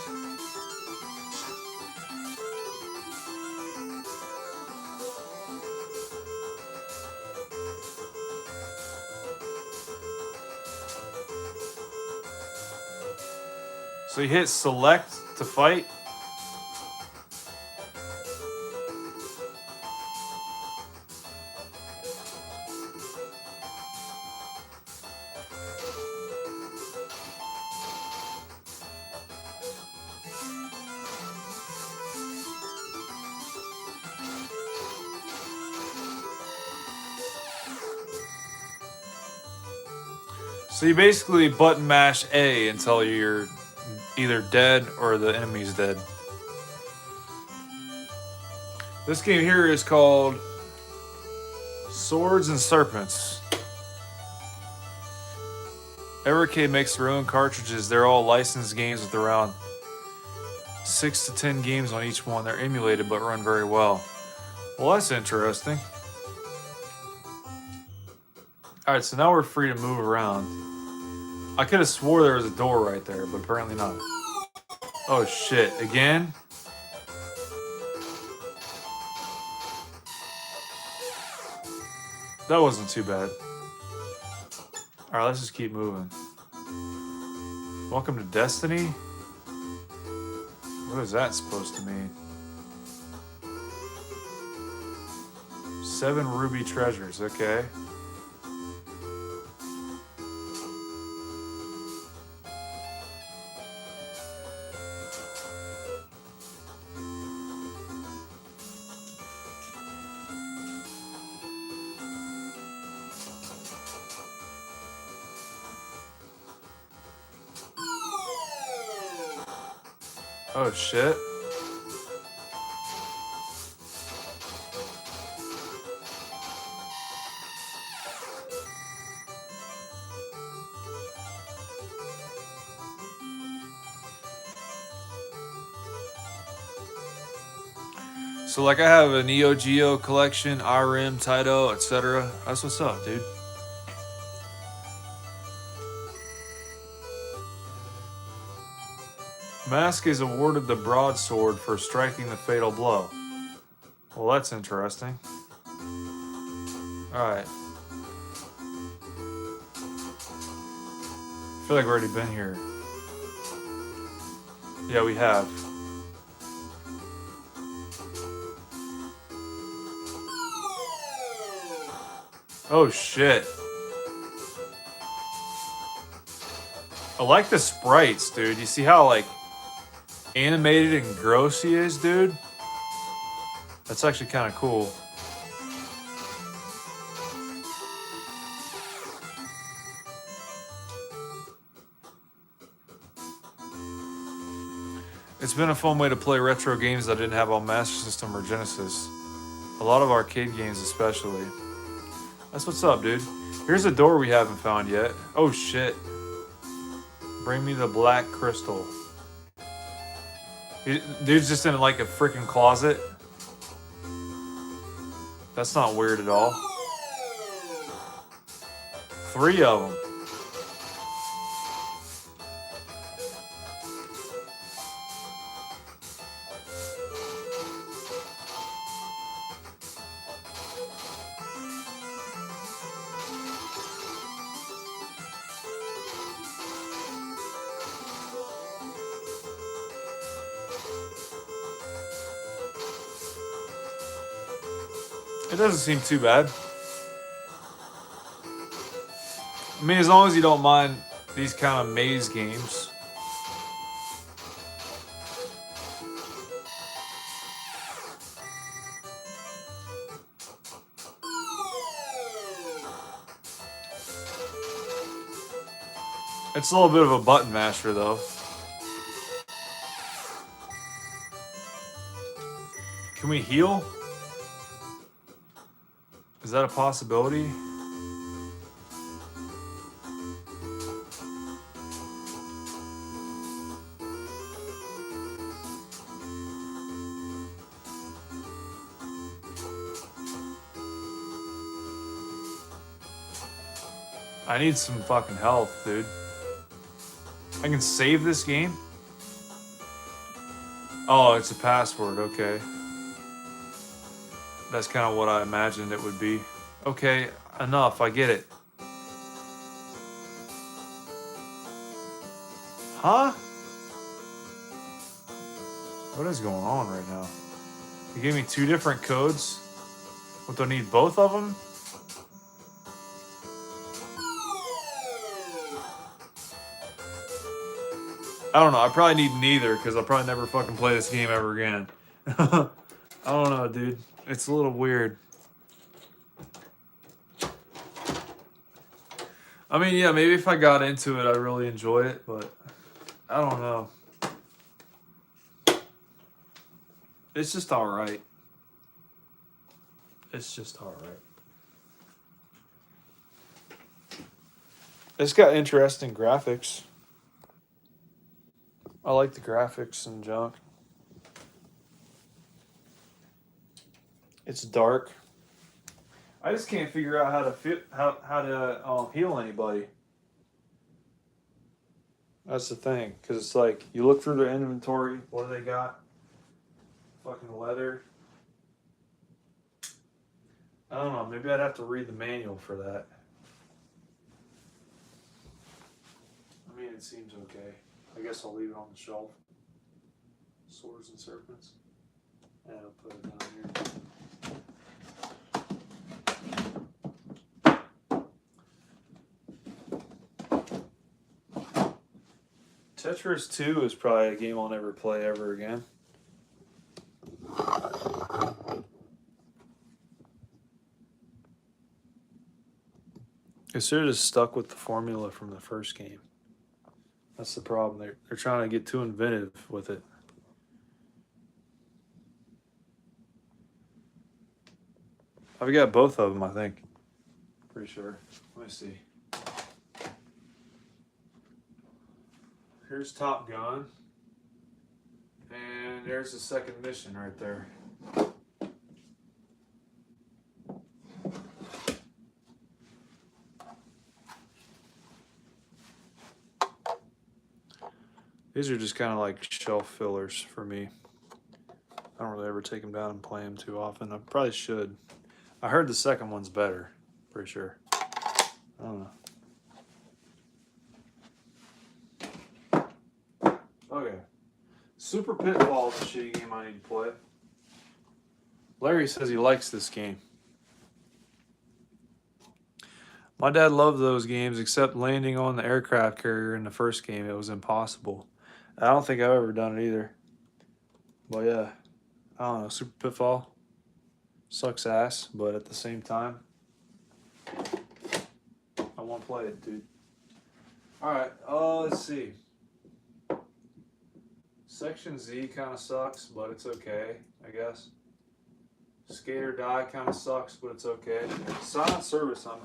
So you hit select to fight. So you basically button mash A until you're either dead or the enemy's dead. This game here is called Swords and Serpents. Evercade makes their own cartridges. They're all licensed games with around 6 to 10 games on each one. They're emulated but run very well. Well, that's interesting. Alright, so now we're free to move around. I could have swore there was a door right there, but apparently not. Oh shit, again? That wasn't too bad. Alright, let's just keep moving. Welcome to Destiny? What is that supposed to mean? 7 ruby treasures, okay. Oh shit. So like I have a Neo Geo collection, IRM, Taito, etc. That's what's up, dude. Mask is awarded the broadsword for striking the fatal blow. Well, that's interesting. Alright. I feel like we've already been here. Yeah, we have. Oh shit. I like the sprites, dude. You see how like animated and gross he is, dude? That's actually kind of cool. It's been a fun way to play retro games that didn't have on Master System or Genesis. A lot of arcade games especially. That's what's up, dude. Here's a door we haven't found yet. Oh shit. Bring me the black crystal. Dude's just in like a freaking closet. That's not weird at all. 3 of them. It doesn't seem too bad. I mean, as long as you don't mind these kind of maze games. It's a little bit of a button masher, though. Can we heal? Is that a possibility? I need some fucking health, dude. I can save this game? Oh, it's a password, okay. That's kind of what I imagined it would be. Okay, enough, I get it. Huh? What is going on right now? You gave me 2 different codes? What, do I need both of them? I don't know. I probably need neither because I'll probably never fucking play this game ever again. I don't know, dude. It's a little weird. I mean, yeah, maybe if I got into it, I'd really enjoy it, but I don't know. It's just alright. It's just alright. It's got interesting graphics. I like the graphics and junk. It's dark. I just can't figure out how to heal anybody. That's the thing, because it's like you look through their inventory. What do they got? Fucking leather. I don't know. Maybe I'd have to read the manual for that. I mean, it seems okay. I guess I'll leave it on the shelf. Swords and serpents. And I'll put it down here. Tetris 2 is probably a game I'll never play ever again. They should have just stuck with the formula from the first game. That's the problem. They're trying to get too inventive with it. I've got both of them, I think. Pretty sure. Let me see. Here's Top Gun. And there's the second mission right there. These are just kind of like shelf fillers for me. I don't really ever take them down and play them too often. I probably should. I heard the second one's better. Pretty sure. I don't know. Okay. Super Pitfall is a shitty game I need to play. Larry says he likes this game. My dad loved those games, except landing on the aircraft carrier in the first game. It was impossible. I don't think I've ever done it either. But yeah, I don't know. Super Pitfall sucks ass, but at the same time, I want to play it, dude. Alright, let's see. Section Z kind of sucks, but it's okay, I guess. Skate or Die kind of sucks, but it's okay. Silent Service, I'm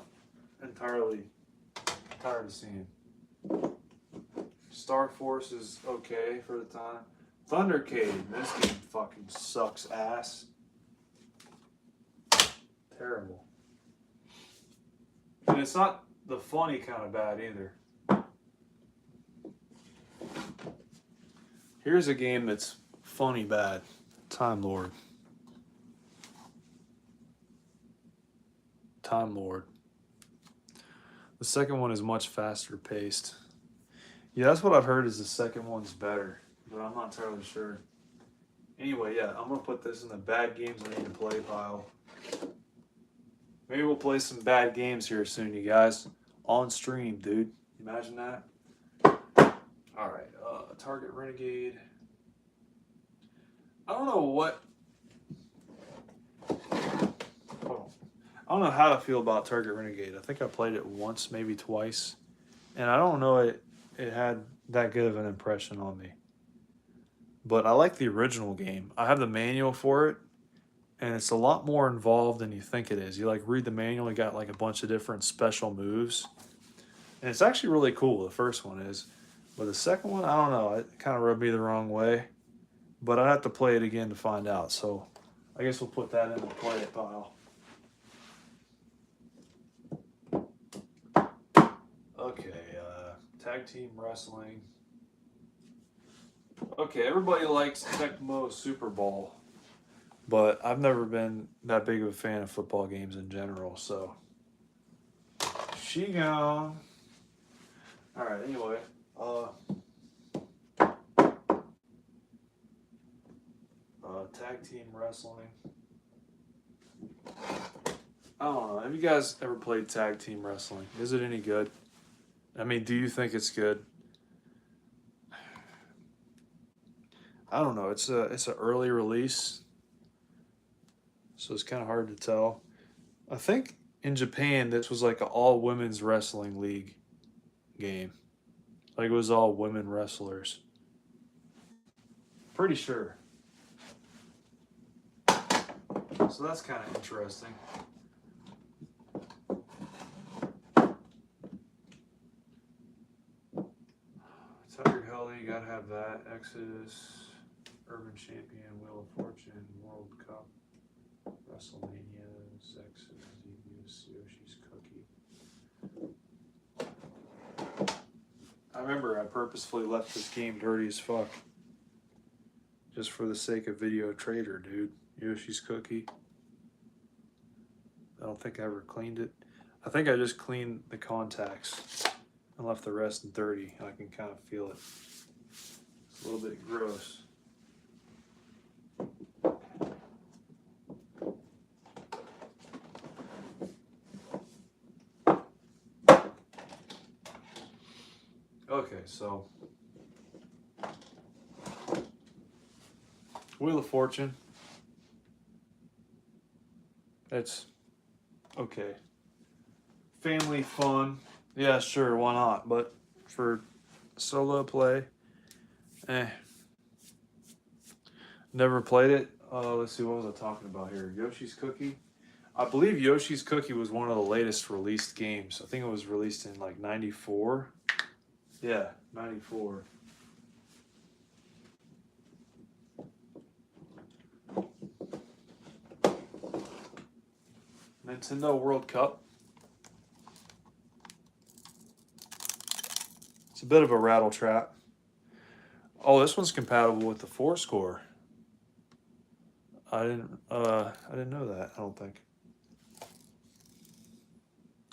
entirely tired of seeing. Star Force is okay for the time. Thundercade, this game fucking sucks ass. Terrible. And it's not the funny kind of bad either. Here's a game that's funny bad. Time Lord. Time Lord. The second one is much faster paced. Yeah, that's what I've heard is the second one's better, but I'm not entirely sure. Anyway, yeah, I'm going to put this in the bad games I need to play pile. Maybe we'll play some bad games here soon, you guys. On stream, dude. Imagine that. Alright, Target Renegade. I don't know what... I don't know how to feel about Target Renegade. I think I played it once, maybe twice. And I don't know it had that good of an impression on me. But I like the original game. I have the manual for it. And it's a lot more involved than you think it is. You like read the manual, you got like a bunch of different special moves. And it's actually really cool, the first one is. But the second one, I don't know. It kind of rubbed me the wrong way. But I'd have to play it again to find out. So I guess we'll put that in the play it pile. Okay, tag team wrestling. Okay, everybody likes Tecmo Super Bowl. But I've never been that big of a fan of football games in general, so. She gone. Alright, anyway. Tag team wrestling. I don't know. Have you guys ever played tag team wrestling? Is it any good? I mean, do you think it's good? I don't know. It's an early release, so it's kind of hard to tell. I think in Japan this was like an all women's wrestling league game. Like it was all women wrestlers. Pretty sure. So that's kind of interesting. Tiger Heli, you gotta have that. Exodus, Urban Champion, Wheel of Fortune, World Cup, WrestleMania, Exodus, Yoshi's Cookie. I remember I purposefully left this game dirty as fuck. Just for the sake of Video Trader, dude. Yoshi's Cookie. I don't think I ever cleaned it. I think I just cleaned the contacts and left the rest dirty. I can kind of feel it. It's a little bit gross. Okay, so Wheel of Fortune. It's okay. Family fun. Yeah, sure, why not? But for solo play, never played it. Let's see, what was I talking about here? Yoshi's Cookie. I believe Yoshi's Cookie was one of the latest released games. I think it was released in like 94. Yeah, 94. Nintendo World Cup. It's a bit of a rattle trap. Oh, this one's compatible with the 4-score. I didn't know that, I don't think.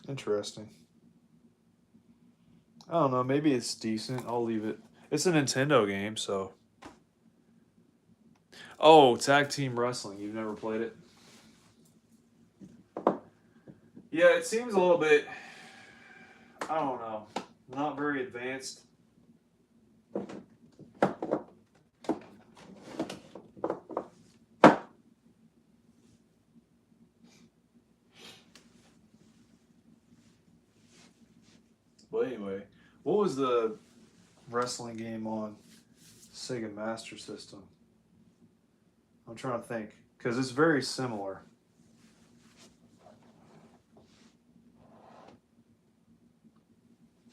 Interesting. I don't know, maybe it's decent. I'll leave it. It's a Nintendo game, so. Oh, Tag Team Wrestling. You've never played it? Yeah, it seems a little bit, I don't know, not very advanced. But anyway, what was the wrestling game on Sega Master System? I'm trying to think, because it's very similar.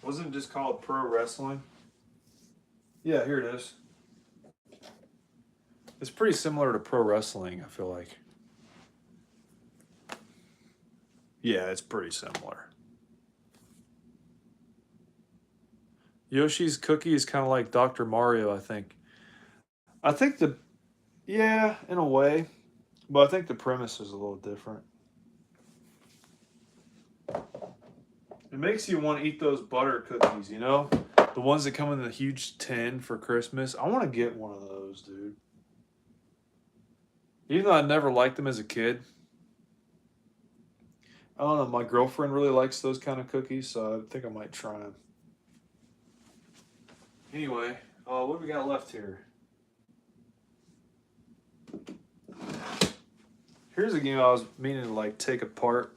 Wasn't it just called Pro Wrestling? Yeah, here it is. It's pretty similar to Pro Wrestling, I feel like. Yeah, it's pretty similar. Yoshi's Cookie is kind of like Dr. Mario, I think. I think yeah, in a way, but I think the premise is a little different. It makes you want to eat those butter cookies, you know? The ones that come in the huge tin for Christmas. I want to get one of those, dude. Even though I never liked them as a kid. I don't know, my girlfriend really likes those kind of cookies, so I think I might try them. Anyway, what do we got left here? Here's a game I was meaning to like take apart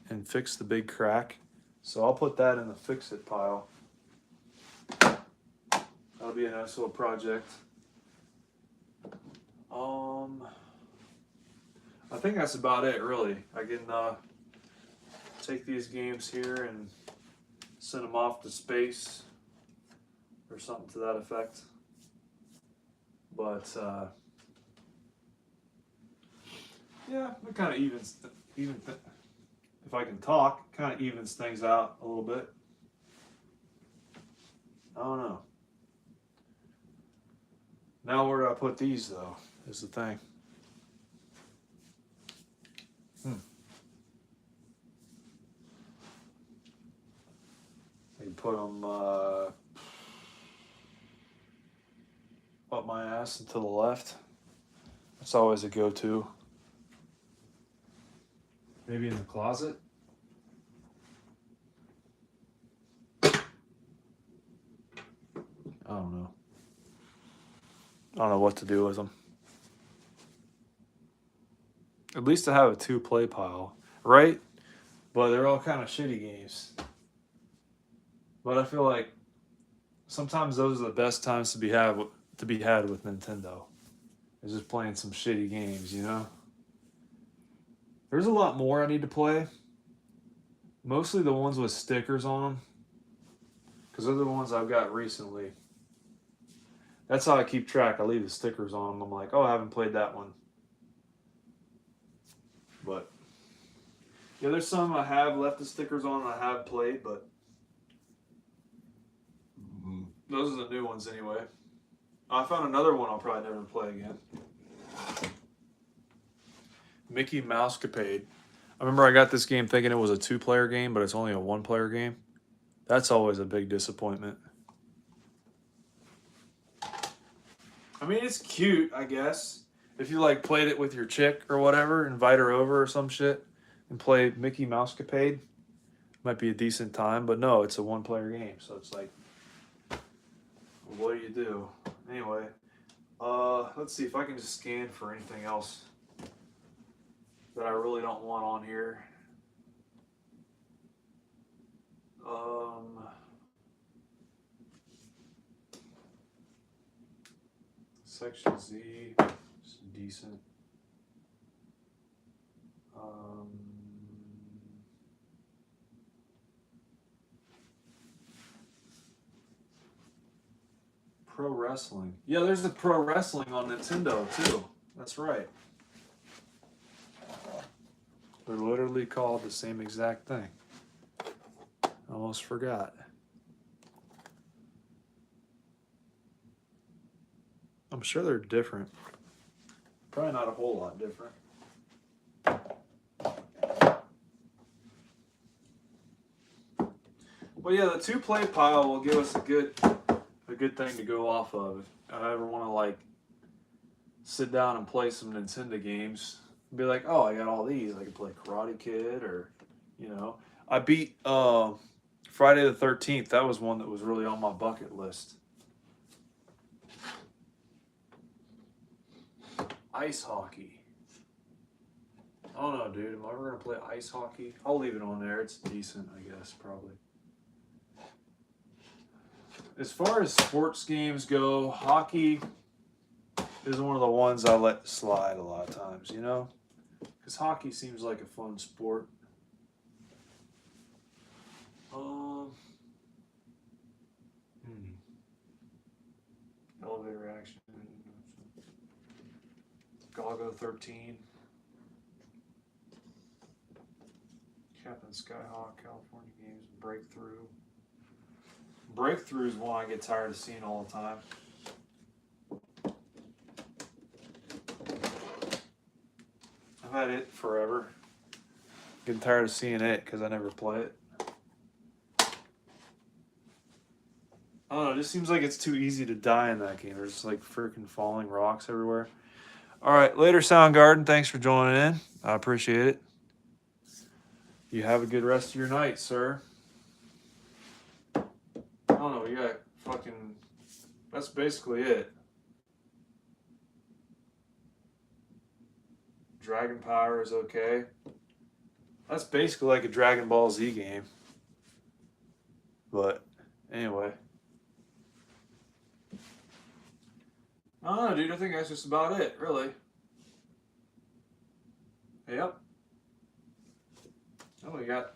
and fix the big crack. So I'll put that in the fix it pile. That'll be a nice little project. I think that's about it, really. I can take these games here and send them off to space or something to that effect. But yeah, it kind of if I can talk, kind of evens things out a little bit. I don't know. Now where do I put these though, is the thing. I can put them up my ass and to the left. That's always a go-to. Maybe in the closet. I don't know. I don't know what to do with them. At least I have a 2-play pile, right? But they're all kind of shitty games. But I feel like sometimes those are the best times to be had with Nintendo. Is just playing some shitty games, you know? There's a lot more I need to play. Mostly the ones with stickers on them. Because they're the ones I've got recently. That's how I keep track. I leave the stickers on them. I'm like, oh, I haven't played that one. But yeah, there's some I have left the stickers on and I have played, but those are the new ones anyway. I found another one I'll probably never play again. Mickey Mousecapade. I remember I got this game thinking it was a 2-player game, but it's only a 1-player game. That's always a big disappointment. I mean, it's cute, I guess. If you like played it with your chick or whatever, invite her over or some shit and play Mickey Mousecapade, might be a decent time. But no, it's a 1-player game, so it's like, what do you do? Anyway, let's see if I can just scan for anything else that I really don't want on here. Section Z is decent. Pro Wrestling. Yeah, there's the Pro Wrestling on Nintendo too. That's right. They're literally called the same exact thing. Almost forgot. I'm sure they're different. Probably not a whole lot different. Well, yeah, the 2-play pile will give us a good thing to go off of. If I ever want to like sit down and play some Nintendo games, be like, oh, I got all these. I can play Karate Kid, or you know, I beat Friday the 13th. That was one that was really on my bucket list. Ice hockey. I don't know, dude. Am I ever gonna play ice hockey? I'll leave it on there. It's decent, I guess, probably. As far as sports games go, hockey is one of the ones I let slide a lot of times, you know? Because hockey seems like a fun sport. Elevator action. Goggo 13. Captain Skyhawk, California Games, Breakthrough. Breakthrough is one I get tired of seeing all the time. I've had it forever. Getting tired of seeing it because I never play it. I don't know, it just seems like it's too easy to die in that game. There's like freaking falling rocks everywhere. All right, later, Soundgarden. Thanks for joining in. I appreciate it. You have a good rest of your night, sir. I don't know, you got fucking... That's basically it. Dragon Power is okay. That's basically like a Dragon Ball Z game. But, anyway. I don't know, dude. I think that's just about it, really. Yep. Oh, we got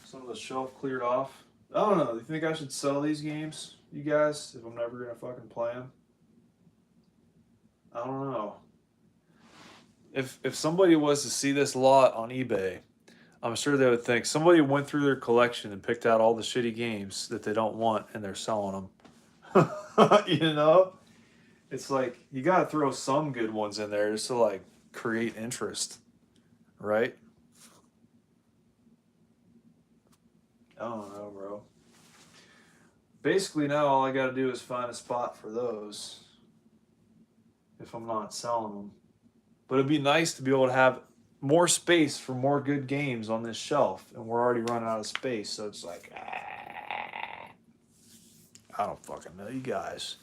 some of the shelf cleared off. I don't know. Do you think I should sell these games, you guys, if I'm never going to fucking play them? I don't know. If somebody was to see this lot on eBay, I'm sure they would think somebody went through their collection and picked out all the shitty games that they don't want and they're selling them. You know? It's like, you got to throw some good ones in there just to like create interest, right? I don't know, bro. Basically now all I got to do is find a spot for those if I'm not selling them. But it'd be nice to be able to have more space for more good games on this shelf, and we're already running out of space, so it's like, I don't fucking know, you guys.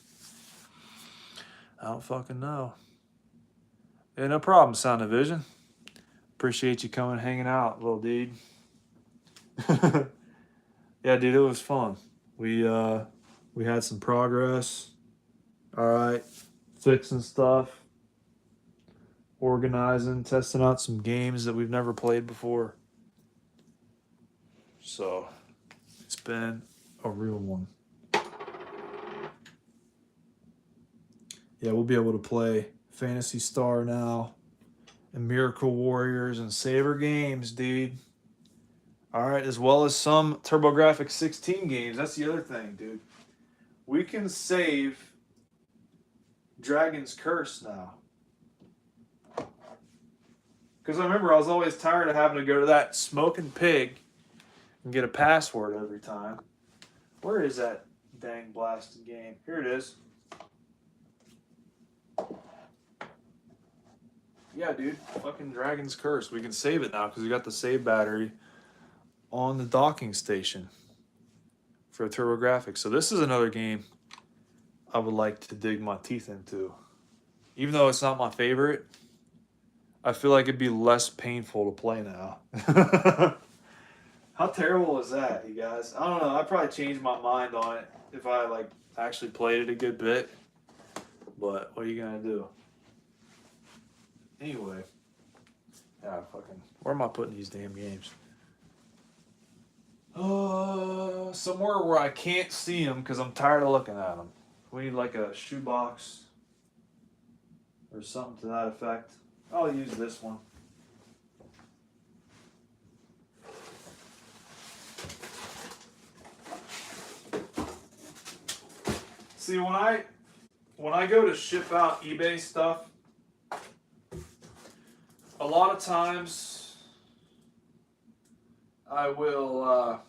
I don't fucking know. Yeah, no problem, Sound of Vision. Appreciate you coming and hanging out, little dude. Yeah, dude, it was fun. We had some progress. All right, fixing stuff, organizing, testing out some games that we've never played before. So it's been a real one. Yeah, we'll be able to play Phantasy Star now and Miracle Warriors and Saber games, dude. All right, as well as some TurboGrafx 16 games. That's the other thing, dude. We can save Dragon's Curse now. Because I remember I was always tired of having to go to that smoking pig and get a password every time. Where is that dang blasted game? Here it is. Yeah, dude. Fucking Dragon's Curse. We can save it now because we got the save battery on the docking station for TurboGrafx. So this is another game I would like to dig my teeth into. Even though it's not my favorite, I feel like it'd be less painful to play now. How terrible is that, you guys? I don't know. I'd probably change my mind on it if I like actually played it a good bit. But what are you gonna do? Anyway. Yeah, fucking. Where am I putting these damn games? Somewhere where I can't see them because I'm tired of looking at them. We need like a shoebox or something to that effect. I'll use this one. See, when I when I go to ship out eBay stuff, a lot of times I will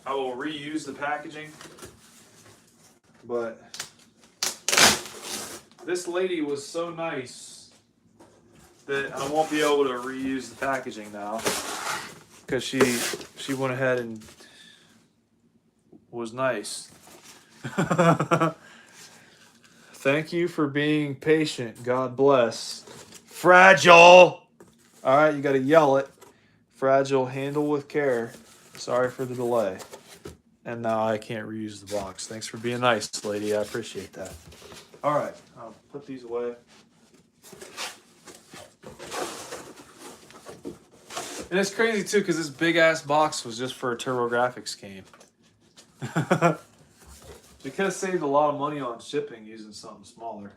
reuse the packaging, but this lady was so nice that I won't be able to reuse the packaging now because she went ahead and was nice. Thank you for being patient. God bless. Fragile. All right, you got to yell it. Fragile, handle with care. Sorry for the delay. And now I can't reuse the box. Thanks for being nice, lady. I appreciate that. All right, I'll put these away. And it's crazy too, because this big ass box was just for a TurboGrafx game. We could have saved a lot of money on shipping using something smaller.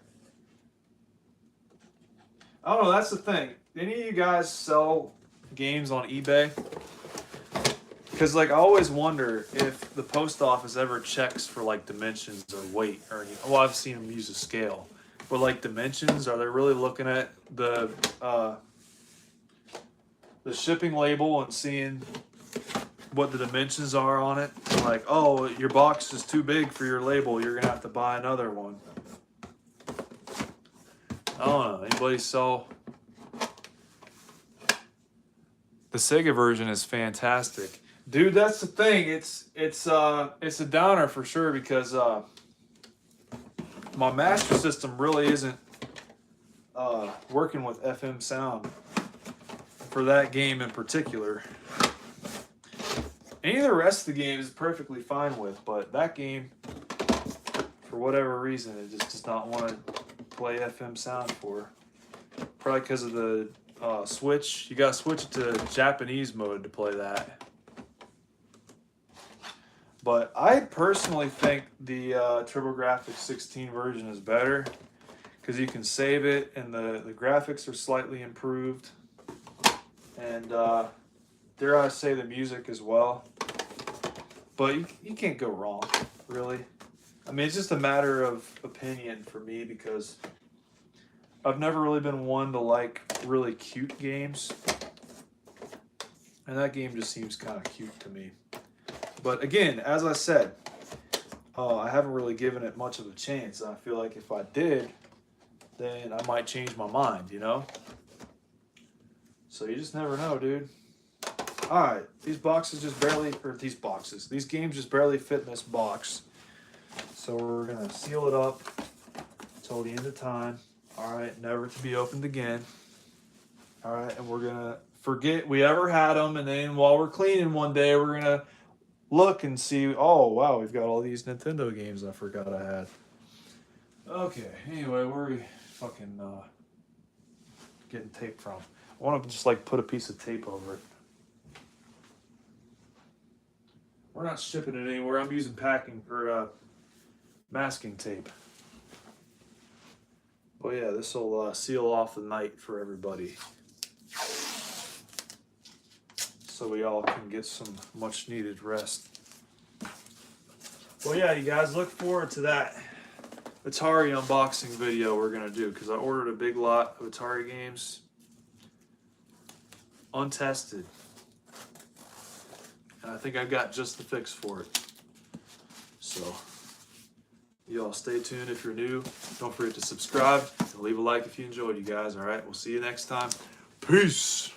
I don't know, that's the thing. Any of you guys sell games on eBay? Because like I always wonder if the post office ever checks for like dimensions or weight or anything. Well, I've seen them use a scale. But like dimensions, are they really looking at the shipping label and seeing what the dimensions are on it? Like, oh, your box is too big for your label. You're gonna have to buy another one. I don't know. Anybody sell? The Sega version is fantastic. Dude, that's the thing. It's a downer for sure because my Master System really isn't working with FM sound for that game in particular. Any of the rest of the game is perfectly fine with, but that game, for whatever reason, it just does not want to play FM sound for. Probably because of the switch. You gotta switch it to Japanese mode to play that. But I personally think the TurboGrafx 16 version is better because you can save it and the graphics are slightly improved. And dare I say the music as well. But you can't go wrong, really. I mean, it's just a matter of opinion for me because I've never really been one to like really cute games. And that game just seems kind of cute to me. But again, as I said, I haven't really given it much of a chance. I feel like if I did, then I might change my mind, you know? So you just never know, dude. Alright, these games just barely fit in this box. So we're going to seal it up until the end of time. Alright, never to be opened again. Alright, and we're going to forget we ever had them, and then while we're cleaning one day, we're going to look and see, oh, wow, we've got all these Nintendo games I forgot I had. Okay, anyway, where are we fucking getting tape from? I want to just, like, put a piece of tape over it. We're not shipping it anywhere. I'm using packing or masking tape. But yeah, this will seal off the night for everybody. So we all can get some much needed rest. Well, yeah, you guys look forward to that Atari unboxing video we're going to do because I ordered a big lot of Atari games untested. And I think I've got just the fix for it. So, y'all stay tuned if you're new. Don't forget to subscribe and leave a like if you enjoyed, you guys. All right, we'll see you next time. Peace.